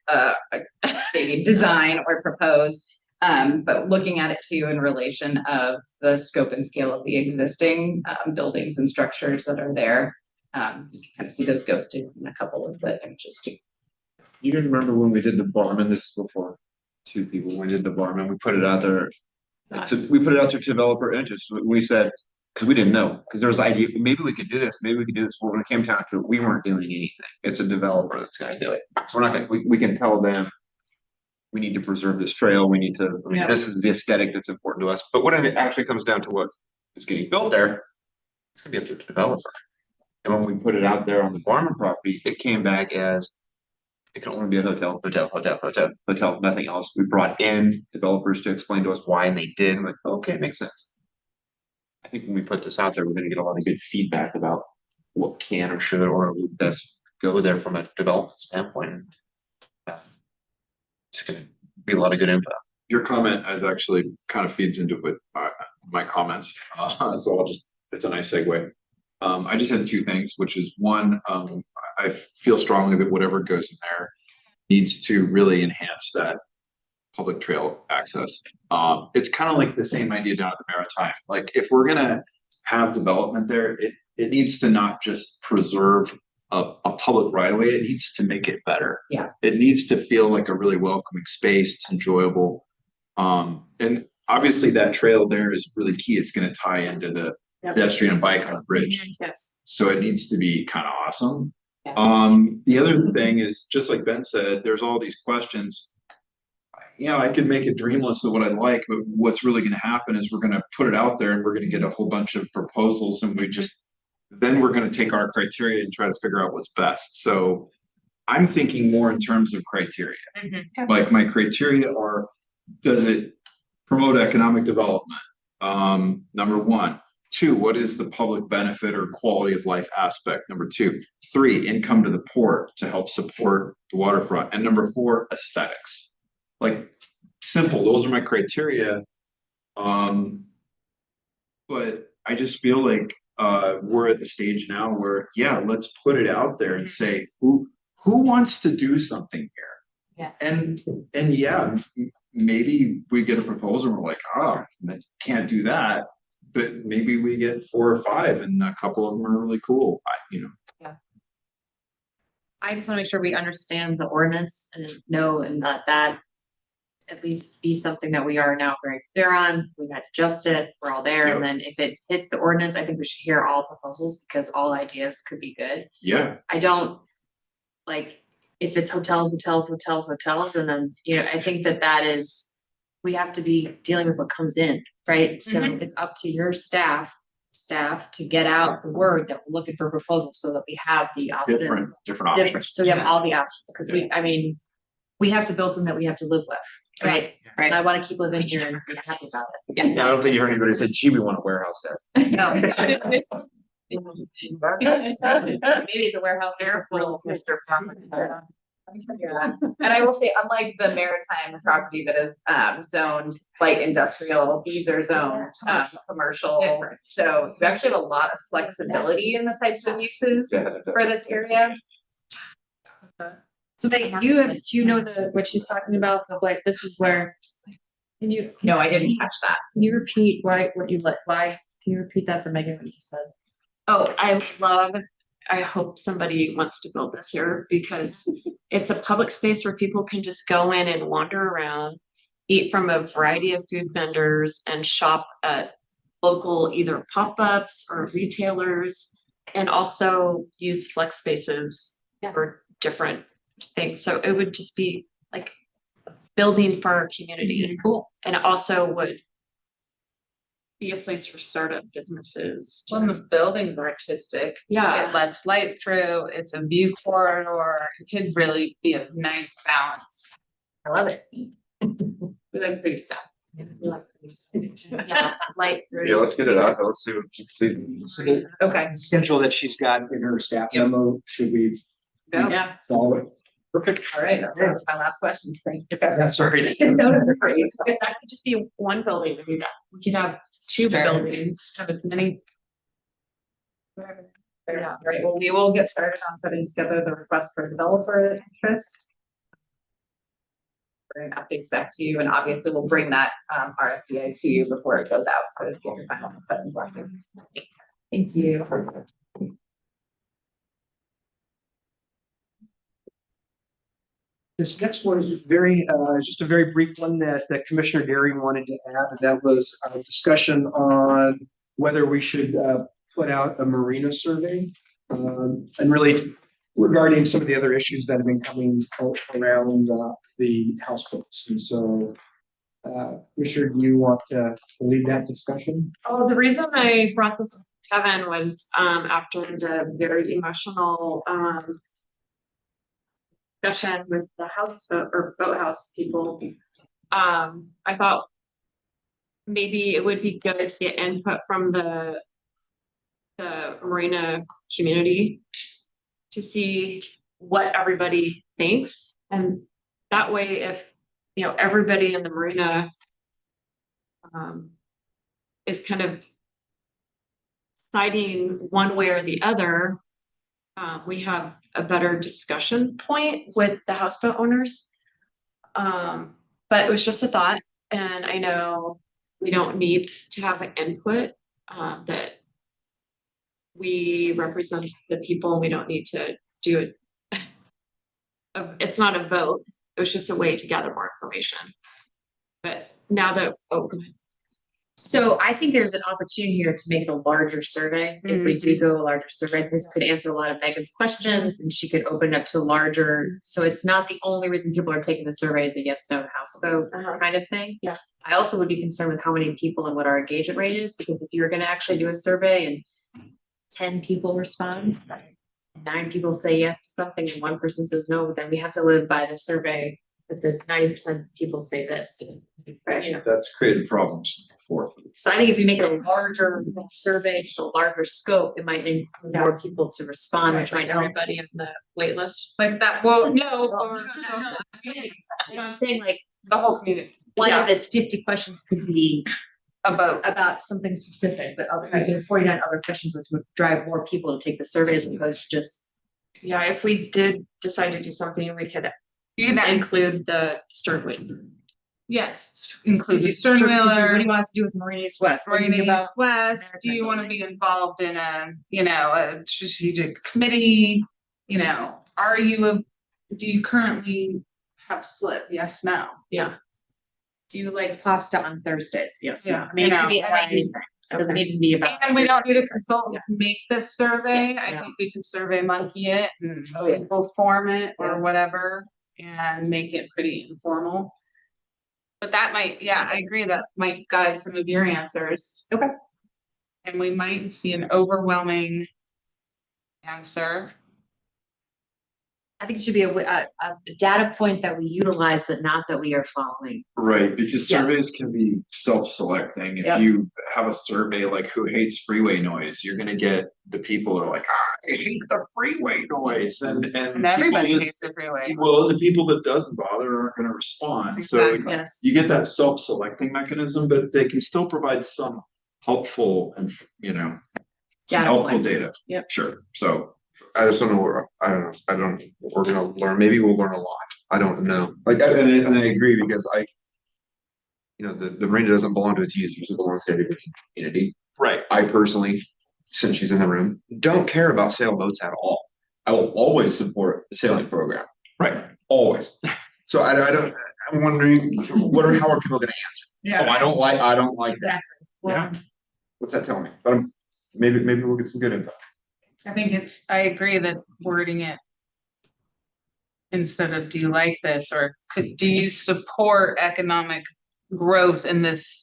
maybe design or propose. But looking at it too in relation of the scope and scale of the existing buildings and structures that are there. You can kind of see those ghosted in a couple of the images too. You guys remember when we did the Barman, this is before 2 people, when we did the Barman, we put it out there. We put it out to developer interest, we said, because we didn't know, because there was idea, maybe we could do this, maybe we could do this, but when it came down to it, we weren't doing anything. It's a developer that's gonna do it, so we're not gonna, we can tell them. We need to preserve this trail, we need to, I mean, this is the aesthetic that's important to us, but when it actually comes down to what is getting built there. It's gonna be up to the developer. And when we put it out there on the Barman property, it came back as. It can only be a hotel, nothing else. We brought in developers to explain to us why, and they did. I'm like, okay, it makes sense. I think when we put this out there, we're gonna get a lot of good feedback about what can or should or would best go there from a development standpoint. It's gonna be a lot of good info. Your comment is actually kind of feeds into with my comments, so it's a nice segue. I just had 2 things, which is one, I feel strongly that whatever goes in there needs to really enhance that public trail access. It's kind of like the same idea down at the Maritime. Like if we're gonna have development there, it needs to not just preserve a public right of way, it needs to make it better. Yeah. It needs to feel like a really welcoming space, it's enjoyable. And obviously that trail there is really key. It's gonna tie into the pedestrian and bike on a bridge. Yes. So it needs to be kind of awesome. The other thing is, just like Ben said, there's all these questions. You know, I could make a dream list of what I'd like, but what's really gonna happen is we're gonna put it out there and we're gonna get a whole bunch of proposals and then we're gonna take our criteria and try to figure out what's best. So I'm thinking more in terms of criteria. Like my criteria are, does it promote economic development? Number 1. 2, what is the public benefit or quality of life aspect? Number 2. 3, income to the port to help support the waterfront. And number 4, aesthetics. Like simple, those are my criteria. But I just feel like we're at the stage now where, yeah, let's put it out there and say, who wants to do something here? Yeah. And yeah, maybe we get a proposal and we're like, can't do that. But maybe we get 4 or 5 and a couple of them are really cool, I just wanna make sure we understand the ordinance and know and that at least be something that we are now very clear on. We got adjust it, we're all there, and then if it hits the ordinance, I think we should hear all proposals because all ideas could be good. Yeah. I don't like if it's hotels, and then, you know, I think that is, we have to be dealing with what comes in, right? So it's up to your staff to get out the word that we're looking for proposals so that we have the option. Different options. So we have all the options, because we have to build something that we have to live with, right? And I wanna keep living here and be happy about it. Yeah, I don't think you heard anybody say, gee, we want a warehouse there. No. Maybe the warehouse. Mr. And I will say, unlike the Maritime property that is zoned light industrial, these are zoned commercial. So you actually have a lot of flexibility in the types of uses for this area. So you know what she's talking about, of like, this is where. No, I didn't catch that. Can you repeat why can you repeat that for Megan, what you said? Oh, I hope somebody wants to build this here because it's a public space where people can just go in and wander around, eat from a variety of food vendors and shop at local either pop-ups or retailers. and also use flex spaces for different things. So it would just be like building for our community. Cool. And it also would be a place for startup businesses. When the building's artistic. Yeah. It lets light through, it's a view corridor, it could really be a nice balance. I love it. We like pretty stuff. Yeah, light. Yeah, let's get it out. Let's see. Okay. The schedule that she's got in her staff memo, should we Yeah, follow it? Perfect. all right, that was my last question, thank you. Yeah, sorry. If that could just be one building, we could have two buildings. Have as many. Yeah, right, well, we will get started on putting together the request for developer interest. Bring updates back to you, and obviously we'll bring that RFPA to you before it goes out, so you can find all the buttons left. Thank you. This next one is just a very brief one that Commissioner Derry wanted to add, and that was a discussion on whether we should put out a marina survey. And really regarding some of the other issues that have been coming around the houseboats. And so, Commissioner, do you want to lead that discussion? Oh, the reason I brought this up to Kevin was after the very emotional discussion with the houseboat or boathouse people. I thought maybe it would be good to get input from the marina community to see what everybody thinks, and that way, if everybody in the marina is kind of siding one way or the other, we have a better discussion point with the houseboat owners. But it was just a thought, and I know we don't need to have an input, that we represent the people, and we don't need to do it. It's not a vote, it was just a way to gather more information. But now that, go ahead. So I think there's an opportunity here to make a larger survey. If we do go a larger survey, this could answer a lot of Megan's questions, and she could open up to larger. So it's not the only reason people are taking the survey is a yes, no, houseboat kind of thing. Yeah. I also would be concerned with how many people and what our engagement rate is, because if you're gonna actually do a survey and 10 people respond, 9 people say yes to something and 1 person says no, then we have to live by the survey that says 90% people say this. Right? That's created problems before. So I think if you make it a larger survey, a larger scope, it might include more people to respond and try to help. Everybody in the wait list. Like that, well, no, or I'm saying like the whole community. one of the 50 questions could be About about something specific, but other, 49 other questions which would drive more people to take the survey as opposed to just. Yeah, if we did decide to do something, we could that include the sternway. yes, include the What stern do wheeler. you want us to do with Marina East West? What do you think Marina about- East West, do you want to be involved in a strategic committee? Do you currently have slip? Yes, no. Yeah. Do you like pasta on Thursdays? Yes. Yeah, I mean, it could be you know, anything. It doesn't even be about. And we don't need a consultant to make this survey. Yes, I yeah. think we can survey monkey it and Oh, yeah. people form it or whatever and make it pretty informal. But that might, yeah, I agree, that might guide some of your answers. Okay. And we might see an overwhelming answer. I think it should be a data point that we utilize, but not that we are following. Right, because Yes. surveys can be self-selecting. If Yep. you have a survey like who hates freeway noise, you're gonna get the people who are like, I hate the freeway noise and. And everybody people- hates the freeway. Well, the people that doesn't bother aren't gonna respond, so Exactly. Yes. you get that self-selecting mechanism, but they can still provide some helpful and, some Data helpful points. data. Yep. Sure, so. I just don't know where, I don't know what we're gonna learn, maybe we'll learn a lot, I don't know, like, and I agree, because the marina doesn't belong to its users, it belongs to every community. Right. I personally, since she's in the room, don't care about sailboats at all. I will always support the sailing program, Right. always. So I'm wondering, how are people gonna answer? Oh, I don't like that. Exactly. Yeah. What's that telling me? But maybe we'll get some good info. I think I agree that wording it instead of do you like this, or do you support economic growth in this?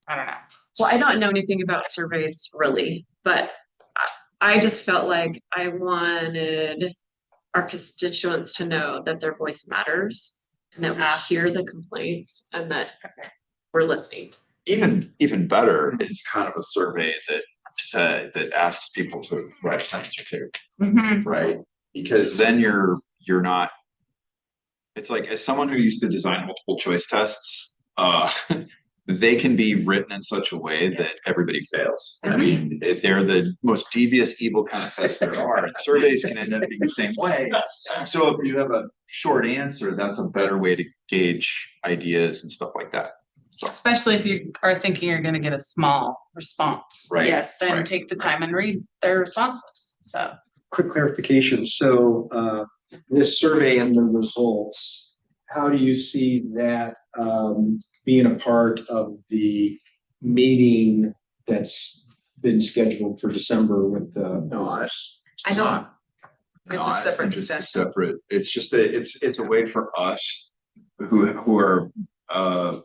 I don't know. Well, I don't know anything about surveys really, but I just felt like I wanted our constituents to know that their voice matters and that we hear the complaints and that we're listening. Even better is kind of a survey that asks people to write a sentence or two, right? Because then you're not. It's like, as someone who used to design multiple choice tests, they can be written in such a way that everybody fails. I mean, they're the most devious, evil kind of tests there are, and surveys can end up being the same way. So if you have a short answer, that's a better way to gauge ideas and stuff like that. Especially if you are thinking you're gonna get a small response. Right. Yes, and Right. take the time and read their responses, so. Quick clarification. So this survey and the results, how do you see that being a part of the meeting that's been scheduled for December with the? No, I don't. It's a separate discussion. Separate. It's just it's a way for us who are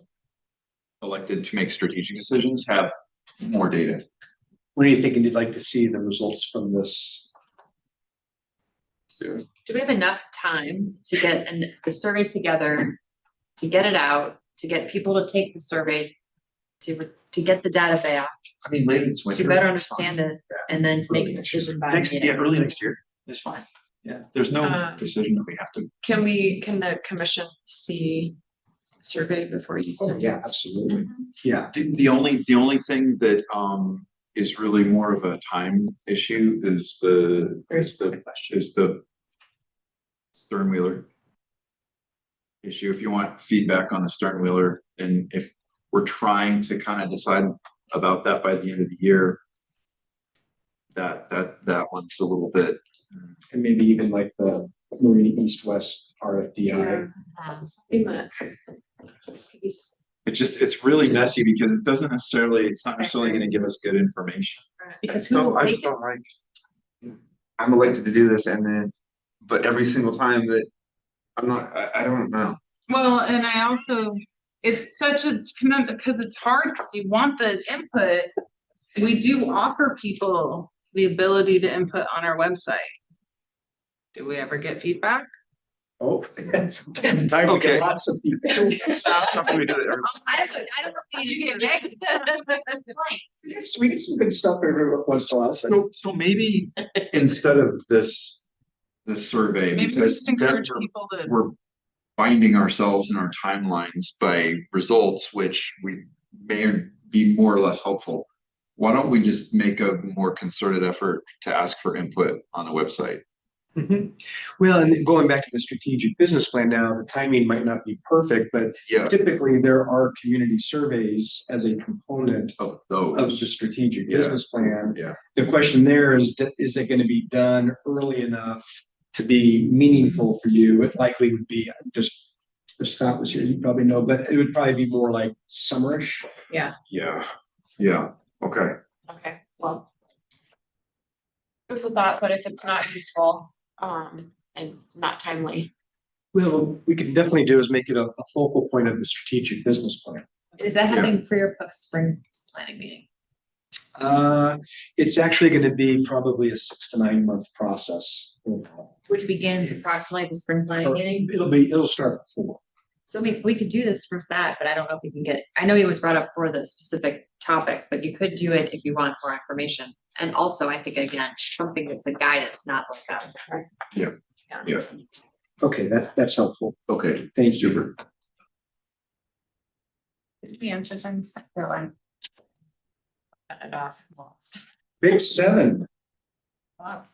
elected to make strategic decisions have more data. What are you thinking you'd like to see the results from this? Do we have enough time to get the survey together, to get it out, to get people to take the survey, to get the data back, I mean, late this winter. to better understand it, and then to make a decision by meeting? early next year is fine. Yeah, there's no decision that we have to. Can the commission see survey before you Oh, send? yeah, absolutely. Yeah. The only thing that is really more of a time issue is the Sternwheeler issue. If you want feedback on the Sternwheeler, and if we're trying to kind of decide about that by the end of the year, that one's a little bit. And maybe even like the Marina East-West RFDI. It's really messy because it's not necessarily going to give us good information. Because I just don't like, I'm elected to do this, but every single time that I don't know. Well, and I also, it's such a commitment because it's hard because you want the input. We do offer people the ability to input on our website. Do we ever get feedback? Oh, time we get lots of people. I don't know if you get We get some good stuff every once in a while. So maybe instead of this survey, Maybe we because just encourage people to. we're binding ourselves in our timelines by results, which we may be more or less helpful. Why don't we just make a more concerted effort to ask for input on the website? Well, and going back to the strategic business plan now, the timing might not be perfect, but Yeah. typically there are community surveys as a component Of of those. the strategic Yeah. business plan. Yeah. The question there is it going to be done early enough to be meaningful for you? It likely would be, just if Scott was here, he'd probably know, but it would probably be more like summerish. Yeah, Yeah, okay. okay, well. It was a thought, but if it's not useful, and not timely. Well, we could definitely do is make it a focal point of the strategic business plan. Is that happening pre or post spring planning meeting? It's actually going to be probably a 6 to 9 month process. Which begins approximately the spring planning meeting? It'll start before. So we could do this first that, but I don't know if we can get it. I know it was brought up for the specific topic, but you could do it if you want more information. And also, I think again, something that's a guidance, not like a. Yeah. Okay, that's helpful. Okay. Thank you. Super. The answer things. Cut it off. Big 7. Wow.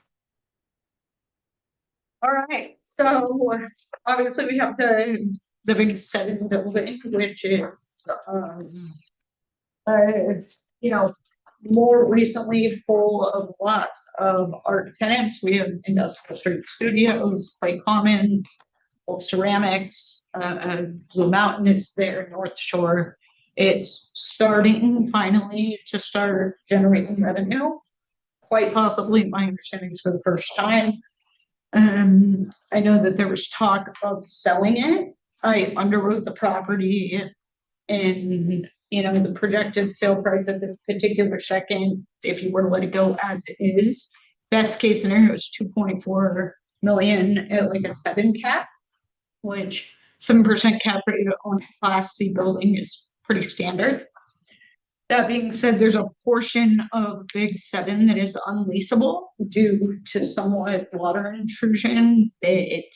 All right, so obviously we have the big 7 building, which is, you know, more recently full of lots of art tenants. We have Industrial Street Studios, Clay Commons, Old Ceramics, Blue Mountain is there, North Shore. It's starting finally to start generating revenue. quite possibly, my understanding is for the first time. I know that there was talk of selling it. I underwrote the property and, you know, the projected sale price at this particular second, if you were to let it go as it is, best case scenario is 2.4 million at like a 7 cap, which 7% cap rate on a Class C building is pretty standard. That being said, there's a portion of Big 7 that is unleasable due to somewhat water intrusion. It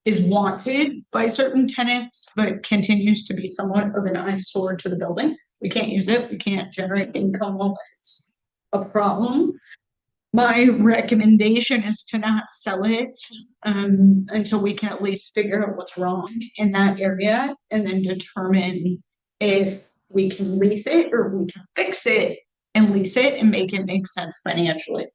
is wanted by certain tenants, but continues to be somewhat of an eyesore to the building. We can't use it. We can't generate income while it's a problem. My recommendation is to not sell it until we can at least figure out what's wrong in that area and then determine if we can lease it or we can fix it and lease it and make it make sense financially.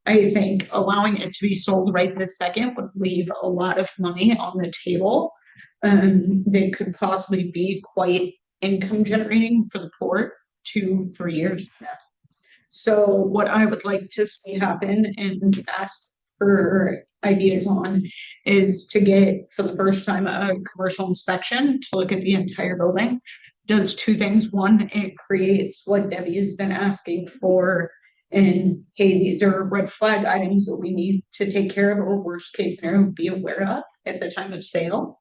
I think allowing it to be sold right this second would leave a lot of money on the table. That could possibly be quite income generating for the port 2-3 years from now. So what I would like to see happen and ask for ideas on is to get, for the first time, a commercial inspection to look at the entire building. Does 2 things. One, it creates what Debbie has been asking for. And hey, these are red flag items that we need to take care of, or worst case scenario, be aware of at the time of sale.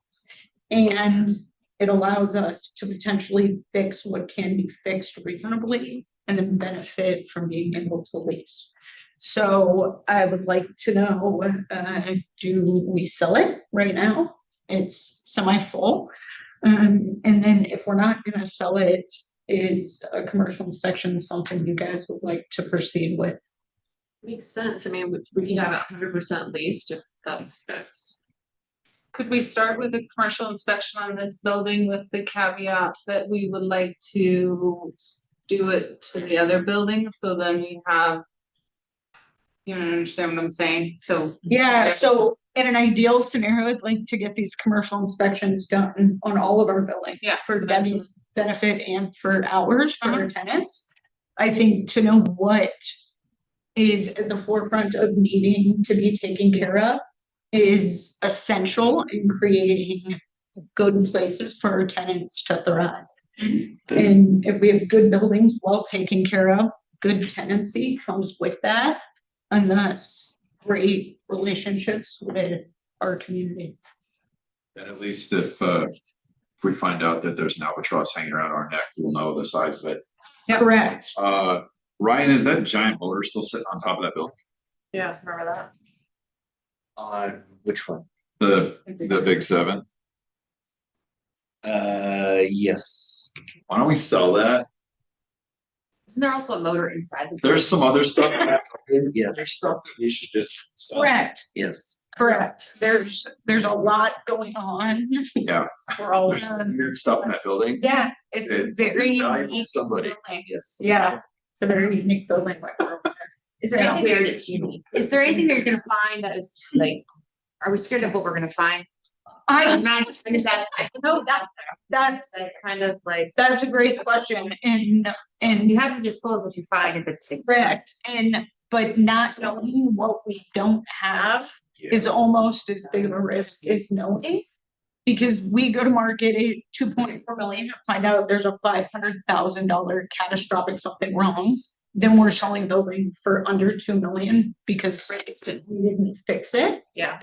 And it allows us to potentially fix what can be fixed reasonably and then benefit from being able to lease. So I would like to know, do we sell it right now? It's semi-full. And then if we're not gonna sell it, is a commercial inspection something you guys would like to proceed with? Makes sense. I mean, we can have it 100% leased if that's fixed. Could we start with a commercial inspection on this building with the caveat that we would like to do it to the other buildings, so then we have. You understand what I'm saying? So. Yeah, so in an ideal scenario, I'd like to get these commercial inspections done on all of our buildings. Yeah. For Debbie's benefit and for ours, for our tenants. I think to know what is at the forefront of needing to be taken care of is essential in creating good places for our tenants to thrive. And if we have good buildings well taken care of, good tenancy comes with that, and thus great relationships with our community. And at least if we find out that there's an albatross hanging around our neck, we'll know the size of it. Correct. Ryan, is that giant motor still sitting on top of that building? Yeah, remember that? Which one? The Big 7? Yes. Why don't we sell that? Isn't there also a motor inside the? There's some other stuff. Yes. There's stuff that we should just sell. Correct. Yes. Correct. There's a lot going on. Yeah. We're all. There's weird stuff in that building. Yeah, it's a It's very valuable to unique somebody. building. Yes. Yeah, it's a very unique building. Is there anything weird? It's unique. Is there anything that you're gonna find that is like, are we scared of what we're gonna find? I, No, that's kind of like, that's a great question and you have to disclose what you find if it's. correct. But not knowing what we don't have is almost as big of a risk as knowing. Because we go to market at 2.4 million, find out there's a $500,000 catastrophic something wrong. Then we're selling building for under 2 million because we didn't fix it. Yeah.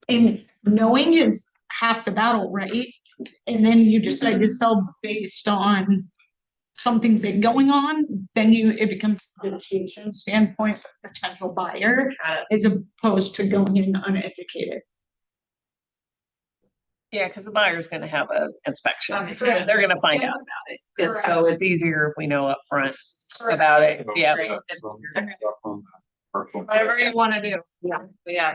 And knowing is half the battle, right? And then you decide to sell based on something big going on, then it becomes a negotiation standpoint for a potential buyer as opposed to going in uneducated. Yeah, because the buyer's gonna have an inspection. Correct. They're gonna find out about it. And so it's easier if we know upfront about it. Yeah. Whatever you wanna do. Yeah. Yeah.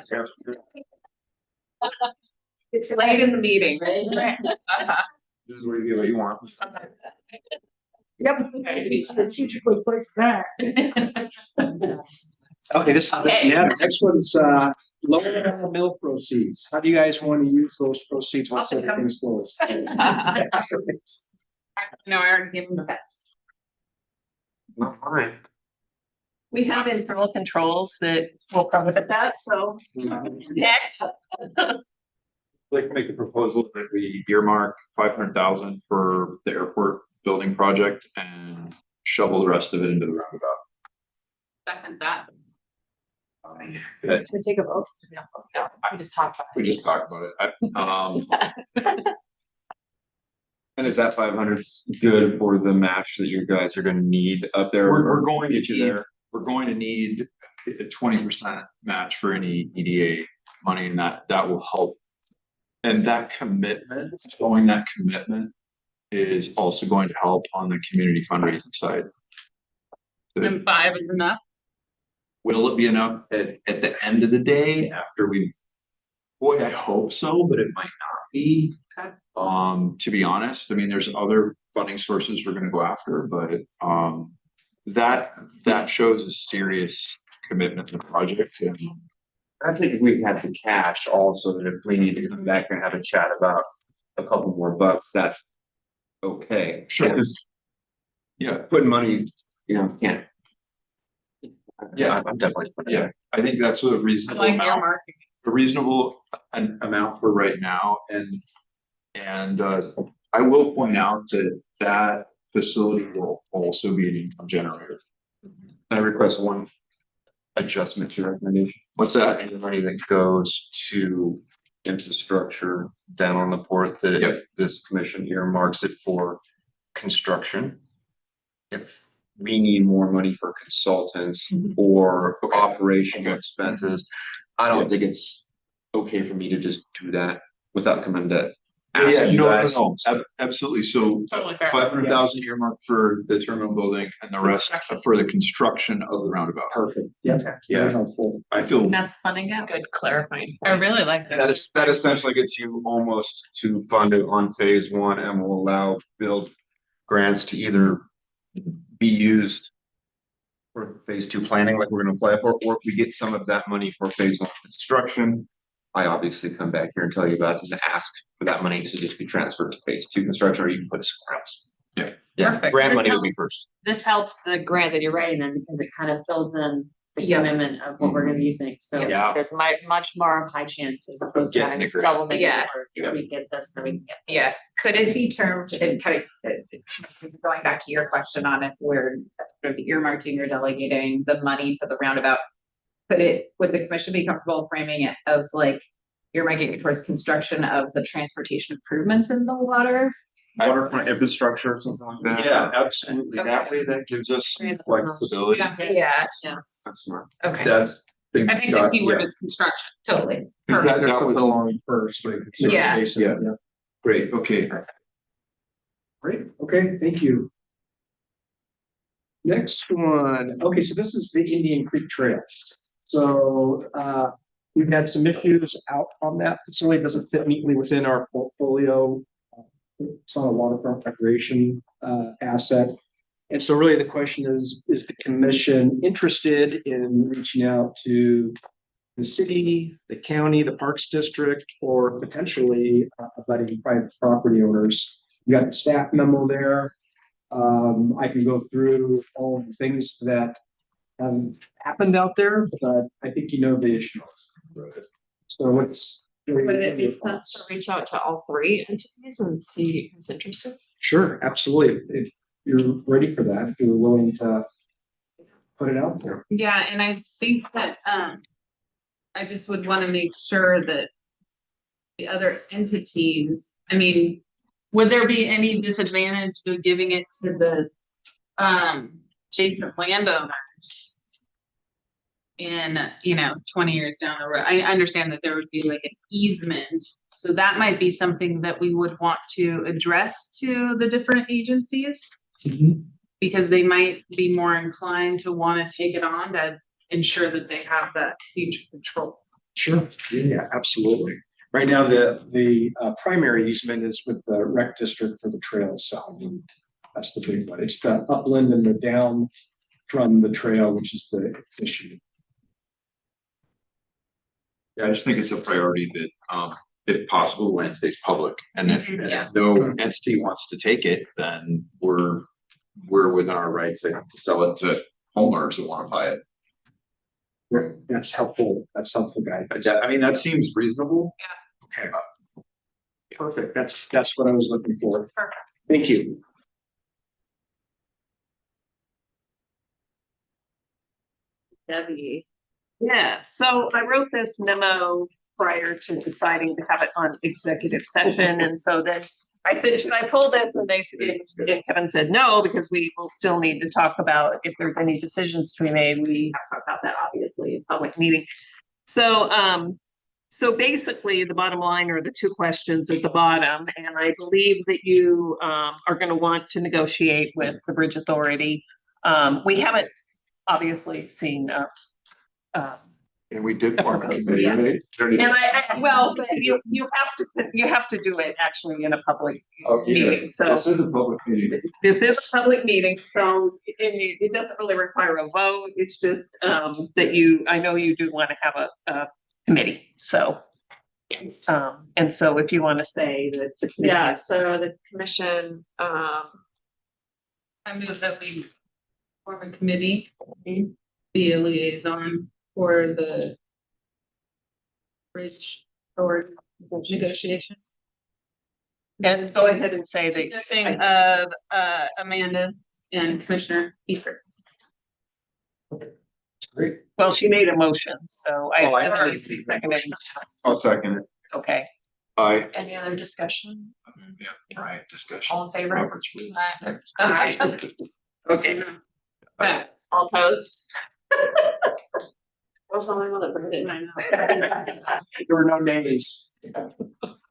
It's late in the meeting, right? This is where you get what you want. Yep. Strategically place that. Okay, the next one's, lower mill proceeds. How do you guys want to use those proceeds once everything's closed? No, I already gave them the best. Not mine. We have internal controls that will prohibit that, so. Next. Like to make a proposal that we earmark 500,000 for the airport building project and shovel the rest of it into the roundabout. Second that. That- To take a vote? No, we just talked about We just talked about it. And is that 500 good for the match that you guys are gonna need up there? We're going to Get you need, there. we're going to need a 20% match for any EDA money, and that will help. And that commitment, showing that commitment is also going to help on the community fundraising side. And 5 is enough. Will it be enough at the end of the day after we? Boy, I hope so, but it might not be. Okay. To be honest, I mean, there's other funding sources we're gonna go after, but that shows a serious commitment to the project. And I think if we had the cash also, that if we need to come back and have a chat about a couple more bucks, that's okay. Sure. Because yeah, putting money, can't. Yeah. I'm definitely. yeah, I think that's a I reasonable like your amount. marking. A reasonable amount for right now, and I will point out that facility will also be an income generator. I request one adjustment to your recommendation. What's that? Any money that goes to infrastructure down on the port, that Yep. this commission earmarks it for construction. If we need more money for consultants or operational expenses, I don't think it's okay for me to just do that without coming to ask Yeah, you guys. Absolutely. So Totally fair. 500,000 earmarked for the terminal building and the rest for the construction of the roundabout. Perfect. Yeah. Yeah. Very helpful. I feel And that's funding gap. Good clarifying. I really like that. That essentially gets you almost to fund it on phase one and will allow build grants to either be used for phase two planning, like we're gonna apply for, or if we get some of that money for phase one construction. I obviously come back here and tell you about it and ask for that money to just be transferred to phase two construction, or you can put it somewhere else. Yeah, Perfect. grant money will be first. This helps the grant that you're writing then because it kind of fills in the commitment of what we're gonna be using. So Yeah. there's much more high chance as opposed to Getting having the to grant. double make Yeah. it work. If we get this, then we can get this. Yeah, could it be termed, and kind of going back to your question on if we're sort of earmarking or delegating the money to the roundabout? Would the commission be comfortable framing it as like earmarking it towards construction of the transportation improvements in the water? Waterfront infrastructure or something like that. Yeah, absolutely. That way that gives us some flexibility. Yeah, Yes. That's smart. okay, That's. I think the keyword is construction. totally. That Perfect. would Along first, like. Yeah. Yeah. Great, okay. Great, okay, thank you. Next one, okay, so this is the Indian Creek Trail. So, we've had some issues out on that facility, it doesn't fit neatly within our portfolio. It's on a waterfront recreation, asset. And so really the question is the commission interested in reaching out to the city, the county, the Parks District, or potentially abutting private property owners? You got the staff memo there. I can go through all the things that happened out there, but I think you know the issue. So what's? Would it make sense to reach out to all three entities and see who's interested? Sure, absolutely. If you're ready for that, if you're willing to put it out there. Yeah, and I think that, I just would wanna make sure that the other entities, I mean, would there be any disadvantage to giving it to the, adjacent landowners? In, 20 years down the road, I understand that there would be like an easement, so that might be something that we would want to address to the different agencies. Because they might be more inclined to wanna take it on to ensure that they have that future control. Sure, yeah, absolutely. Right now, the primary easement is with the rec district for the trail itself. That's the big one. It's the upland and the down from the trail, which is the issue. Yeah, I just think it's a priority that, if possible, land stays public, and if Yeah. no entity wants to take it, then we're within our rights to sell it to homeowners who wanna buy it. That's helpful. That's helpful, guys. I mean, that seems reasonable. Okay. Perfect. That's what I was looking for. Thank you. Debbie. Yeah, so I wrote this memo prior to deciding to have it on executive session, and so then I said, should I pull this? And and Kevin said no, because we will still need to talk about if there's any decisions to be made. We have to talk about that obviously in public meeting. So basically the bottom line are the two questions at the bottom, and I believe that you are going to want to negotiate with the Bridge Authority. We haven't obviously seen And we did form a committee, Yeah. right? and well, but you have to do it actually in a public meeting, so. This is a public meeting. This is a public meeting, so it doesn't really require a vote, it's just that I know you do want to have a committee, so. And so if you want to say that. the committee Yeah, is- so the commission, I move that we form a committee, be a liaison for the bridge or negotiations. And go ahead and say that. Consisting of Amanda and Commissioner Eifert. Great. Well, she made a motion, so Oh, I I know. need to be seconded. I'll second it. Okay, Aye. any other discussion? Yeah, right, discussion. All in favor? Robert's rule. okay. All opposed? I was the only one that voted, I know. There were no nays.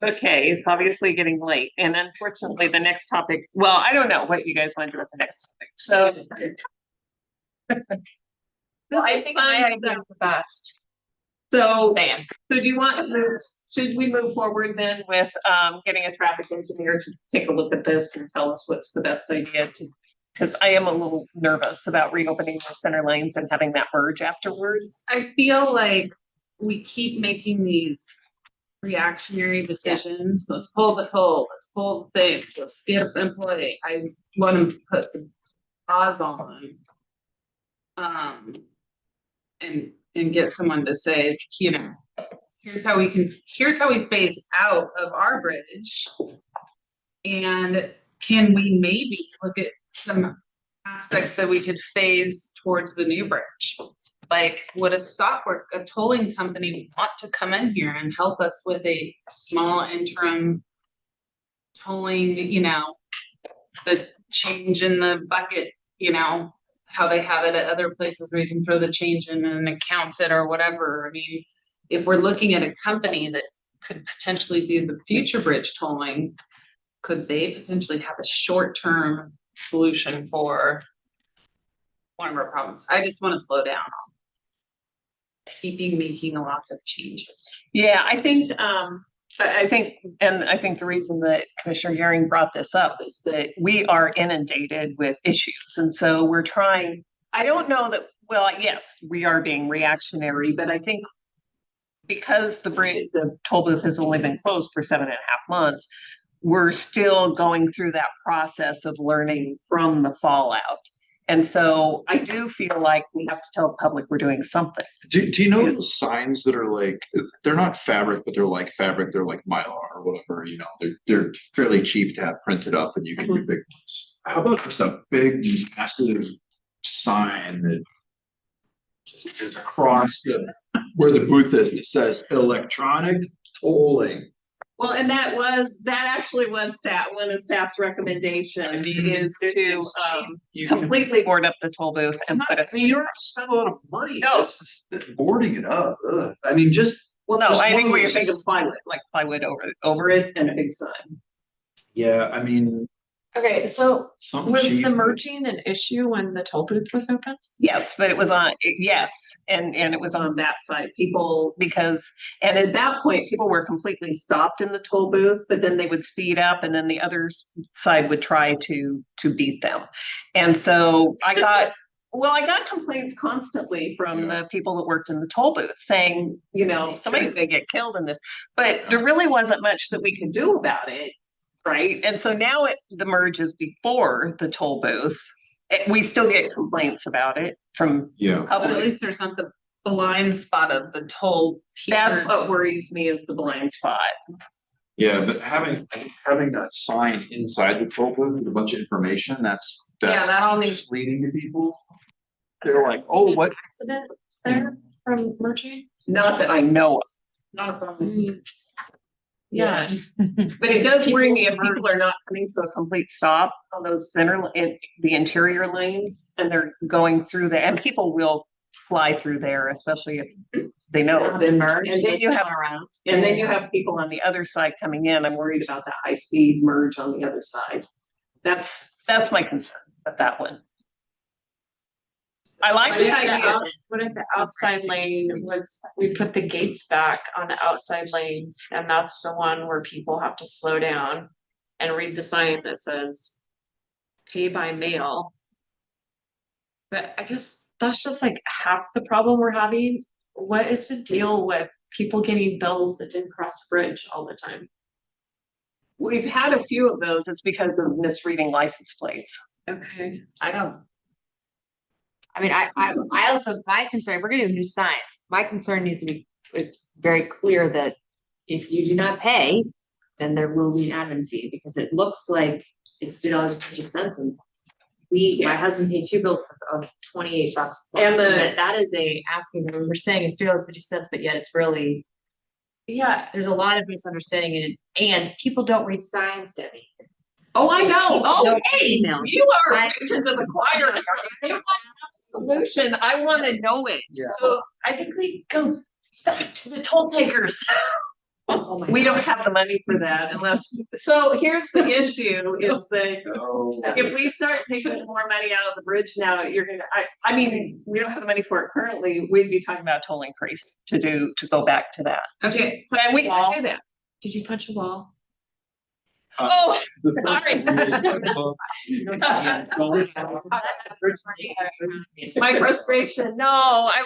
Okay, it's obviously getting late, and unfortunately, the next topic, well, I don't know what you guys want to do with the next topic, so. Well, I think my idea is the best. So, so do you want to move, should we move forward then with getting a traffic engineer to take a look at this and tell us what's the best idea to? Because I am a little nervous about reopening the center lanes and having that merge afterwards. I feel like we keep making these reactionary decisions. Let's pull the toll, let's pull the thing, let's get an employee. I want to put the pause on. And get someone to say, here's how we phase out of our bridge. And can we maybe look at some aspects that we could phase towards the new bridge? Like, would a tolling company want to come in here and help us with a small interim tolling, the change in the bucket, how they have it at other places where you can throw the change in and it counts it or whatever. I mean, if we're looking at a company that could potentially do the future bridge tolling, could they potentially have a short-term solution for one of our problems? I just want to slow down on keeping making lots of changes. Yeah, I think, and I think the reason that Commissioner Euring brought this up is that we are inundated with issues. And so we're trying, I don't know that, well, yes, we are being reactionary, but I think because the toll booth has only been closed for 7.5 months, we're still going through that process of learning from the fallout. And so I do feel like we have to tell the public we're doing something. Do you know those signs that are like, they're not fabric, but they're like fabric, they're like Mylar or whatever, they're fairly cheap to have printed up and you can do big ones. How about just a big massive sign that is across where the booth is that says electronic tolling? Well, and that actually was one of staff's recommendations is to completely board up the toll booth and put a. You don't have to spend a lot of money. No. Boarding it up. Ugh. I mean, just. Well, no, just I one think of we those- think of plywood over it and a big sign. Yeah, I mean, Okay, so something was cheap. the merging an issue when the toll booth was open? Yes, but it was on, yes, and it was on that side, and at that point, people were completely stopped in the toll booth, but then they would speed up and then the other side would try to beat them. And so I got complaints constantly from the people that worked in the toll booth saying, somebody's gonna get killed in this, but there really wasn't much that we could do about it. Right, and so now the merge is before the toll booth. We still get complaints about it from Yeah. But at public. least there's not the blind spot of the toll. That's here. what worries me is the blind spot. Yeah, but having that sign inside the toll booth with a bunch of information, that's That all needs. misleading to people. They're like, oh, what? Accident there from merging? Not that I know of. Not a problem. Yeah. But it does worry me if people are not coming to a complete stop on those the interior lanes and they're going through there, and people will fly through there, especially if they know. And then you have, and then you have people on the other side coming in. I'm worried about that high speed merge on the other side. That's my concern with that one. I like the idea. What if the outside lane was, we put the gates back on the outside lanes, and that's the one where people have to slow down and read the sign that says pay by mail. But I guess that's just like half the problem we're having. What is the deal with people getting bills that didn't cross the bridge all the time? We've had a few of those. It's because of misreading license plates. Okay. I don't. I mean, I also, my concern, we're gonna do new signs. My concern needs to be, is very clear that if you do not pay, then there will be an admin fee, because it looks like it's $2.50 and my husband paid 2 bills of $28 plus. And that is a asking, we're saying it's $3.50, but yet it's really, there's a lot of misunderstanding in it, and people don't read signs, Debbie. Oh, I know. People Oh, don't hey, read emails. you are preaching to the choir. I want a solution. I want to know it. So I think we go back to the toll takers. Oh my We don't gosh. have the money for that unless, so here's the issue is that if we start taking more money out of the bridge now, I mean, we don't have the money for it currently. We'd be talking about toll increase to go back to that. Okay, And we can do that. Did you punch a wall? Oh, sorry. My frustration, no, I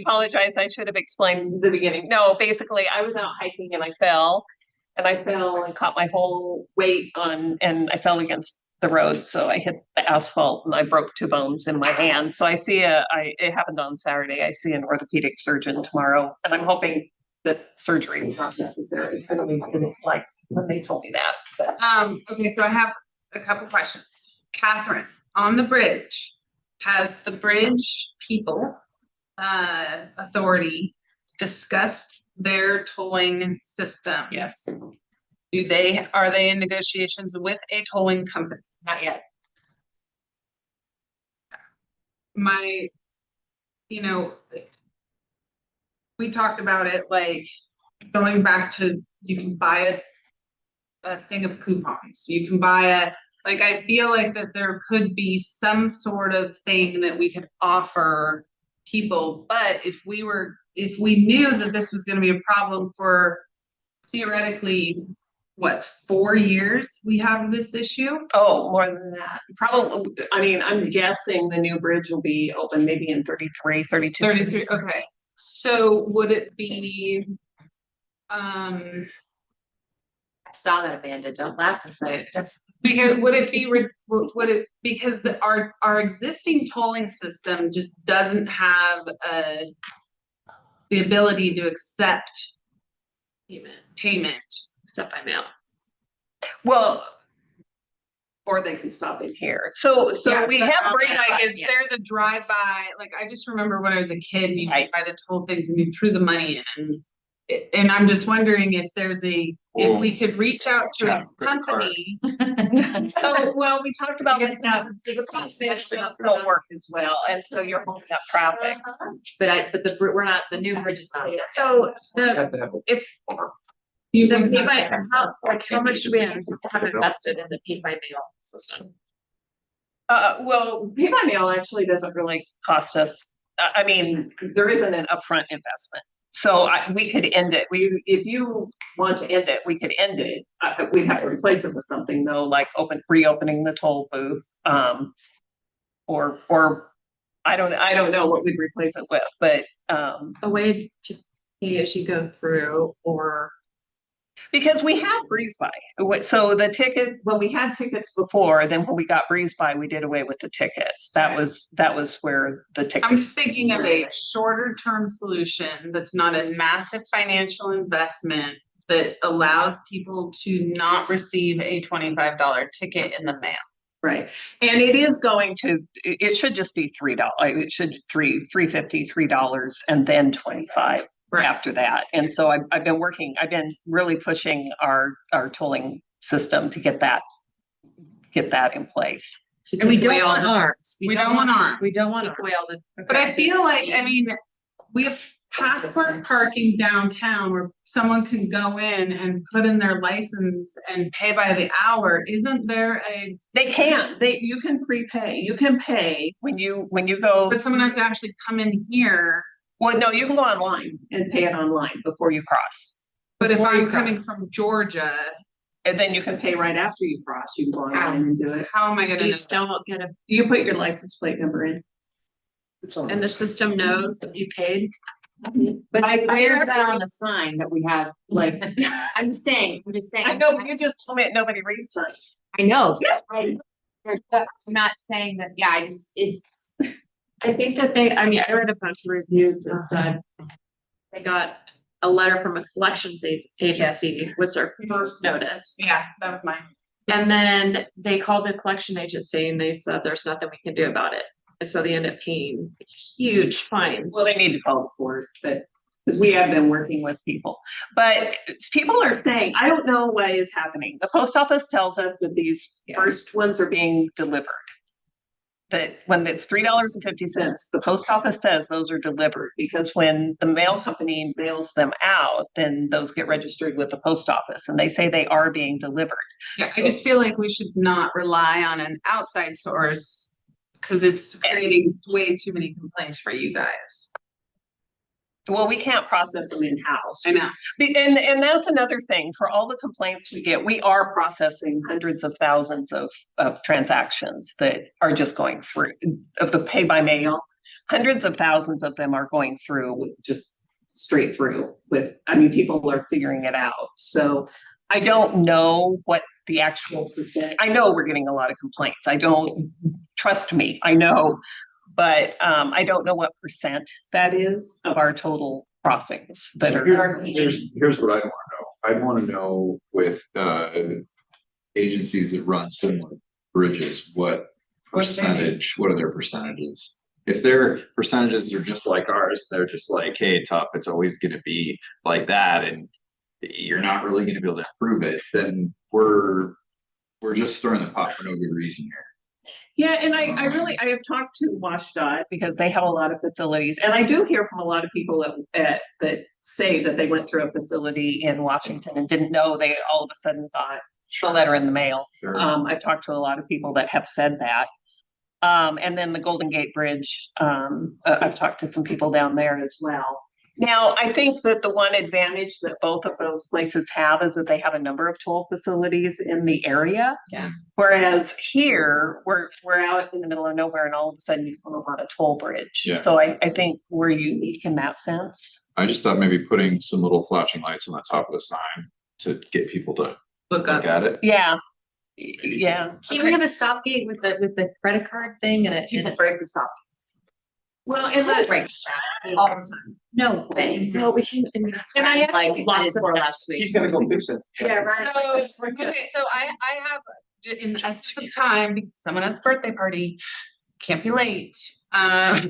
apologize, I should have explained in the beginning. No, basically, I was out hiking and I fell. And I fell and caught my whole weight on, and I fell against the road, so I hit the asphalt and I broke 2 bones in my hand. So I see it happened on Saturday, I see an orthopedic surgeon tomorrow, and I'm hoping that surgery is not necessary. I don't even like when they told me that, but. okay, so I have a couple questions. Catherine, on the bridge, has the bridge people, authority discussed their tolling system? Yes, Are they in negotiations with a tolling company? not yet. We talked about it, like, going back to, you can buy a thing of coupons, you can buy I feel like that there could be some sort of thing that we could offer people, but if we knew that this was gonna be a problem for theoretically, 4 years we have this issue? Oh, more than that. Probably, I mean, I'm guessing the new bridge will be open maybe in 33, 32. 33, okay. So would it be, I saw that, Amanda, don't laugh and say it. because because our existing tolling system just doesn't have the ability to accept payment. Except by mail. Well, or they can stop in here. So Yeah, we but have I'm great saying, like, if ideas. there's a drive-by, like, I just remember when I was a kid, and you could buy the toll things and you threw the money in. And I'm just wondering if if we could reach out to a company. So, well, we talked about this now, the conservations don't work as well, and so you're holding up traffic. But we're not, the new bridge is not yet. So if You the can- pay by, how much do we have invested in the pay by mail system? Well, pay by mail actually doesn't really cost us, I mean, there isn't an upfront investment. So we could end it. If you want to end it, we could end it. We'd have to replace it with something though, like reopening the toll booth. Or I don't know what we'd replace it with, but A way to pay as you go through, or Because we had Breeze By. So the ticket, when we had tickets before, then when we got Breeze By, we did away with the tickets. That was where the tickets. I'm just thinking of a shorter term solution that's not a massive financial investment that allows people to not receive a $25 ticket in the mail. Right. And it is going to, it should just be $3. It should $3.50, $3 and then 25 after that. And so I've been really pushing our tolling system to get that in place. And we don't want arms. We don't want arms. We don't want Take away all the. But I feel like, I mean, we have passport parking downtown where someone can go in and put in their license and pay by the hour. Isn't there a? They can, you can prepay, you can pay when you go. But someone has to actually come in here. Well, no, you can go online and pay it online before you cross. But if I'm coming from Georgia. And then you can pay right after you cross, you can go online and do it. How am I gonna? You still don't get a, You put your license plate number in. and the system knows that you paid. But I weird that on the sign that we have, like, I'm just saying. I know, but you just told me nobody reads signs. I know. I'm not saying that, yeah, it's. I think that I read a bunch of reviews and said they got a letter from a collections agency was their first notice. Yeah, that was mine. And then they called the collection agency and they said there's nothing we can do about it. And so they end up paying huge fines. Well, they need to call the court, but because we have been working with people. But people are saying, I don't know what is happening. The post office tells us that these first ones are being delivered. That when it's $3.50, the post office says those are delivered because when the mail company mails them out, then those get registered with the post office and they say they are being delivered. Yeah, I just feel like we should not rely on an outside source because it's creating way too many complaints for you guys. Well, we can't process them in-house. I know. And that's another thing. For all the complaints we get, we are processing hundreds of thousands of transactions that are just going through of the pay by mail. Hundreds of thousands of them are going through just straight through people are figuring it out. So I don't know what the actual percent. I know we're getting a lot of complaints. Trust me, I know. But I don't know what percent that is of our total crossings that are. Here's what I want to know. I'd want to know with agencies that run similar bridges, what percentage, what are their percentages? If their percentages are just like ours, they're just like, hey, tough, it's always going to be like that, and you're not really going to be able to improve it, then we're just stirring the pot for no good reason here. Yeah, and I have talked to WashDOT because they have a lot of facilities, and I do hear from a lot of people that say that they went through a facility in Washington and didn't know they all of a sudden got a letter in the mail. Sure. I've talked to a lot of people that have said that. And then the Golden Gate Bridge, I've talked to some people down there as well. Now, I think that the one advantage that both of those places have is that they have a number of toll facilities in the area. Yeah. Whereas here, we're out in the middle of nowhere and all of a sudden you come up on a toll bridge. Yeah. So I think we're unique in that sense. I just thought maybe putting some little flashing lights on the top of the sign to get people to look at it. Yeah. Yeah. Can we have a stop gate with the credit card thing and People break the stop. Well, and it the breaks all the time. No, No, we can. and I Like actually lots of last week. He's gonna go fix it. Yeah, right. Okay, so I have, in the essence of time, because someone has a birthday party, can't be late. I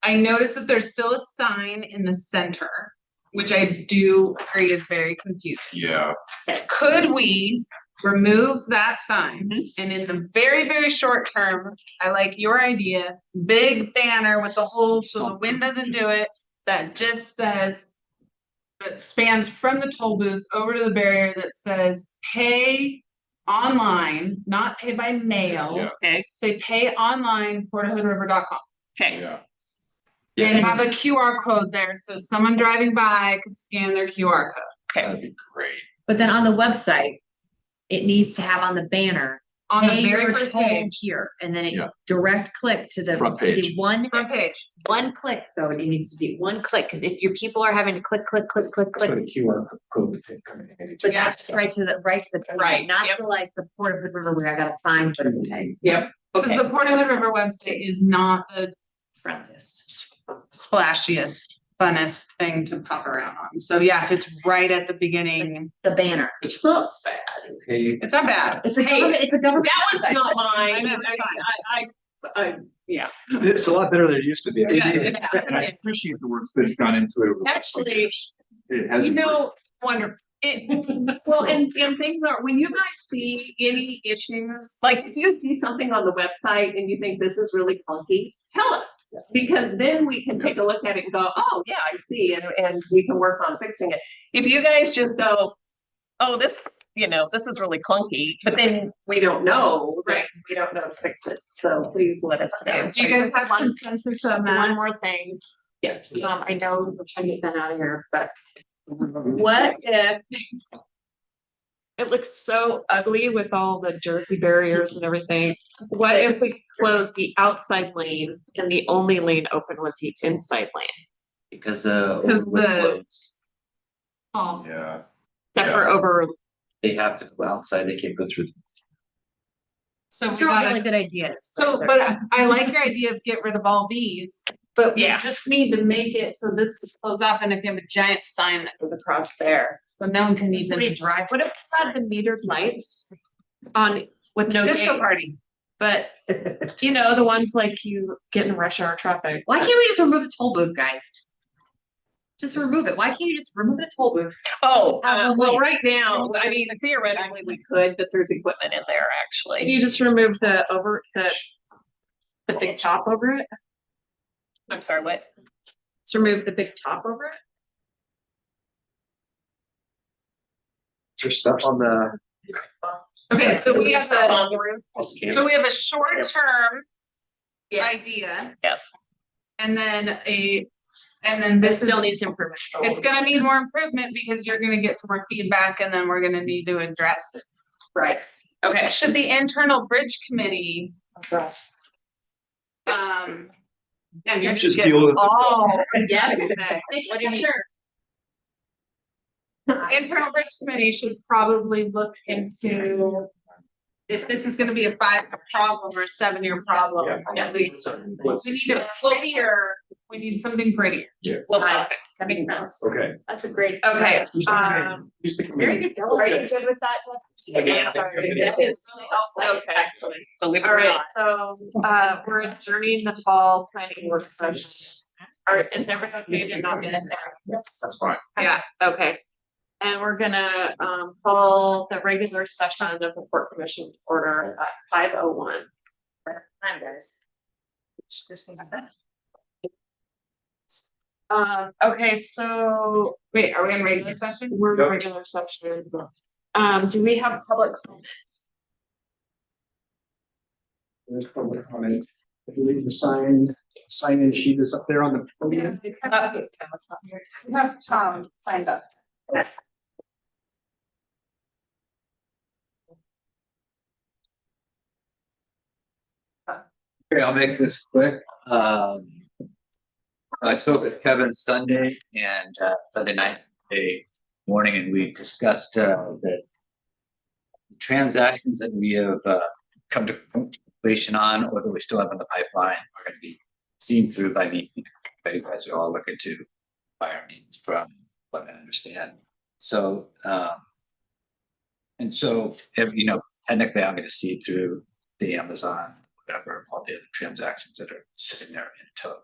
noticed that there's still a sign in the center, which I do agree is very confusing. Yeah. Could we remove that sign and in the very, very short term, I like your idea, big banner with the hole so the wind doesn't do it, that just says, that spans from the toll booth over to the barrier that says pay online, not pay by mail. Yeah. Okay. Say pay online, portahoodriver.com. Okay. Yeah. And have a QR code there so someone driving by could scan their QR code. Okay. That'd be great. But then on the website, it needs to have on the banner On the pay very your first toll page. here, and then Yeah. it direct click to the. Front the page. One Front page. click though, it needs to be one click, because if your people are having to click, click, click, click, That's where click. the QR code would take come in handy. But that's just right to the payment, Right, not yep. to like the Port of Hood River where I gotta find for the pay. Yep, Because okay. the Port of Hood River website is not the Friendliest. splashiest, funnest thing to pop around on. So yeah, if it's right at the beginning, The banner. It's not bad, okay? it's not bad. It's a Hey, government, it's a government. That was website. not I mine. know, it's I, yeah. It's a lot better than it used to be. It is, and I appreciate the work that's gone into it. over the last few Actually, years. It has. You know, Wonderful. well, and things are, when you guys see any issues, like if you see something on the website and you think this is really clunky, tell us. Because then we can take a look at it and go, oh, yeah, I see, and we can work on fixing it. If you guys just go, oh, this, this is really clunky, but then we don't know, right? We don't know to fix it, so please let us know. Do you guys have consensus on One that? more thing, Yes. I know we're trying to get that out of here, but what if it looks so ugly with all the Jersey barriers and everything? What if we close the outside lane and the only lane open was the inside lane? Because Because with the- roads, Oh, Yeah. Except for over, they have to go outside, they can't go through. so we It's not really gotta, good ideas. so, but I like your idea of get rid of all these. But we Yeah. just need to make it so this is closed off, and if you have a giant sign that goes across there, so no one can even drive. what if we had the metered lights on with no Disco gates? party. But the ones like you get in rush hour traffic. Why can't we just remove the toll booth, guys? Just remove it. Why can't you just remove the toll booth? Oh, Have a well, light. right now, I mean, theoretically, we could, but there's equipment in there, Can actually. you just remove the big top over it? I'm sorry, what? Just remove the big top over it? Is there stuff on the? Okay, so we have On a, the roof? so we have a short-term Yes, idea, yes. and then this Still is, needs improvement. it's gonna need more improvement because you're gonna get some more feedback, and then we're gonna need to address it. Right. Okay. Should the internal bridge committee, Address. and you're Just just deal with it. all, yeah, okay. What do you mean? Internal bridge committee should probably look into if this is gonna be a 5-year problem or a 7-year problem, at least. We need a prettier, we need something prettier. Well, That makes sense. Okay. That's a great, okay, Who's the committee? Who's the very committee? good. Are you good with that? Yeah. Sorry. That is okay, actually. Believe it All or right, not. so, we're adjourning the fall planning work session. Is everyone okay to not get in there? That's fine. Yeah. Okay. And we're gonna, call the regular session of the Port Commission order at 5:01. Time, guys. Okay, so Wait, are we in regular session? we're in regular session. Do we have public comment? There's public comment. I believe the sign-in sheet is up there on the podium. We have Tom signed up. Okay, I'll make this quick. I spoke with Kevin Sunday and Sunday night, morning, and we discussed the transactions that we have come to completion on, or that we still have in the pipeline, are going to be seen through by me. But you guys are all looking to fire me from what I understand. So, technically, I'm going to see through the Amazon, whatever, all the other transactions that are sitting there in tow.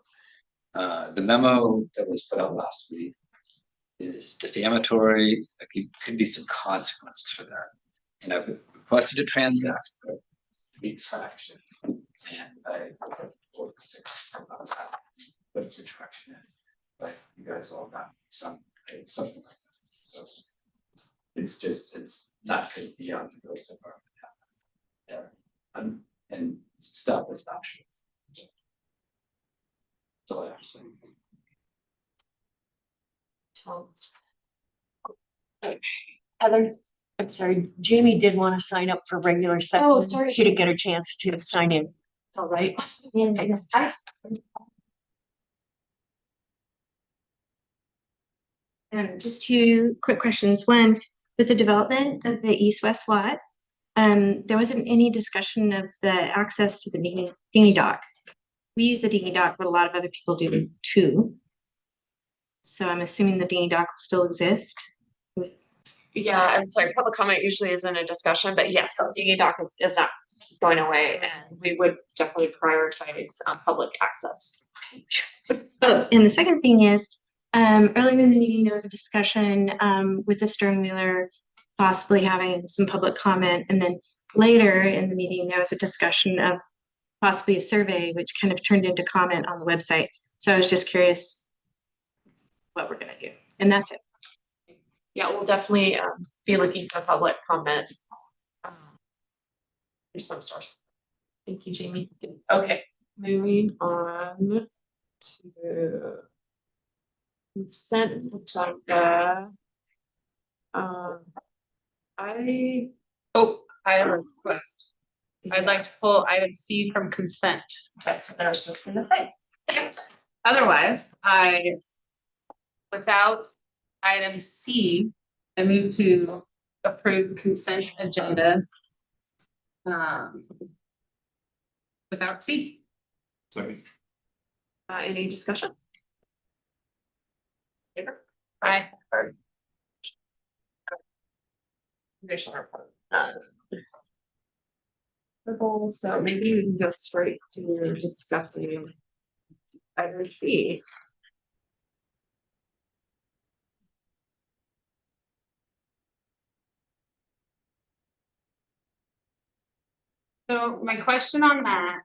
The memo that was put out last week is defamatory. There could be some consequences for that. And I've requested a transaction to be traction. And I put the traction in. But you guys all got something like that. So it's not going to be on the ghost department. Yeah. And stuff is not true. So I have some. Heather? I'm sorry, Jamie did want to sign up for regular session. Oh, sorry. She didn't get a chance to sign in. It's all right. And I guess just two quick questions. One, with the development of the east-west lot, there wasn't any discussion of the access to the dinghy dock. We use the dinghy dock, but a lot of other people do too. So I'm assuming the dinghy dock will still exist. Yeah, I'm sorry, public comment usually isn't a discussion, but yes, dinghy dock is not going away, and we would definitely prioritize public access. Oh, and the second thing is, earlier in the meeting, there was a discussion with the stern wheeler possibly having some public comment, and then later in the meeting, there was a discussion of possibly a survey, which kind of turned into comment on the website. So I was just curious what we're gonna do, and that's it. Yeah, we'll definitely be looking for public comment. Through some source. Thank you, Jamie. Okay, moving on to consent agenda. I have a request. I'd like to pull item C from consent. That's what I was just gonna say. Otherwise, without item C, I move to approve consent agenda. Without C. Sorry. Any discussion? Favor? Aye. So maybe we can go straight to discussing item C. So my question on that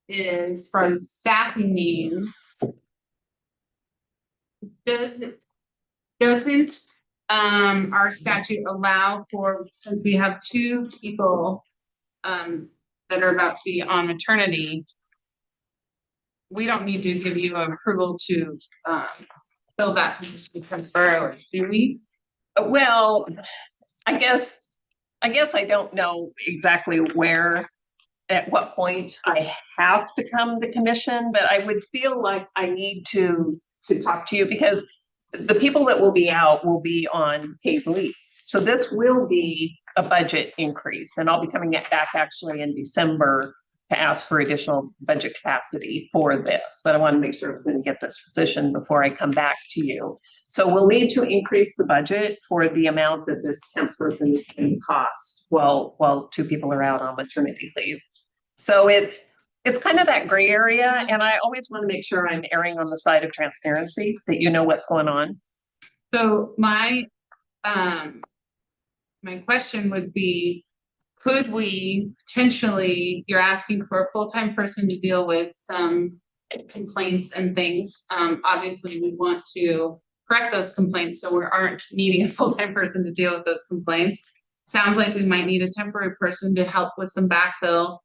is from staffing needs. Doesn't our statute allow for, since we have two people that are about to be on maternity, we don't need to give you approval to fill that position temporarily, do we? Well, I guess I don't know exactly where, at what point I have to come to commission, but I would feel like I need to talk to you because the people that will be out will be on paid leave. So this will be a budget increase, and I'll be coming back actually in December to ask for additional budget capacity for this, but I want to make sure I'm going to get this position before I come back to you. So we'll need to increase the budget for the amount that this temp person is going to cost while two people are out on maternity leave. So it's kind of that gray area, and I always want to make sure I'm erring on the side of transparency, that you know what's going on. So my question would be, could we potentially, you're asking for a full-time person to deal with some complaints and things. Obviously we want to correct those complaints, so we aren't needing a full-time person to deal with those complaints. Sounds like we might need a temporary person to help with some backfill.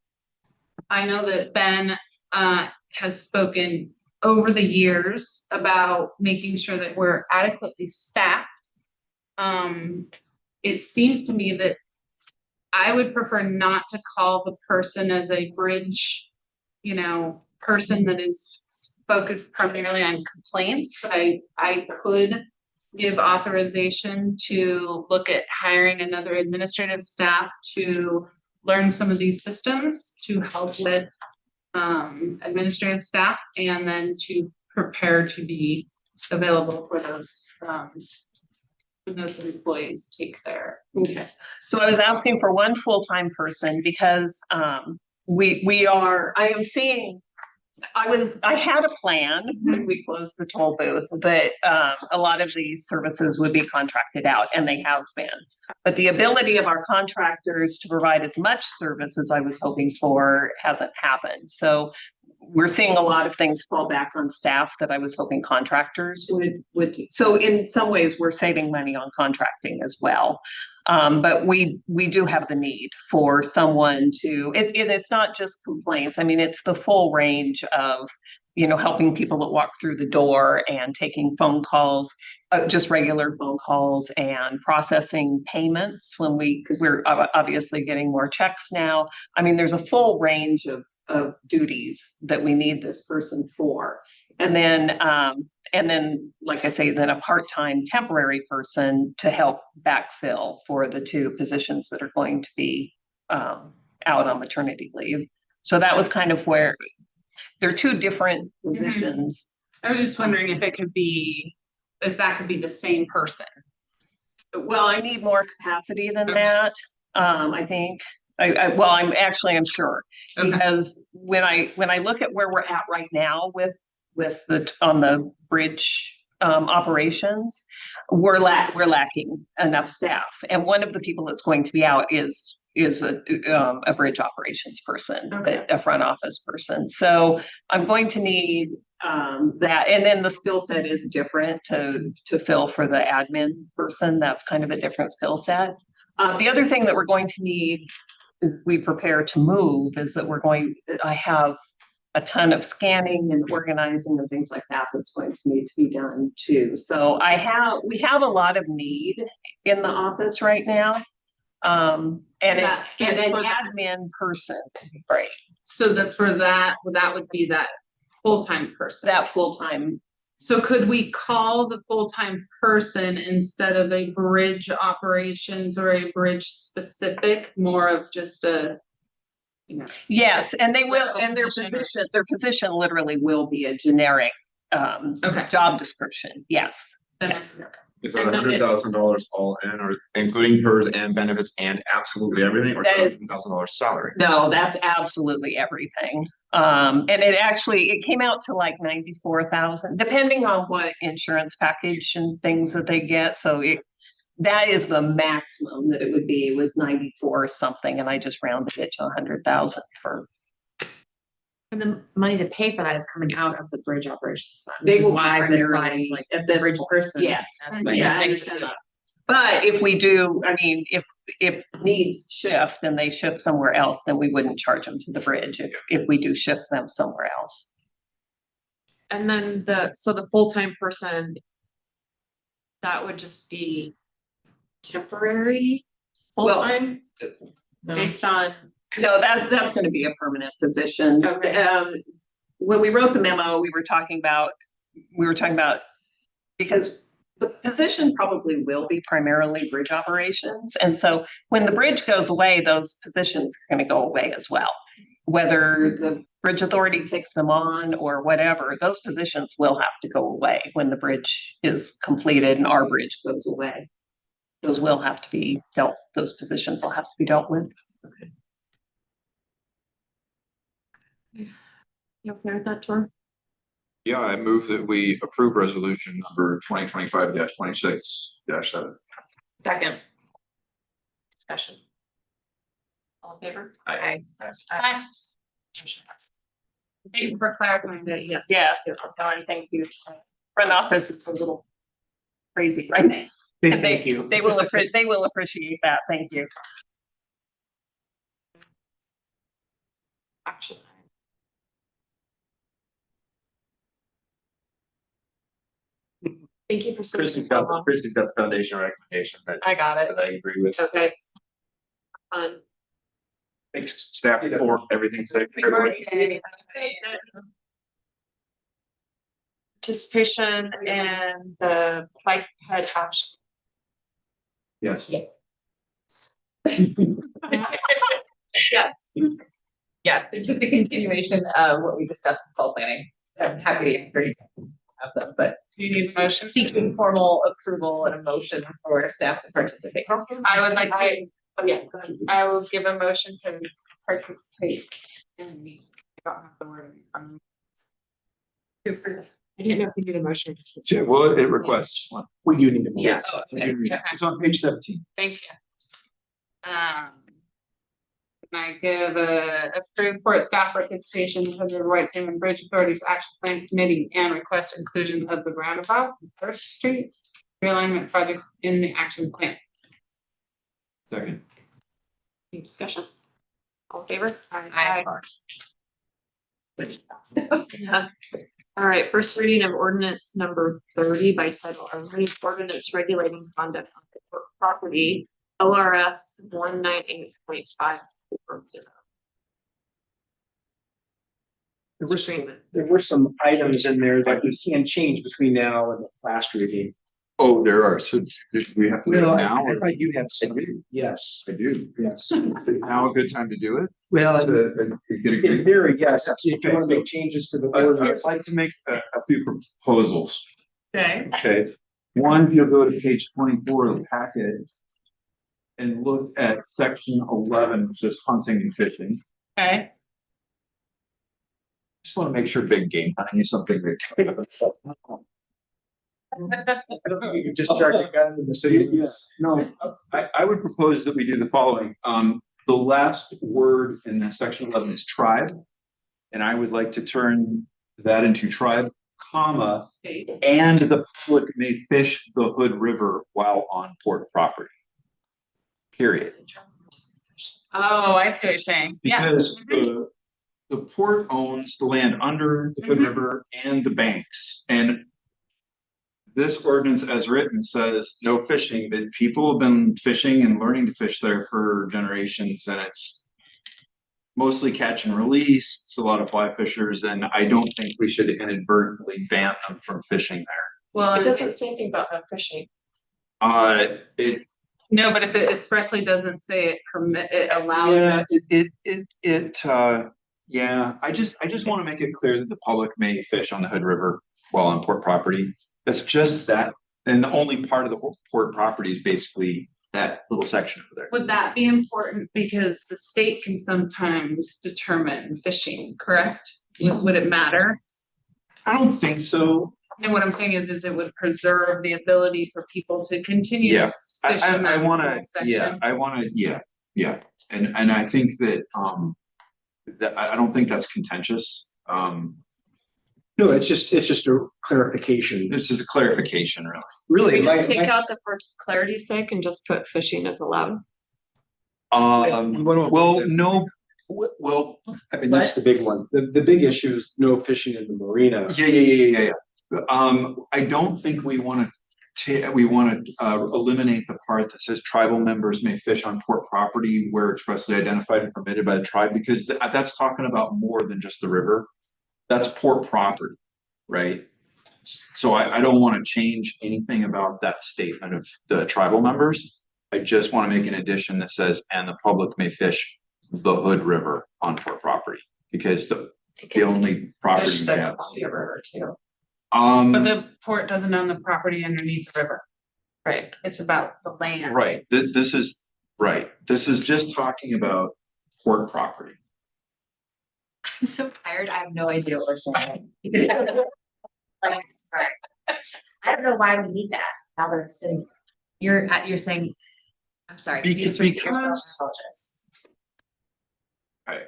I know that Ben has spoken over the years about making sure that we're adequately staffed. It seems to me that I would prefer not to call the person as a bridge, person that is focused primarily on complaints, but I could give authorization to look at hiring another administrative staff to learn some of these systems to help with administrative staff, and then to prepare to be available for those when those employees take their. Okay, so I was asking for one full-time person because I had a plan when we closed the toll booth that a lot of these services would be contracted out, and they have been. But the ability of our contractors to provide as much service as I was hoping for hasn't happened. So we're seeing a lot of things fall back on staff that I was hoping contractors would do. So in some ways, we're saving money on contracting as well. But we do have the need for someone to, it's not just complaints. I mean, it's the full range of helping people that walk through the door and taking phone calls, just regular phone calls and processing payments because we're obviously getting more checks now. I mean, there's a full range of duties that we need this person for. And then, like I say, then a part-time temporary person to help backfill for the 2 positions that are going to be out on maternity leave. So that was kind of where they're 2 different positions. I was just wondering if that could be the same person. Well, I need more capacity than that. I think. I'm sure, because when I look at where we're at right now with on the bridge operations, we're lacking enough staff, and one of the people that's going to be out is a bridge operations person, a front office person. So I'm going to need that, and then the skill set is different to fill for the admin person. That's kind of a different skill set. The other thing that we're going to need as we prepare to move is that I have a ton of scanning and organizing and things like that that's going to need to be done too. So we have a lot of need in the office right now. And an admin person, right? So that's for that would be that full-time person. That full-time. So could we call the full-time person instead of a bridge operations or a bridge specific, more of just a, Yes, and they will, and their position literally will be a generic job description. Yes. Yes. Is that $100,000 all in, or including PERS and benefits and absolutely everything, or $1,000 salary? No, that's absolutely everything. And it came out to like 94,000, depending on what insurance package and things that they get. So that is the maximum that it would be. It was 94 something, and I just rounded it to 100,000 for. And the money to pay for that is coming out of the bridge operations fund, They which is will why primarily we're providing like at the this bridge point. person. Yes. That's what Yeah, makes I it up. But if we do, I mean, if needs shift and they shift somewhere else, then we wouldn't charge them to the bridge if we do shift them somewhere else. And then the full-time person, that would just be temporary, full-time, based on. No, that's going to be a permanent position. Okay. When we wrote the memo, we were talking about because the position probably will be primarily bridge operations. And so when the bridge goes away, those positions are going to go away as well. Whether the bridge authority takes them on or whatever, those positions will have to go away when the bridge is completed and our bridge goes away. Those will have to be those positions will have to be dealt with. Okay. You okay with that, Tor? Yeah, I move that we approve resolution number 2025-26-7. Second. Discussion. All in favor? Aye. Thank you for clarifying that. Yes. Thank you. Front office is a little crazy right now. Thank you. They will appreciate that. Thank you. Action. Thank you for submitting Christy's so got long. the foundation recommendation that I got it. I agree with. Okay. Thanks staff for everything today. Participation in the bike head action. Yes. Yeah, just the continuation of what we discussed in fall planning. I'm happy to agree of them, but Do you need a motion? seeking formal approval and a motion for staff to participate. I would like I will give a motion to participate in the. I don't have the word. I didn't know if you did a motion. Yeah, well, it requests one. We do need to. Yeah. Oh, okay. It's on page 17. Thank you. Can I give a approved report staff participation for the White Salmon Bridge Authority's Action Plan Committee and request inclusion of the roundabout, First Street realignment projects in the action plan. Second. Any discussion? All in favor? Aye. Yeah. All right, first reading of ordinance number 30 by title only, ordinance regulating conduct on property, ORS 198.5. There were some items in there that we can change between now and the last reading. Oh, there are, so we have to do it Well, now? I thought you had some, yes, I do. yes. Now a good time to do it? Well, To get in agreed? theory, yes, if you want to make changes to the I'd ordinance. like to make a few proposals. Okay. Okay, one, if you'll go to page 24 of the packet and look at section 11, which is hunting and fishing. Okay. Just want to make sure big game hunting is something that. I don't think you can just charge a gun in the city. Yes, no, I would propose that we do the following. The last word in the section 11 is tribe. And I would like to turn that into tribe, comma, and the public may fish the Hood River while on port property. Period. Oh, I see what you're saying. Yeah. Because the port owns the land under the Hood River and the banks. And this ordinance as written says no fishing, but people have been fishing and learning to fish there for generations, and it's mostly catch and release. It's a lot of fly fishers, and I don't think we should inadvertently ban them from fishing there. Well, It doesn't say anything about that fishing. It no, but if it expressly doesn't say it it allows. yeah, I just want to make it clear that the public may fish on the Hood River while on port property. That's just that, and the only part of the whole port property is basically that little section over there. Would that be important because the state can sometimes determine fishing, correct? Would it matter? I don't think so. And what I'm saying is it would preserve the ability for people to continue. Yeah, to fish in I that wanna, section. yeah, and I think that, that I don't think that's contentious. No, it's just a clarification. It's just a clarification, really. Really, We just my- take out the for clarity's sake and just put fishing as allowed. Well, no, well, I mean, that's the big one. The big issue is no fishing in the marina. yeah. I don't think we want to eliminate the part that says tribal members may fish on port property where expressly identified and permitted by the tribe, because that's talking about more than just the river. That's port property, right? So I don't want to change anything about that statement of the tribal members. I just want to make an addition that says, and the public may fish the Hood River on port property, because the only property Fish we the have. Columbia River too. But the port doesn't own the property underneath the river. Right. It's about the land. Right, this is, right, this is just talking about port property. I'm so tired. I have no idea what we're saying. Like, sorry. I don't know why we need that. Now that it's sitting. You're saying, I'm sorry. Can you just repeat yourself? I apologize. Right.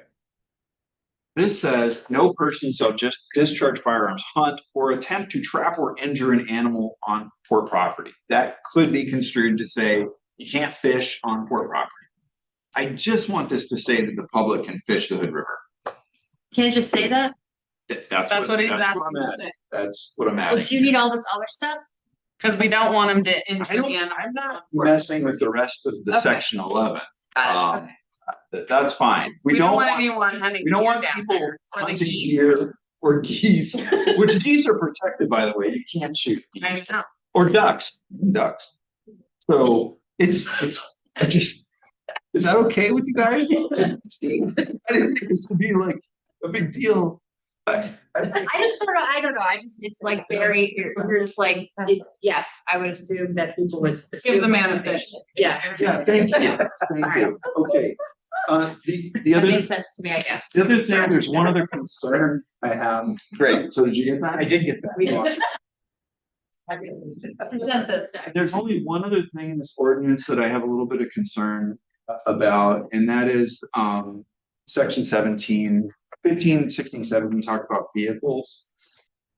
This says, no person shall just discharge firearms, hunt, or attempt to trap or injure an animal on port property. That could be construed to say you can't fish on port property. I just want this to say that the public can fish the Hood River. Can it just say that? That's what he's asking I'm to at. say. That's what I'm Well, at. do you need all this other stuff? Cause we don't want them to injure the animal. I'm not messing with the rest of the Okay. section 11. Got it. Okay. That's fine. We don't want anyone hunting. We don't deer want down people there, or the hunting geese. deer or geese, which geese are protected, by the way. You can't shoot I geese know. or ducks. So it's, is that okay with you guys? I didn't think this would be like a big deal. I just sort of, I don't know. It's like very, you're just like, yes, I would assume that people would assume. Give the man a fish. Yeah. Yeah, thank you. Thank you. Okay. The That other, makes sense to me, I guess. the other thing, there's one other concern I have. Great. So did you get that? I did get that. We did. There's only one other thing in this ordinance that I have a little bit of concern about, and that is section 17, 15, 16, 17 talk about vehicles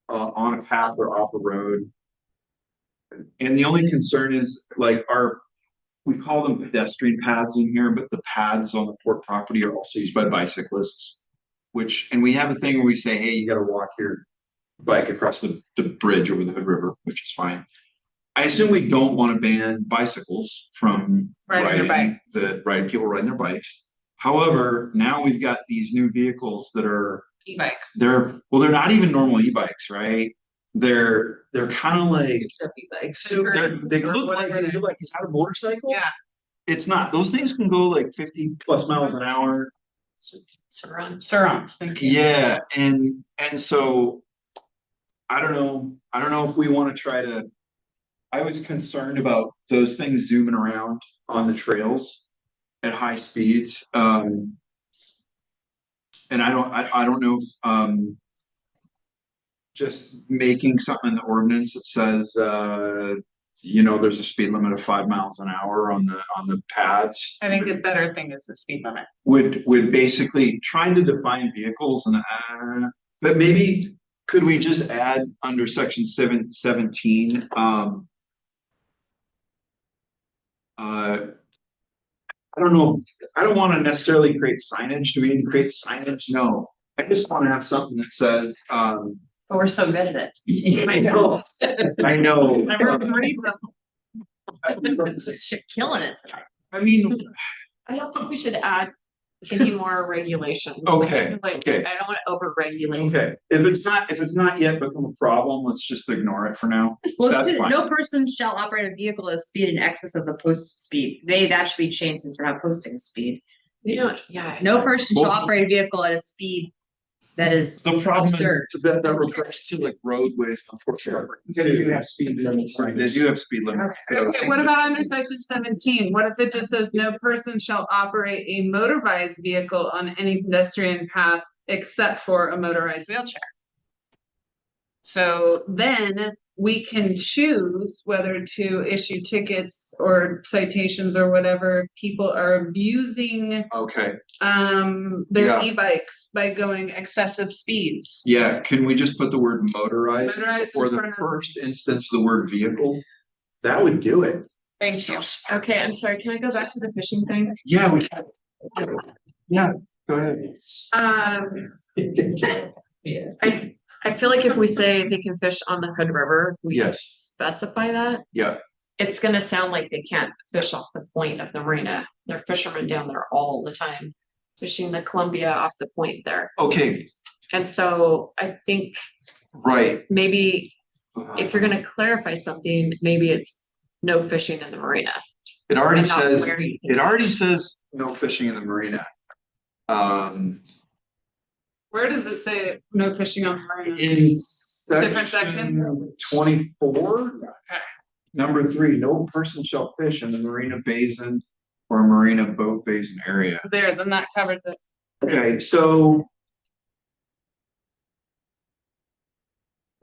on a path or off a road. And the only concern is like we call them pedestrian paths in here, but the paths on the port property are also used by bicyclists. which, and we have a thing where we say, hey, you gotta walk your bike across the bridge over the Hood River, which is fine. I assume we don't want to ban bicycles from Riding their people riding their bikes. However, now we've got these new vehicles that are, E-bikes. they're not even normal e-bikes, right? They're kind of like, they look like, is that a motorcycle? Yeah. It's not. Those things can go like 50 plus miles an hour. Surrounds. Thank you. Yeah, and so I don't know if we want to try to. I was concerned about those things zooming around on the trails at high speeds. And I don't know if just making something in the ordinance that says there's a speed limit of 5 miles an hour on the paths. I think the better thing is the speed limit. Would basically trying to define vehicles and but maybe could we just add under section 17 I don't know. I don't want to necessarily create signage. Do we need to create signage? No. I just want to have something that says, But we're so good at it. I know. I know. Killing it. I mean, I don't think we should add any more regulations. Okay, Like, okay. I don't want to over-regulate. okay. If it's not yet become a problem, let's just ignore it for now. Well, That's fine. no person shall operate a vehicle at speed in excess of the posted speed. That should be changed since we're not posting a speed. Yeah. No person shall Well- operate a vehicle at a speed that is The problem absurd. is that refers to like roadways, unfortunately. They do have speed limits. They do have speed limits. Okay, what about under section 17? What if it just says no person shall operate a motorized vehicle on any pedestrian path except for a motorized wheelchair? So then we can choose whether to issue tickets or citations or whatever if people are abusing Okay, their Yeah. e-bikes by going excessive speeds. yeah, can we just put the word motorized Motorized before in the front of- first instance of the word vehicle? That would do it. Thank you. Okay, I'm sorry, can I go back to the fishing thing? Yeah, we can. Yeah, go ahead. I feel like if we say they can fish on the Hood River, we Yes. specify that. Yeah, It's gonna sound like they can't fish off the point of the marina. There are fishermen down there all the time, fishing the Columbia off the point there. okay, And so I think right. maybe if you're gonna clarify something, maybe it's no fishing in the marina. It already and not says, where you can it already fish. says no fishing in the marina. Where does it say no fishing on the marina? In Different section? 24, number 3, no person shall fish in the marina basin or marina boat basin area. There, then that covers it. Okay, so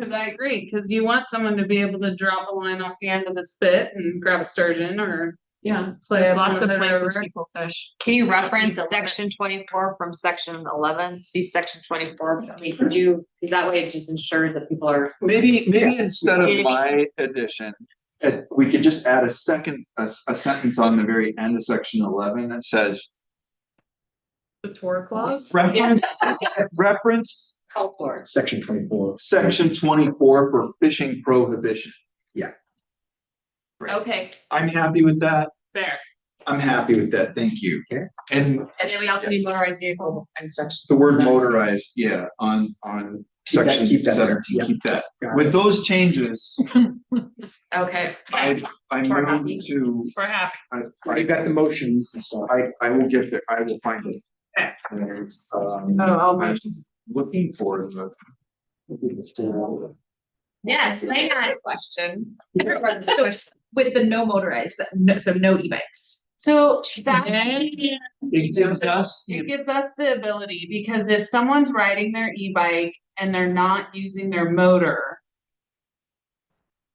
Cause I agree, cause you want someone to be able to drop a line off the end of the spit and grab a sturgeon or Yeah, play there's up lots on of the places river. people fish. Can you reference Need to limit. section 24 from section 11? See section 24. I mean, could you, because that way it just ensures that people are. maybe instead of my addition, we could just add a sentence on the very end of section 11 that says The tour clause? reference Call for it. Section 24. section 24 for fishing prohibition. Okay, I'm happy with that. There. I'm happy with that. Thank you. Okay. And And then we also need motorized vehicle and section. the word 17. motorized, yeah, on Keep that- section keep that there. 17, Yeah. keep that. Got With it. those changes, okay. I We're happy. move to, We're happy. I You got the motions and stuff. I will get there, I will find it. And, I'll I'm looking for the. Yes, I had a question. So with the no motorized, so no e-bikes. So that. It gives us, It gives us the ability, because if someone's riding their e-bike and they're not using their motor.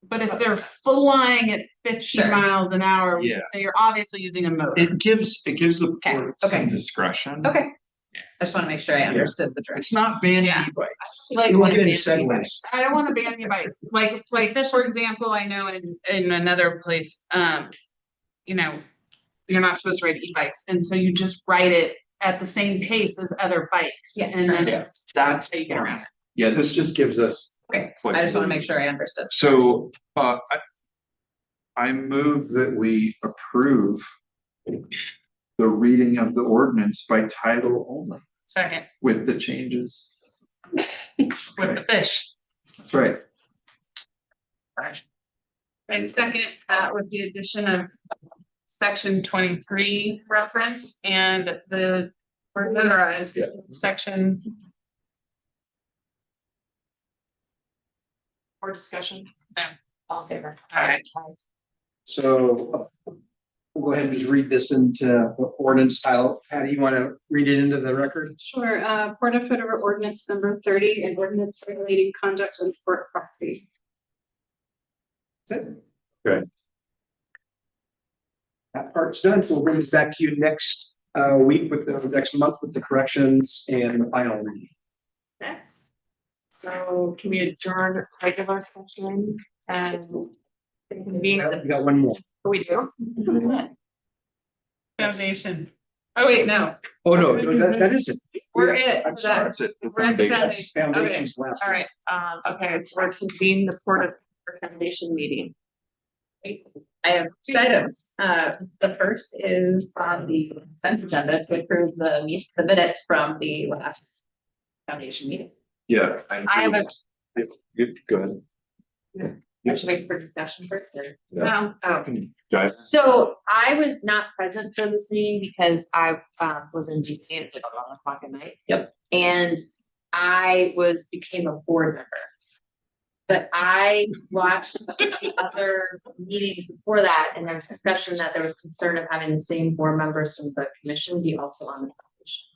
But if they're flying at 50 Sure. miles an hour, we Yeah. can say you're obviously using a motor. it gives the Okay, port okay. some discretion. Okay. I just want to make sure I understood the direction. It's not banning Yeah. e-bikes. Like, You won't get any Advanced e-bikes. segways. I don't wanna ban e-bikes, like, for example, I know in another place, you know. You're not supposed to ride e-bikes, and so you just ride it at the same pace as other bikes. Yeah, And then Yeah, it's. that's, how you get around it. yeah, this just gives us. Okay, I just wanna make sure I understood. So, I move that we approve the reading of the ordinance by title only Second, with the changes. with the fish. That's right. And second, with the addition of section 23 reference and the or notarized Yeah. section. More discussion? No. All in favor? All right. So we'll go ahead and just read this into the ordinance title. Patty, you want to read it into the record? Sure, Port of Hood River Ordinance number 30 and ordinance regulating conduct on port property. That's it. Good. That part's done. So we'll bring this back to you next week with the next month with the corrections and the final reading. Okay. So can we adjourn regular session and convene? We got one more. We do? Foundation. Oh, wait, no. Oh, no, that isn't. We're it. I'm sorry, that's it. The We're at the foundation. foundation. Okay. Foundation's last. All right, okay, so we're convening the Port of Foundation meeting. I have two items. The first is on the consent agenda to approve the minutes from the last foundation meeting. Yeah. I have a, Good. I should wait for discussion first. no, oh. Guys. So I was not present for this meeting because I was in DC. It's like 11 o'clock at night. Yep. And I became a board member. But I watched the other meetings before that, and there was discussion that there was concern of having the same board members from the commission be also on the foundation.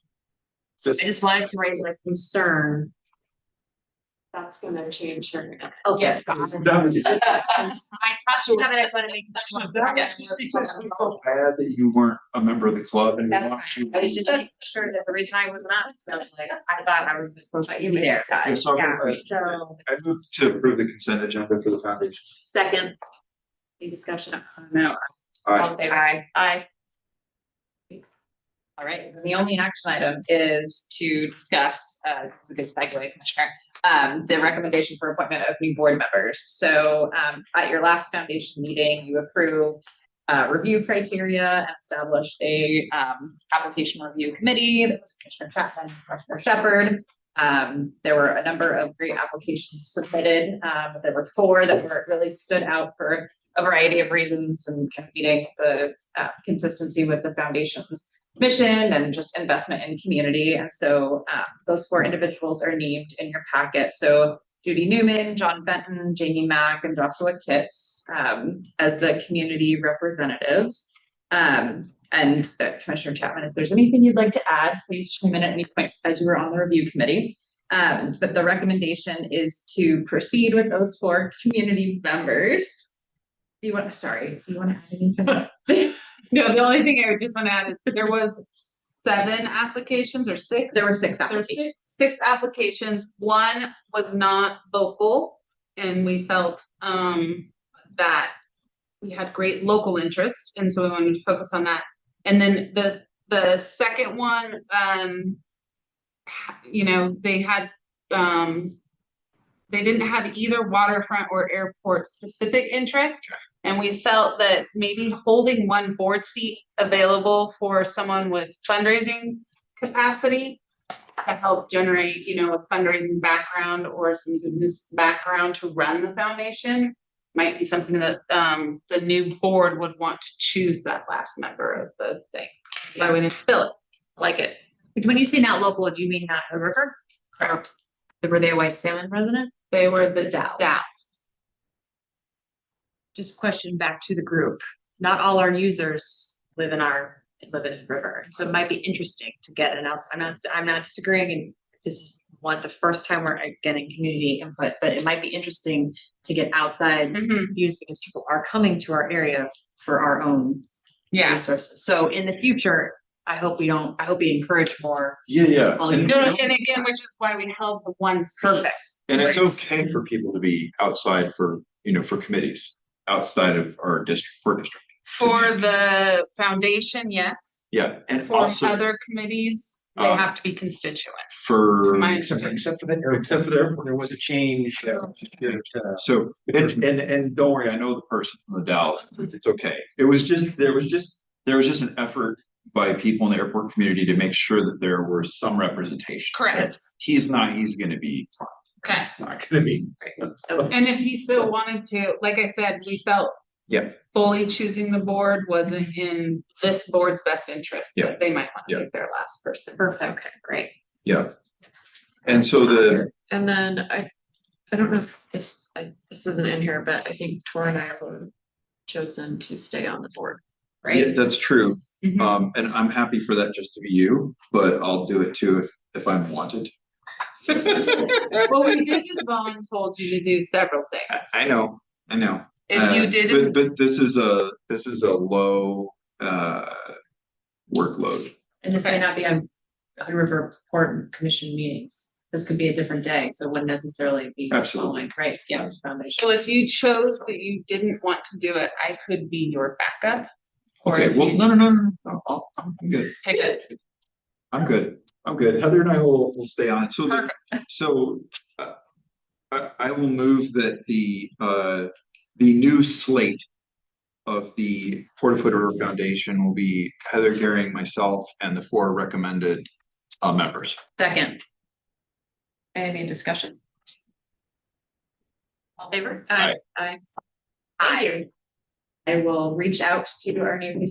So I just wanted to raise my concern. That's gonna change your. Okay. Done with it. My touch of it, I just want to make. That was just because we felt bad that you weren't a member of the club and. we That's wanted fine. to- I was just making sure that the reason I was not, because I was like, I thought I was supposed to be there. Yeah, so Yeah, I so moved to approve the consent agenda for the foundation. second. Any discussion? No. All All right. in favor? Aye. all right, the only action item is to discuss, it's a good segue, Commissioner. The recommendation for appointment of new board members. So at your last foundation meeting, you approved review criteria and established a application review committee. That was Commissioner Chapman, Commissioner Shepherd. There were a number of great applications submitted. There were 4 that really stood out for a variety of reasons and meeting the consistency with the foundation's mission and just investment in community. And so those 4 individuals are named in your packet. So Judy Newman, John Benton, Jamie Mack, and Joshua Kitts as the community representatives. And Commissioner Chapman, if there's anything you'd like to add, please chime in at any point as you were on the review committee. But the recommendation is to proceed with those 4 community members. Do you want to add anything? No, the only thing I would just want to add is there was 7 applications or 6. There were 6 There were applications. 6 applications. 1 was not local, and we felt that we had great local interest, and so we wanted to focus on that. And then the second one, you know, they had they didn't have either waterfront or airport specific interest. And we felt that maybe holding 1 board seat available for someone with fundraising capacity to help generate, you know, a fundraising background or some business background to run the foundation might be something that the new board would want to choose that last member of the thing. That's why we didn't fill it. Like it. When you say not local, do you mean not the river? Correct. Were they a White Salmon resident? They were the Dalles. Dalles. Just question back to the group. Not all our users live in river. So it might be interesting to get an outside. I'm not disagreeing, and this is the first time we're getting community input, but it might be interesting to get outside views because people are coming to our area for our own resources. So in the future, I hope we encourage more. Yeah. all And, No, and again, which is why we held the 1 seat. and it's okay for people to be outside for, you know, for committees outside of our district, per district. For the foundation, yes. Yeah, and For also other committees, they Um, have to be constituents. for. My Except for the airport, there was a change. So, and don't worry, I know the person from the Dallas, it's okay. It was just, there was just an effort by people in the airport community to make sure that there were some representation. Correct. He's gonna be fine. Okay. He's not gonna be. And if he still wanted to, like I said, we felt Yeah, fully choosing the board wasn't in this board's best interest. Yeah. That they might want to Yeah. take their last person. Perfect, great. yeah. And so And then I don't know if this isn't in here, but I think Tor and I were chosen to stay on the board, yeah, right? that's true. Mhm. And I'm happy for that just to be you, but I'll do it too if I'm wanted. Well, we did just told you to do several things. I know. If you didn't, But this is a low workload. And this may not be on Hood River Port Commission meetings. This could be a different day, so it wouldn't necessarily be Absolutely. following, right? Yeah, it's foundation. so if you chose that you didn't want to do it, I could be your backup. Or Okay, if well, you no. I'm good. pick it. I'm good. Heather and I will stay on. So, I will move that the new slate of the Port of Hood River Foundation will be Heather Gehring, myself, and the 4 recommended members. Second. Any discussion? All in favor? Aye. Aye. Thank you. I will reach out to our new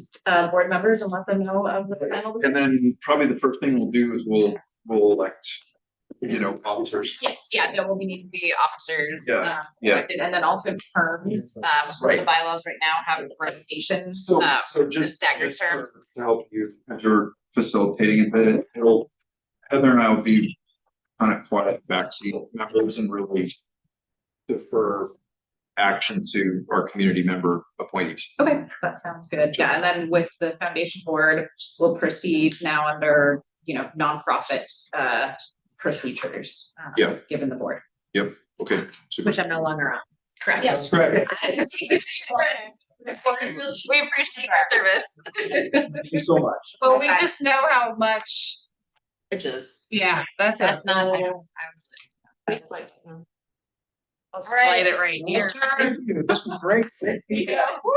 board members and let them know of the panel. And then probably the first thing we'll do is we'll elect, officers. Yes, yeah, there will need to be officers. Yeah, yeah. Elected, and then also terms, so the bylaws right now have resignations, So just just staggered terms. to help you as you're facilitating it, Heather and I will be kind of quiet backseat members and really defer action to our community member appointees. Okay, that sounds good. Yeah, and then with the foundation board, we'll proceed now under, nonprofit procedures. Yeah. Given the board. Yep, okay. super. Which I'm no longer on. Correct. Yes. Correct. We appreciate your service. Thank you so much. Well, we just know how much, Bridges. yeah, that's not, I whole- All I'll slide it right here. This was great.